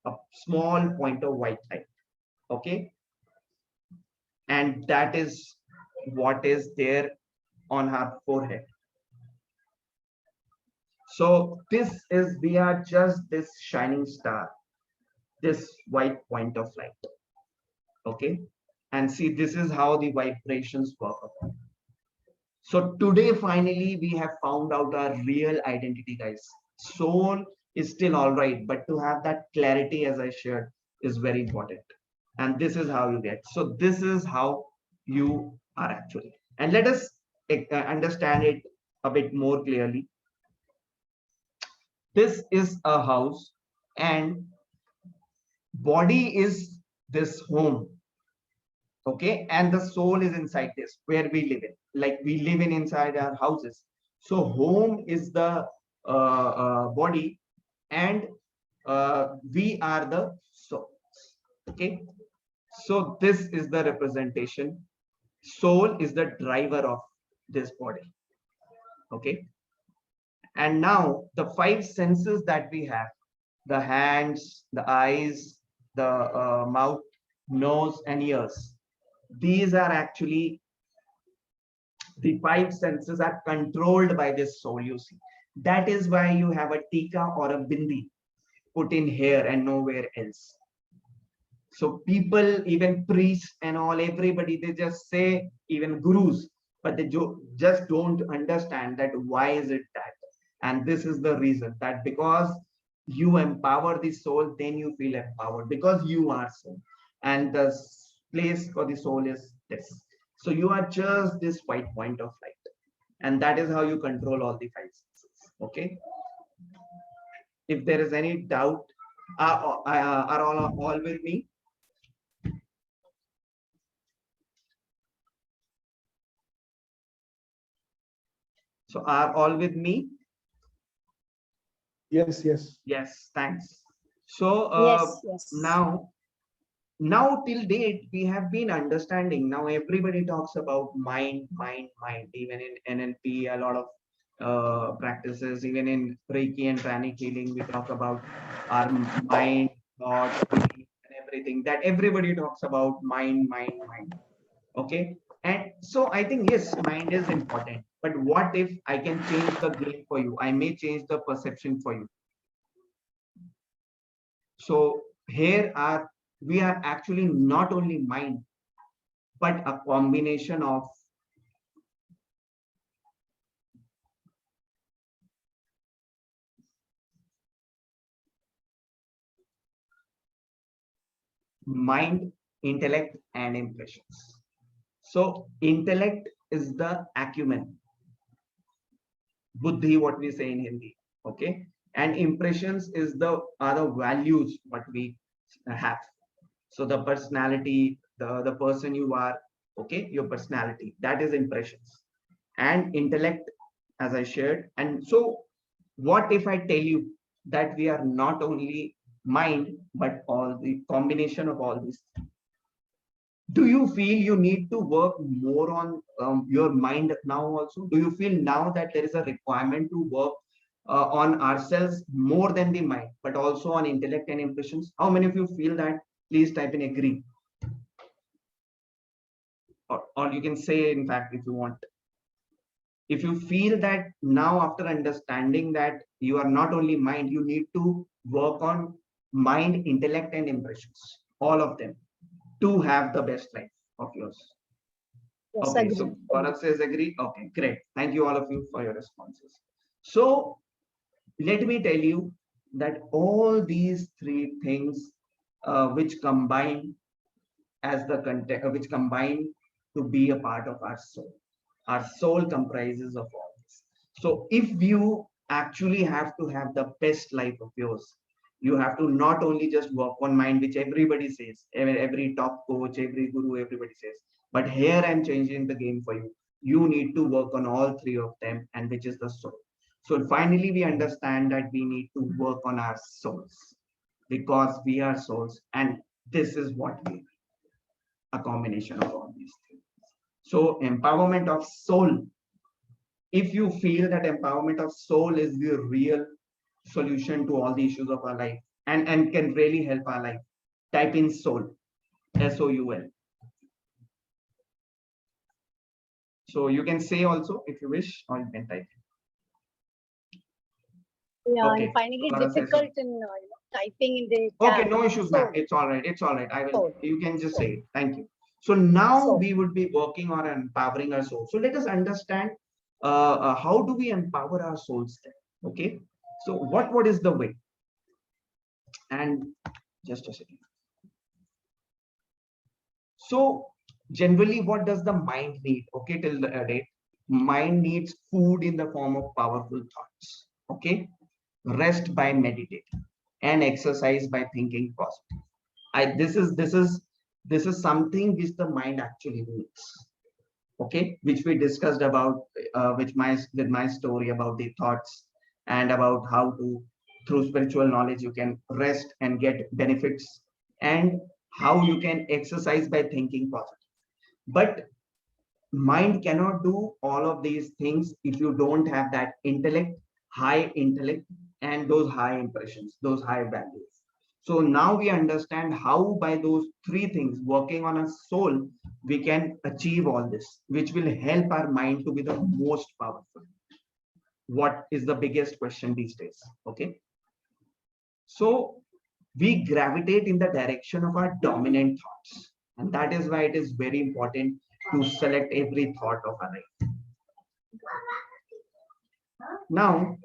a small point of white light. Okay. And that is what is there on our forehead. So this is, we are just this shining star, this white point of light. Okay. And see, this is how the vibrations work. So today, finally, we have found out our real identity, guys. Soul is still all right, but to have that clarity, as I shared, is very important. And this is how you get. So this is how you are actually. And let us understand it a bit more clearly. This is a house, and body is this home. Okay, and the soul is inside this, where we live in, like we live in inside our houses. So home is the body, and we are the soul. Okay, so this is the representation. Soul is the driver of this body. Okay, and now the five senses that we have, the hands, the eyes, the mouth, nose, and ears, these are actually the five senses are controlled by this soul, you see. That is why you have a tika or a bindi put in here and nowhere else. So people, even priests and all, everybody, they just say, even gurus, but they just don't understand that why is it that. And this is the reason, that because you empower the soul, then you feel empowered, because you are soul. And the place for the soul is this. So you are just this white point of light, and that is how you control all the five senses. Okay. If there is any doubt, are all with me? So are all with me?
Yes, yes.
Yes, thanks. So
yes.
Now till date, we have been understanding. Now everybody talks about mind. Even in NLP, a lot of practices, even in Reiki and pranic healing, we talk about our mind, thought, and everything. That everybody talks about mind. Okay. And so I think, yes, mind is important. But what if I can change the game for you? I may change the perception for you. So here we are actually not only mind, but a combination of mind, intellect, and impressions. So intellect is the acumen. buddhi, what we say in Hindi. Okay, and impressions are the values what we have. So the personality, the person you are, okay, your personality, that is impressions. And intellect, as I shared. And so what if I tell you that we are not only mind, but all the combination of all these? Do you feel you need to work more on your mind now also? Do you feel now that there is a requirement to work on ourselves more than the mind, but also on intellect and impressions? How many of you feel that? Please type in agree. Or you can say, in fact, if you want. If you feel that now, after understanding that you are not only mind, you need to work on mind, intellect, and impressions, all of them, to have the best life of yours.
Yes,
okay,
agree.
so Bharat says agree. Okay, great. Thank you all of you for your responses. So let me tell you that all these three things which combine as the content, which combine to be a part of our soul. Our soul comprises of all this. So if you actually have to have the best life of yours, you have to not only just work on mind, which everybody says, every top coach, every guru, everybody says, but here I'm changing the game for you. You need to work on all three of them, and which is the soul. So finally, we understand that we need to work on our souls because we are souls, and this is what we are, a combination of all these things. So empowerment of soul. If you feel that empowerment of soul is the real solution to all the issues of our life and can really help our life, type in soul, S-O-U-L. So you can say also if you wish, or you can type.
Yeah, okay. I'm finding it difficult in typing in the
chat. Okay, no issues, ma'am. It's all right. It's all right. I will. You can just say it. Thank you. So now we would be working on empowering our soul. So let us understand how do we empower our souls then? Okay. So what is the way? And just a second. So generally, what does the mind need? Okay, till the date, mind needs food in the form of powerful thoughts. Okay, rest by meditating, and exercise by thinking positive. This is something which the mind actually needs. Okay, which we discussed about with my story about the thoughts and about how to, through spiritual knowledge, you can rest and get benefits, and how you can exercise by thinking positive. But mind cannot do all of these things if you don't have that intellect, high intellect, and those high impressions, those high values. So now we understand how by those three things, working on a soul, we can achieve all this, which will help our mind to be the most powerful. What is the biggest question these days? Okay. So we gravitate in the direction of our dominant thoughts. And that is why it is very important to select every thought of our life. Now,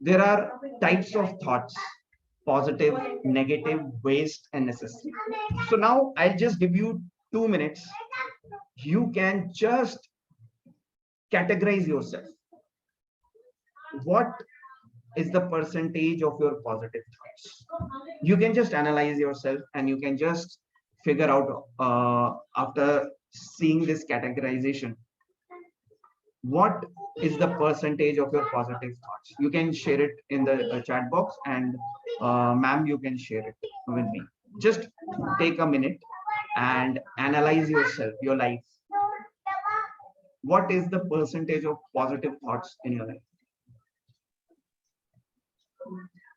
there are types of thoughts: positive, negative, waste, and necessary. So now I'll just give you 2 minutes. You can just categorize yourself. What is the percentage of your positive thoughts? You can just analyze yourself, and you can just figure out after seeing this categorization, what is the percentage of your positive thoughts. You can share it in the chat box, and ma'am, you can share it with me. Just take a minute and analyze yourself, your life. What is the percentage of positive thoughts in your life?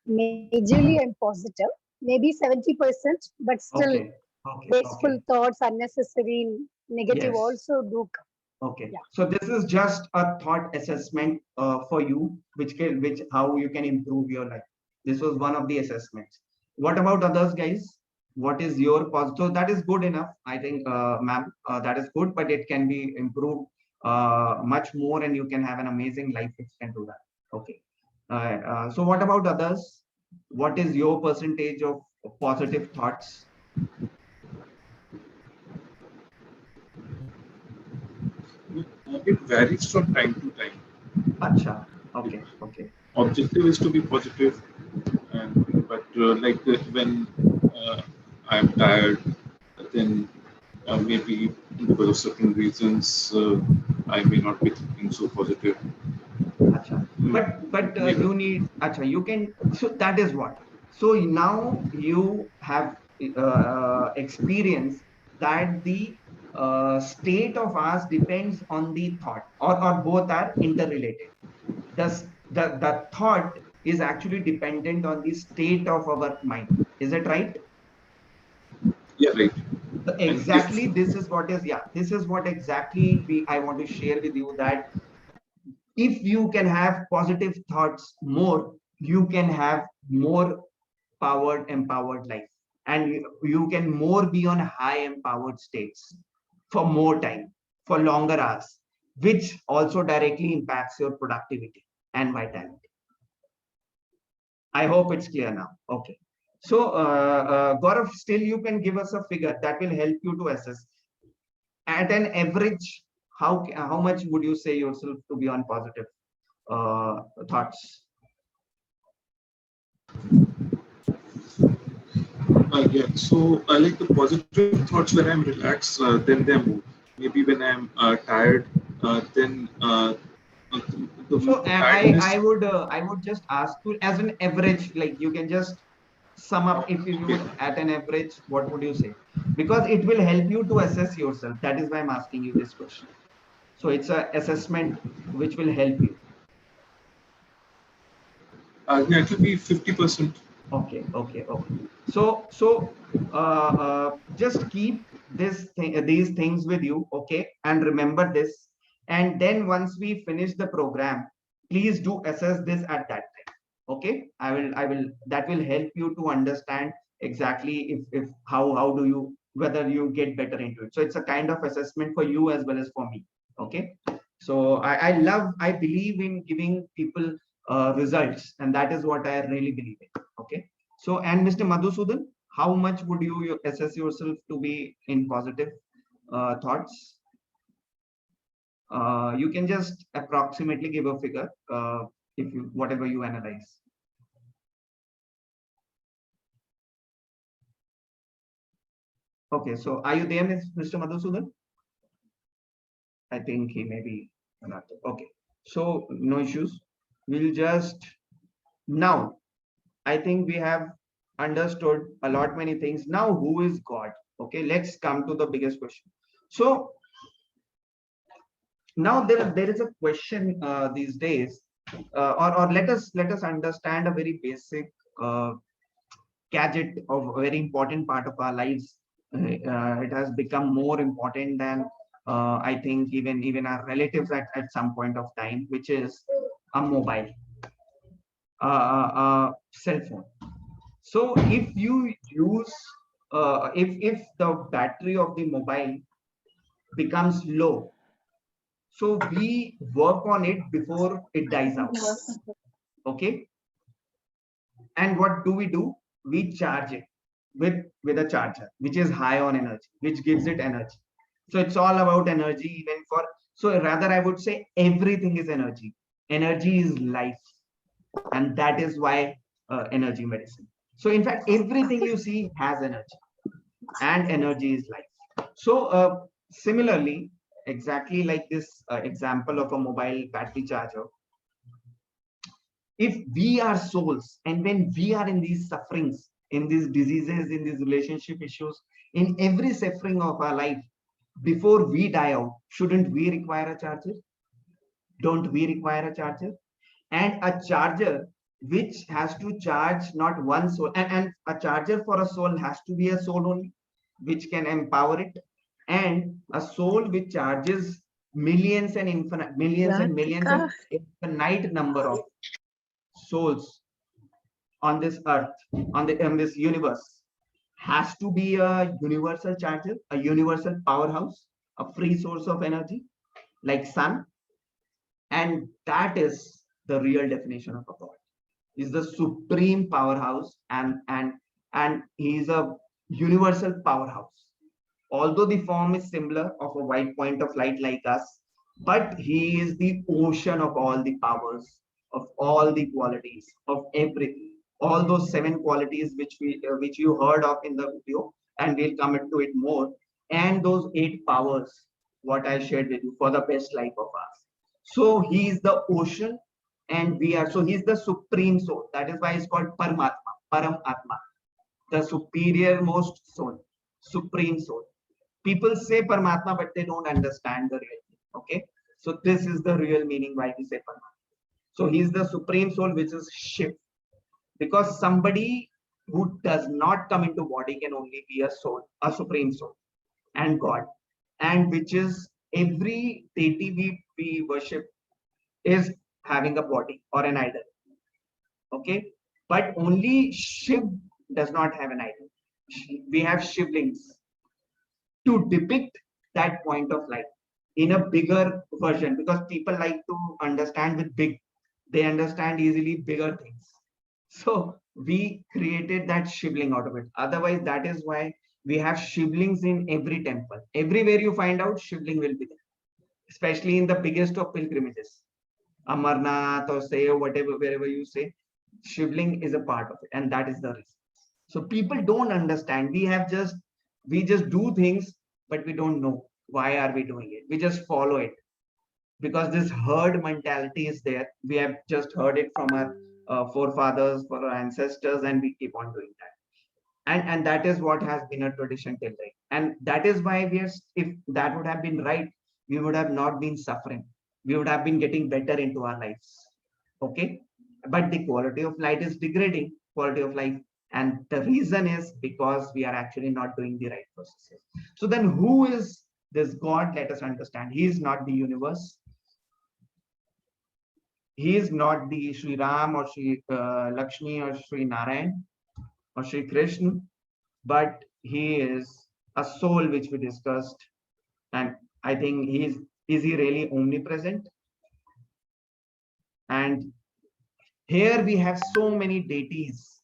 Majorly I'm positive, maybe 70%, but still wasteful thoughts, unnecessary, negative also do come.
Okay, yeah. So this is just a thought assessment for you, which how you can improve your life. This was one of the assessments. What about others, guys? What is your positive? So that is good enough, I think, ma'am. That is good, but it can be improved much more, and you can have an amazing life if you can do that. Okay. So what about others? What is your percentage of positive thoughts?
It varies from time to time.
Acha. Okay. Okay.
Objective is to be positive, but when I'm tired, then maybe because of certain reasons, I may not be thinking so positive.
Acha. But you need, acha, you can, so that is what. So now you have experienced that the state of ours depends on the thought, or both are interrelated. The thought is actually dependent on the state of our mind. Is it right?
Yeah, right.
So
And if
exactly this is what is, yeah, this is what exactly I want to share with you, that if you can have positive thoughts more, you can have more powered, empowered life. And you can more be on high empowered states for more time, for longer hours, which also directly impacts your productivity and vitality. I hope it's clear now. Okay. So, Gaurav, still you can give us a figure that will help you to assess at an average, how much would you say yourself to be on positive thoughts?
Yeah, so I like the positive thoughts when I'm relaxed, then they're more. Maybe when I'm tired, then
So
the tiredness.
I would just ask you as an average, like you can just sum up, if you would at an average, what would you say? Because it will help you to assess yourself. That is why I'm asking you this question. So it's an assessment which will help you.
Yeah, it will be 50%.
Okay. So just keep these things with you, okay, and remember this. And then once we finish the program, please do assess this at that time. Okay, I will that will help you to understand exactly if how do you, whether you get better into it. So it's a kind of assessment for you as well as for me. Okay, so I believe in giving people results, and that is what I really believe in. Okay, so, and Mr. Madhusudan, how much would you assess yourself to be in positive thoughts? You can just approximately give a figure, if you, whatever you analyze. Okay, so are you there, Mr. Madhusudan? I think he may be not. Okay, so no issues. We'll just now, I think we have understood a lot many things. Now, who is God? Okay, let's come to the biggest question. So now there is a question these days, or let us understand a very basic gadget of a very important part of our lives. It has become more important than I think even our relatives at some point of time, which is a mobile, cell phone. So if you use if the battery of the mobile becomes low, so we work on it before it dies out. Okay, and what do? We charge it with a charger which is high on energy, which gives it energy. So it's all about energy. Even for, so rather I would say everything is energy. Energy is life, and that is why energy medicine. So in fact, everything you see has energy, and energy is life. So similarly, exactly like this example of a mobile battery charger, if we are souls, and when we are in these sufferings, in these diseases, in these relationship issues, in every suffering of our life, before we die out, shouldn't we require a charger? Don't we require a charger? And a charger which has to charge not one soul, and a charger for a soul has to be a soul only, which can empower it, and a soul which charges millions and infinite millions and millions and infinite number of souls on this earth, on this universe, has to be a universal charger, a universal powerhouse, a free source of energy like sun. And that is the real definition of a god, is the supreme powerhouse, and he is a universal powerhouse. Although the form is similar of a white point of light like us, but he is the ocean of all the powers, of all the qualities of everything, all those 7 qualities which you heard of in the video, and we'll come into it more, and those 8 powers what I shared with you for the best life of us. So he is the ocean, and we are, so he's the supreme soul. That is why it's called Paramatma, Param Atma, the superior most soul, supreme soul. People say Paramatma, but they don't understand the real thing. Okay, so this is the real meaning why we say Paramatma. So he is the supreme soul, which is Shiv, because somebody who does not come into body can only be a soul, a supreme soul, and God, and which is every deity we worship is having a body or an idol. Okay, but only Shiv does not have an idol. We have Shivlings to depict that point of light in a bigger version, because people like to understand with big, they understand easily bigger things. So we created that Shivling out of it. Otherwise, that is why we have Shivlings in every temple. Everywhere you find out, Shivling will be there, especially in the biggest of pilgrimages, Amarnath or say, or whatever, wherever you say, Shivling is a part of it, and that is the reason. So people don't understand. We just do things, but we don't know why are we doing it. We just follow it because this herd mentality is there. We have just heard it from our forefathers, for our ancestors, and we keep on doing that. And that is what has been a tradition till date. And that is why we are, if that would have been right, we would have not been suffering. We would have been getting better into our lives. Okay, but the quality of life is degrading, quality of life. And the reason is because we are actually not doing the right processes. So then who is this God? Let us understand. He is not the universe. He is not the Sri Ram or Sri Lakshmi or Sri Narayan or Sri Krishna, but he is a soul which we discussed. And I think is he really omnipresent? And here we have so many deities,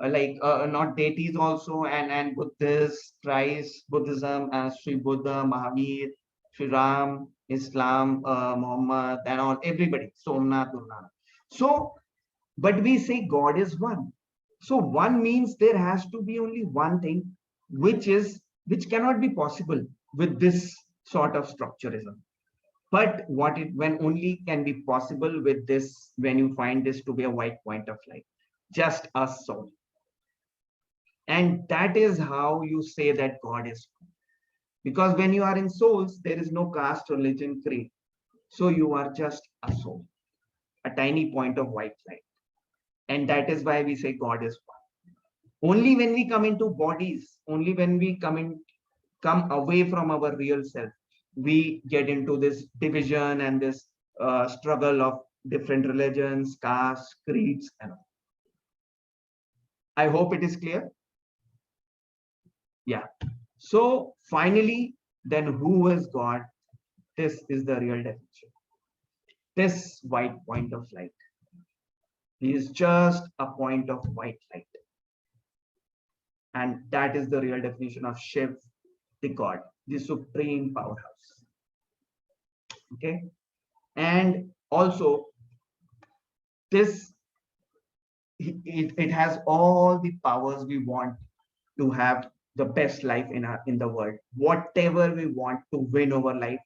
not deities also, and Buddhists, Christ, Buddhism, Sri Buddha, Mahavir, Sri Ram, Islam, Muhammad, and all, everybody, Somnath, Gurnanak. So, but we say God is one. So one means there has to be only one thing, which cannot be possible with this sort of structurism. But when only can be possible with this, when you find this to be a white point of light, just a soul. And that is how you say that God is one. Because when you are in souls, there is no caste, religion, creed. So you are just a soul, a tiny point of white light. And that is why we say God is one. Only when we come into bodies, only when we come away from our real self, we get into this division and this struggle of different religions, castes, creeds, and all. I hope it is clear. Yeah. So finally, then who is God? This is the real definition. This white point of light. He is just a point of white light. And that is the real definition of Shiv, the God, the supreme powerhouse. Okay. And also, this it has all the powers we want to have the best life in the world. Whatever we want to win over life,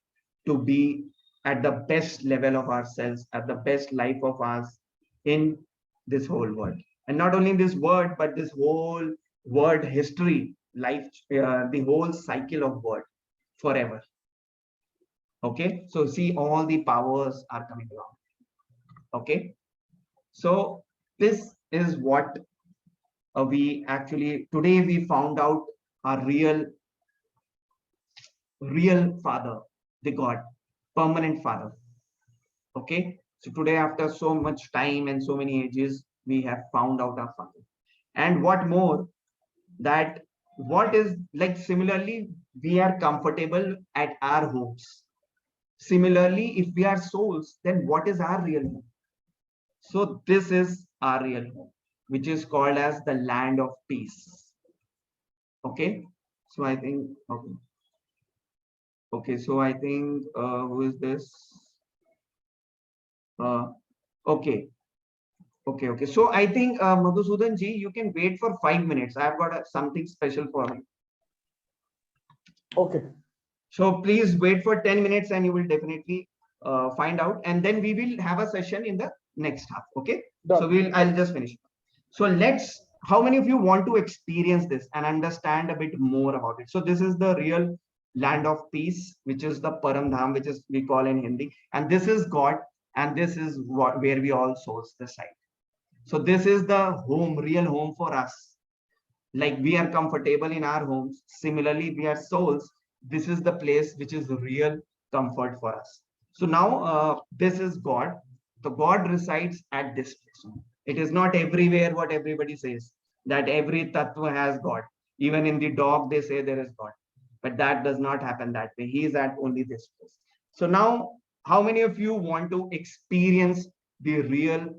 to be at the best level of ourselves, at the best life of us in this whole world. And not only in this world, but this whole world history, life, the whole cycle of world forever. Okay, so see, all the powers are coming along. Okay, so this is what we actually, today we found out our real father, the God, permanent father. Okay, so today, after so much time and so many ages, we have found out our father. And what more, that what is like, similarly, we are comfortable at our homes. Similarly, if we are souls, then what is our real home? So this is our real home, which is called as the land of peace. Okay, so I think, okay, so I think, who is this? Okay, Okay. So I think Madhusudan ji, you can wait for 5 minutes. I've got something special for you.
Okay.
So please wait for 10 minutes and you will definitely find out. And then we will have a session in the next half. Okay.
Done.
So I'll just finish. So how many of you want to experience this and understand a bit more about it? So this is the real land of peace, which is the Param Dham, which is we call in Hindi. And this is God. And this is where we all souls reside. So this is the home, real home for us. Like we are comfortable in our homes. Similarly, we are souls. This is the place which is real comfort for us. So now this is God. The God resides at this place. It is not everywhere what everybody says, that every tattva has God. Even in the dog, they say there is God. But that does not happen that way. He is at only this place. So now, how many of you want to experience the real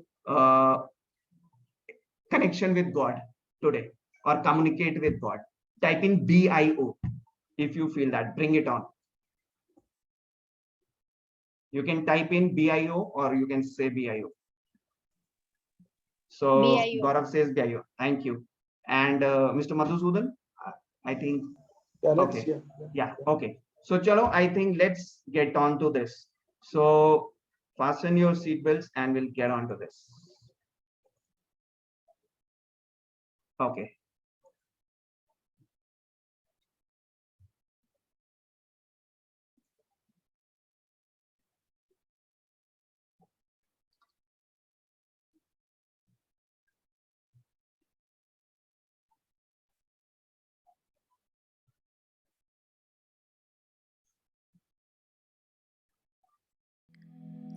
connection with God today or communicate with God? Type in BIO if you feel that. Bring it on. You can type in BIO or you can say BIO. So BIO. Gaurav says BIO. Thank you. And Mr. Madhusudan, I think.
Yeah,
okay. Yeah. Okay. So chalo, I think let's get on to this. So fasten your seatbelts and we'll get on to this. Okay.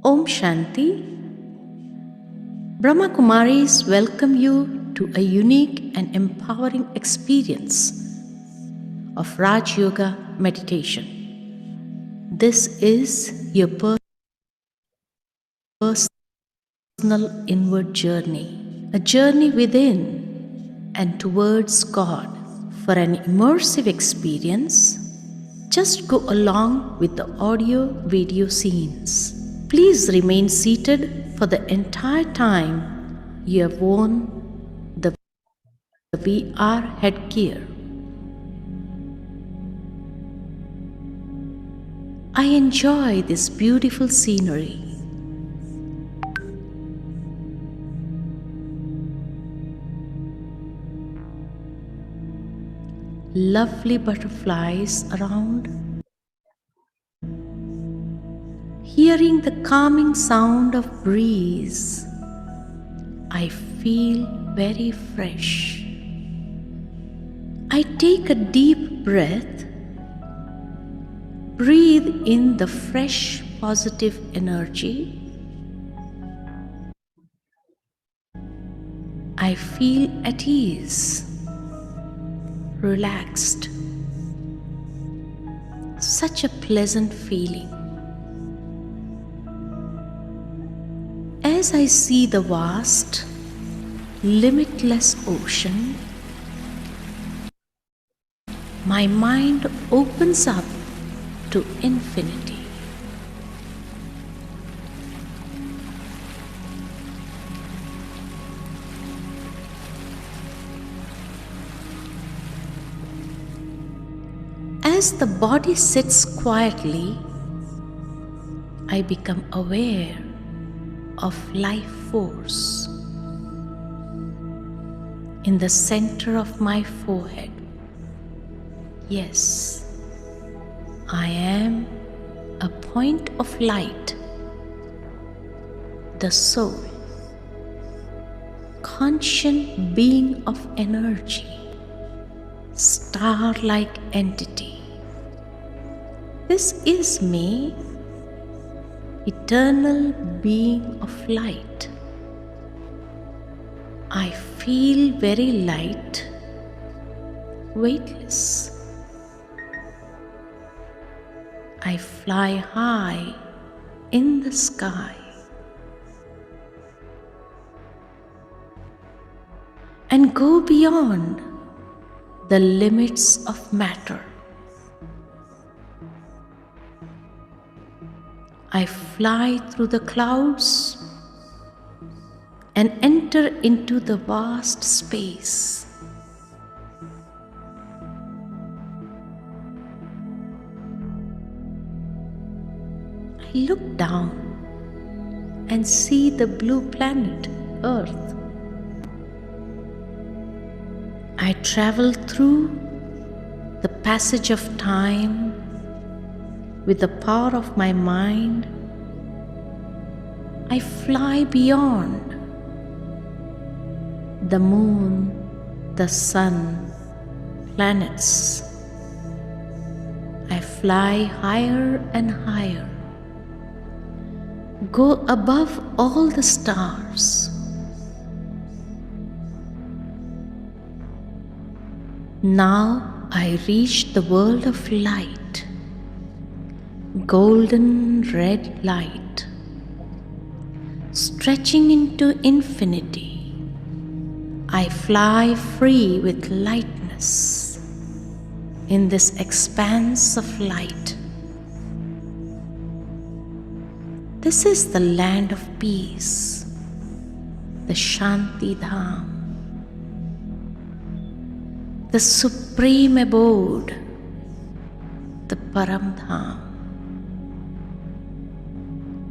Om Shanti. Brahma Kumaris welcome you to a unique and empowering experience of Raj Yoga meditation. This is your personal inward journey, a journey within and towards God. For an immersive experience, just go along with the audio-video scenes. Please remain seated for the entire time you have worn the VR headgear. I enjoy this beautiful scenery. Lovely butterflies around. Hearing the calming sound of breeze, I feel very fresh. I take a deep breath, breathe in the fresh, positive energy. I feel at ease, relaxed. Such a pleasant feeling. As I see the vast, limitless ocean, my mind opens up to infinity. As the body sits quietly, I become aware of life force in the center of my forehead. Yes, I am a point of light, the soul, conscient being of energy, star-like entity. This is me, eternal being of light. I feel very light, weightless. I fly high in the sky and go beyond the limits of matter. I fly through the clouds and enter into the vast space. I look down and see the blue planet Earth. I travel through the passage of time with the power of my mind. I fly beyond the moon, the sun, planets. I fly higher and higher, go above all the stars. Now I reach the world of light, golden red light, stretching into infinity. I fly free with lightness in this expanse of light. This is the land of peace, the Shanti Dham, the supreme abode, the Param Dham.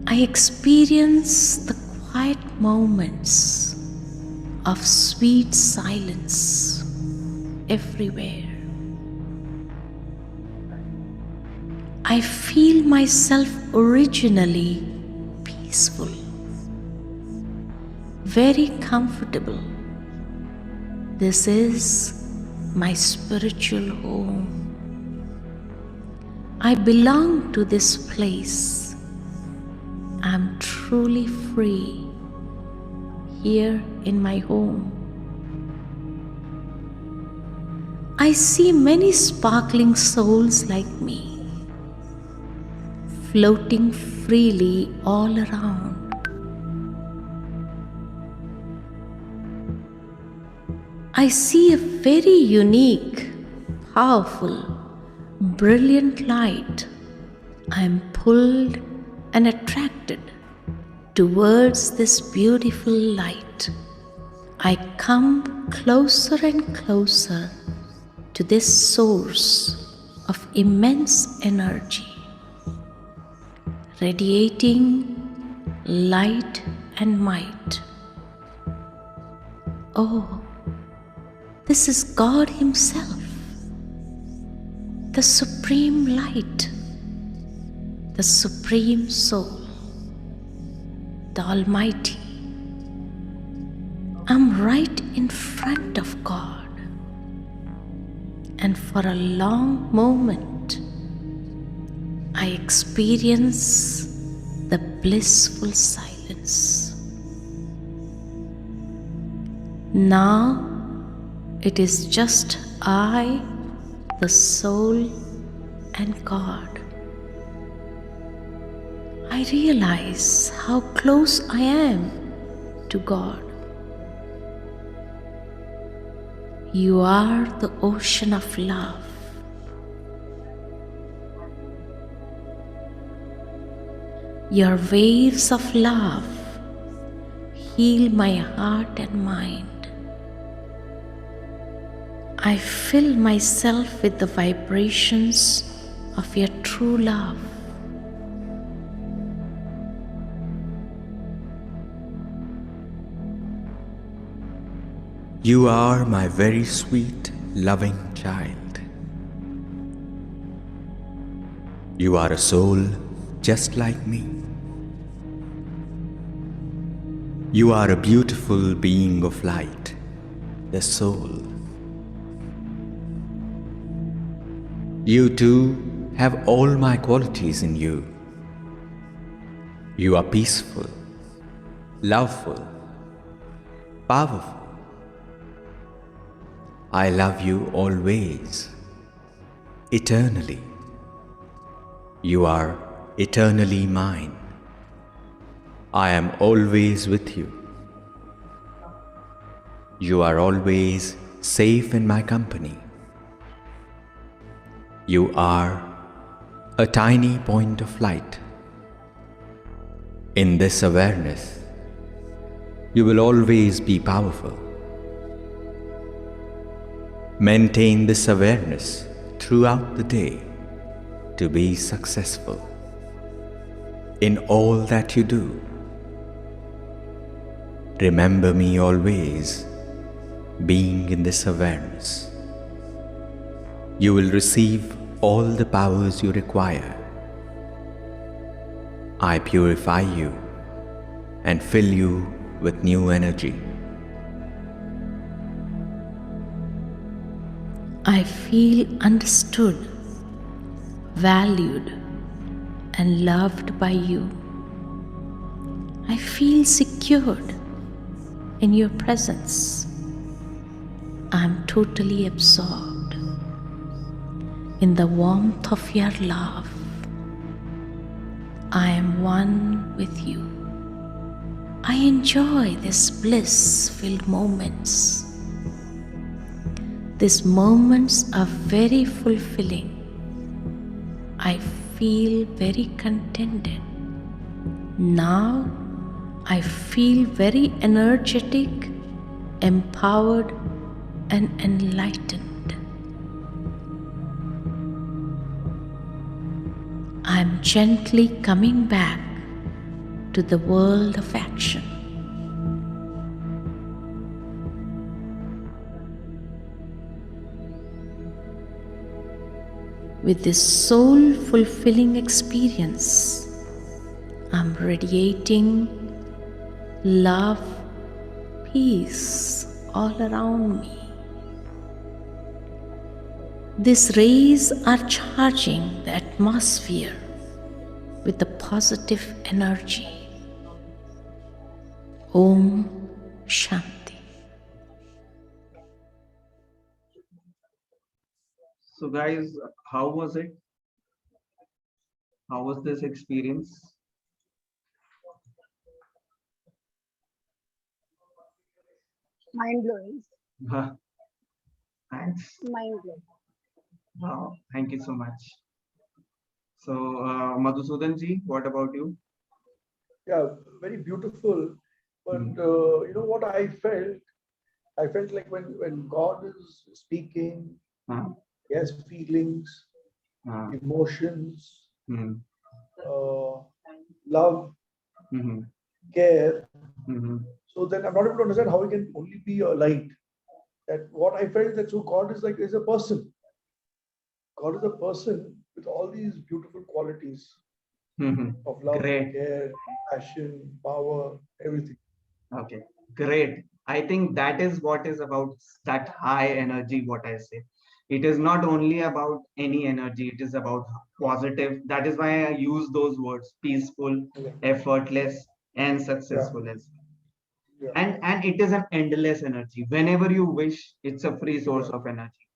I experience the quiet moments of sweet silence everywhere. I feel myself originally peaceful, very comfortable. This is my spiritual home. I belong to this place. I'm truly free here in my home. I see many sparkling souls like me, floating freely all around. I see a very unique, powerful, brilliant light. I am pulled and attracted towards this beautiful light. I come closer and closer to this source of immense energy, radiating light and might. Oh, this is God Himself, the Supreme Light, the Supreme Soul, the Almighty. I'm right in front of God, and for a long moment I experience the blissful silence. Now it is just I, the soul, and God. I realize how close I am to God. You are the ocean of love. Your waves of love heal my heart and mind. I fill myself with the vibrations of your true love.
You are my very sweet, loving child. You are a soul just like me. You are a beautiful being of light, the soul. You too have all my qualities in you. You are peaceful, loveful, powerful. I love you always, eternally. You are eternally mine. I am always with you. You are always safe in my company. You are a tiny point of light. In this awareness, You will always be powerful. Maintain this awareness throughout the day to be successful in all that you do. Remember me always being in this awareness. You will receive all the powers you require. I purify you and fill you with new energy.
I feel understood, valued, and loved by you. I feel secured in your presence. I am totally absorbed in the warmth of your love. I am one with you. I enjoy these bliss-filled moments. These moments are very fulfilling. I feel very contented. Now I feel very energetic, empowered, and enlightened. I am gently coming back to the world of action. With this soul-fulfilling experience, I'm radiating love, peace all around me. These rays are charging the atmosphere with the positive energy. Om Shanti.
So guys, how was it? How was this experience?
Mind-blowing.
Thanks.
Mind-blowing.
Wow, thank you so much. So, Madhusudan ji, what about you?
Yeah, very beautiful. But you know what I felt? I felt like when God is speaking, he has feelings, emotions, love, care. So then I'm not able to understand how he can only be a light. That what I felt that so God is like is a person. God is a person with all these beautiful qualities of love, care, passion, power, everything.
Okay, great. I think that is what is about that high energy, what I say. It is not only about any energy, it is about positive. That is why I use those words, peaceful, effortless, and successful as well. And it is an endless energy. Whenever you wish, it's a free source of energy.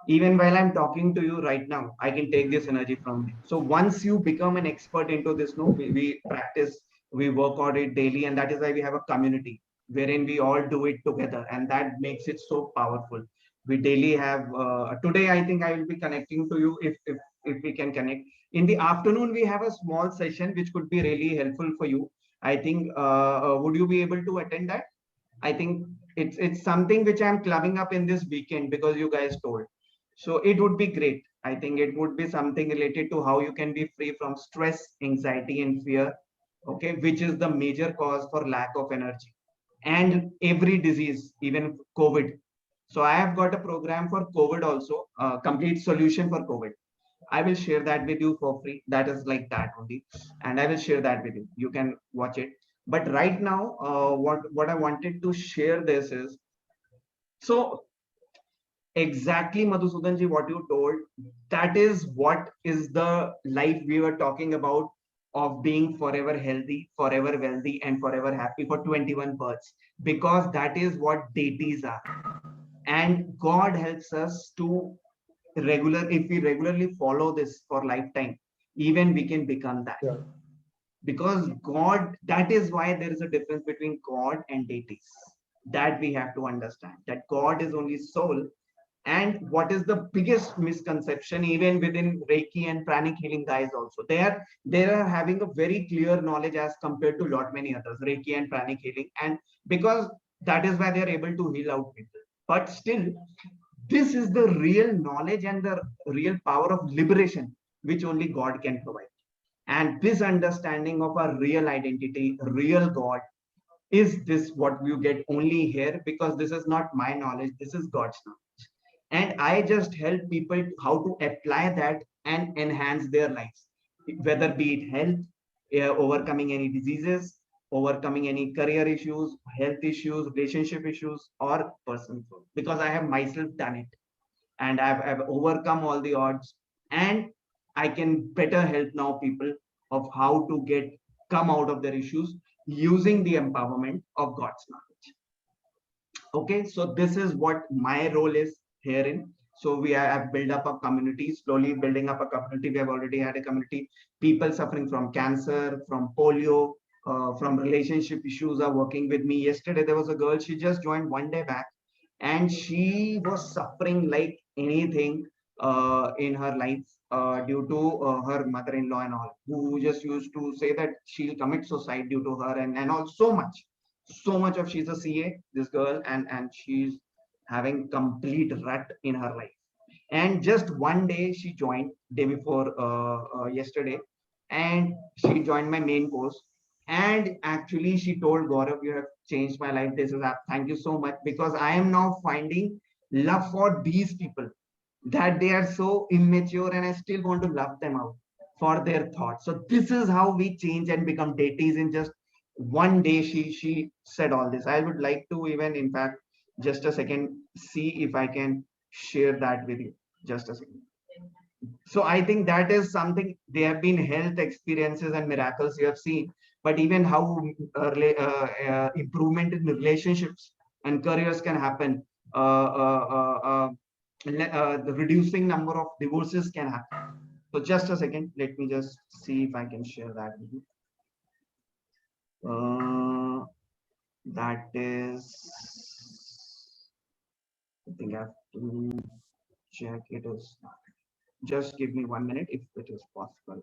Even while I'm talking to you right now, I can take this energy from you. So once you become an expert into this, no, we practice, we work on it daily, and that is why we have a community wherein we all do it together, and that makes it so powerful. We daily have today. I think I will be connecting to you if we can connect in the afternoon. We have a small session which could be really helpful for you. I think would you be able to attend that? I think it's something which I'm clubbing up in this weekend because you guys told. So it would be great. I think it would be something related to how you can be free from stress, anxiety, and fear, okay, which is the major cause for lack of energy and every disease, even COVID. So I have got a program for COVID also, complete solution for COVID. I will share that with you for free. That is like that only. And I will share that with you. You can watch it. But right now, what I wanted to share this is, so exactly, Madhusudan ji, what you told, that is what is the life we were talking about of being forever healthy, forever wealthy, and forever happy for 21 births, because that is what deities are. And God helps us to if we regularly follow this for lifetime, even we can become that. Yeah. Because God, that is why there is a difference between God and deities. That we have to understand, that God is only soul And what is the biggest misconception, even within Reiki and pranic healing guys also, they are having a very clear knowledge as compared to lot many others, Reiki and pranic healing, and because that is why they are able to heal out people. But still, this is the real knowledge and the real power of liberation which only God can provide. And this understanding of our real identity, real God, is this what you get only here, because this is not my knowledge, this is God's knowledge. And I just help people how to apply that and enhance their lives, whether be it health, overcoming any diseases, overcoming any career issues, health issues, relationship issues, or personal growth, because I have myself done it, and I've overcome all the odds, and I can better help now people of how to come out of their issues using the empowerment of God's knowledge. Okay, so this is what my role is herein. So we have built up a community, slowly building up a community. We have already had a community. People suffering from cancer, from polio, from relationship issues are working with me. Yesterday, there was a girl, she just joined one day back, and she was suffering like anything in her life due to her mother-in-law and all, who just used to say that she'll commit suicide due to her, and all, so much of, she's a CA, this girl, and she's having complete rut in her life. And just one day she joined, day before yesterday, and she joined my main course. And actually she told Gaurav, you have changed my life, this is thank you so much, because I am now finding love for these people, that they are so immature and I still want to love them out for their thoughts. So this is how we change and become deities in just one day. She said all this. I would like to even, in fact, just a second, see if I can share that with you. Just a second. So I think that is something, there have been health experiences and miracles you have seen, but even how improvement in relationships and careers can happen, the reducing number of divorces can happen. So just a second, let me just see if I can share that with you. That is, I think I have to check it is. Just give me 1 minute if it is possible.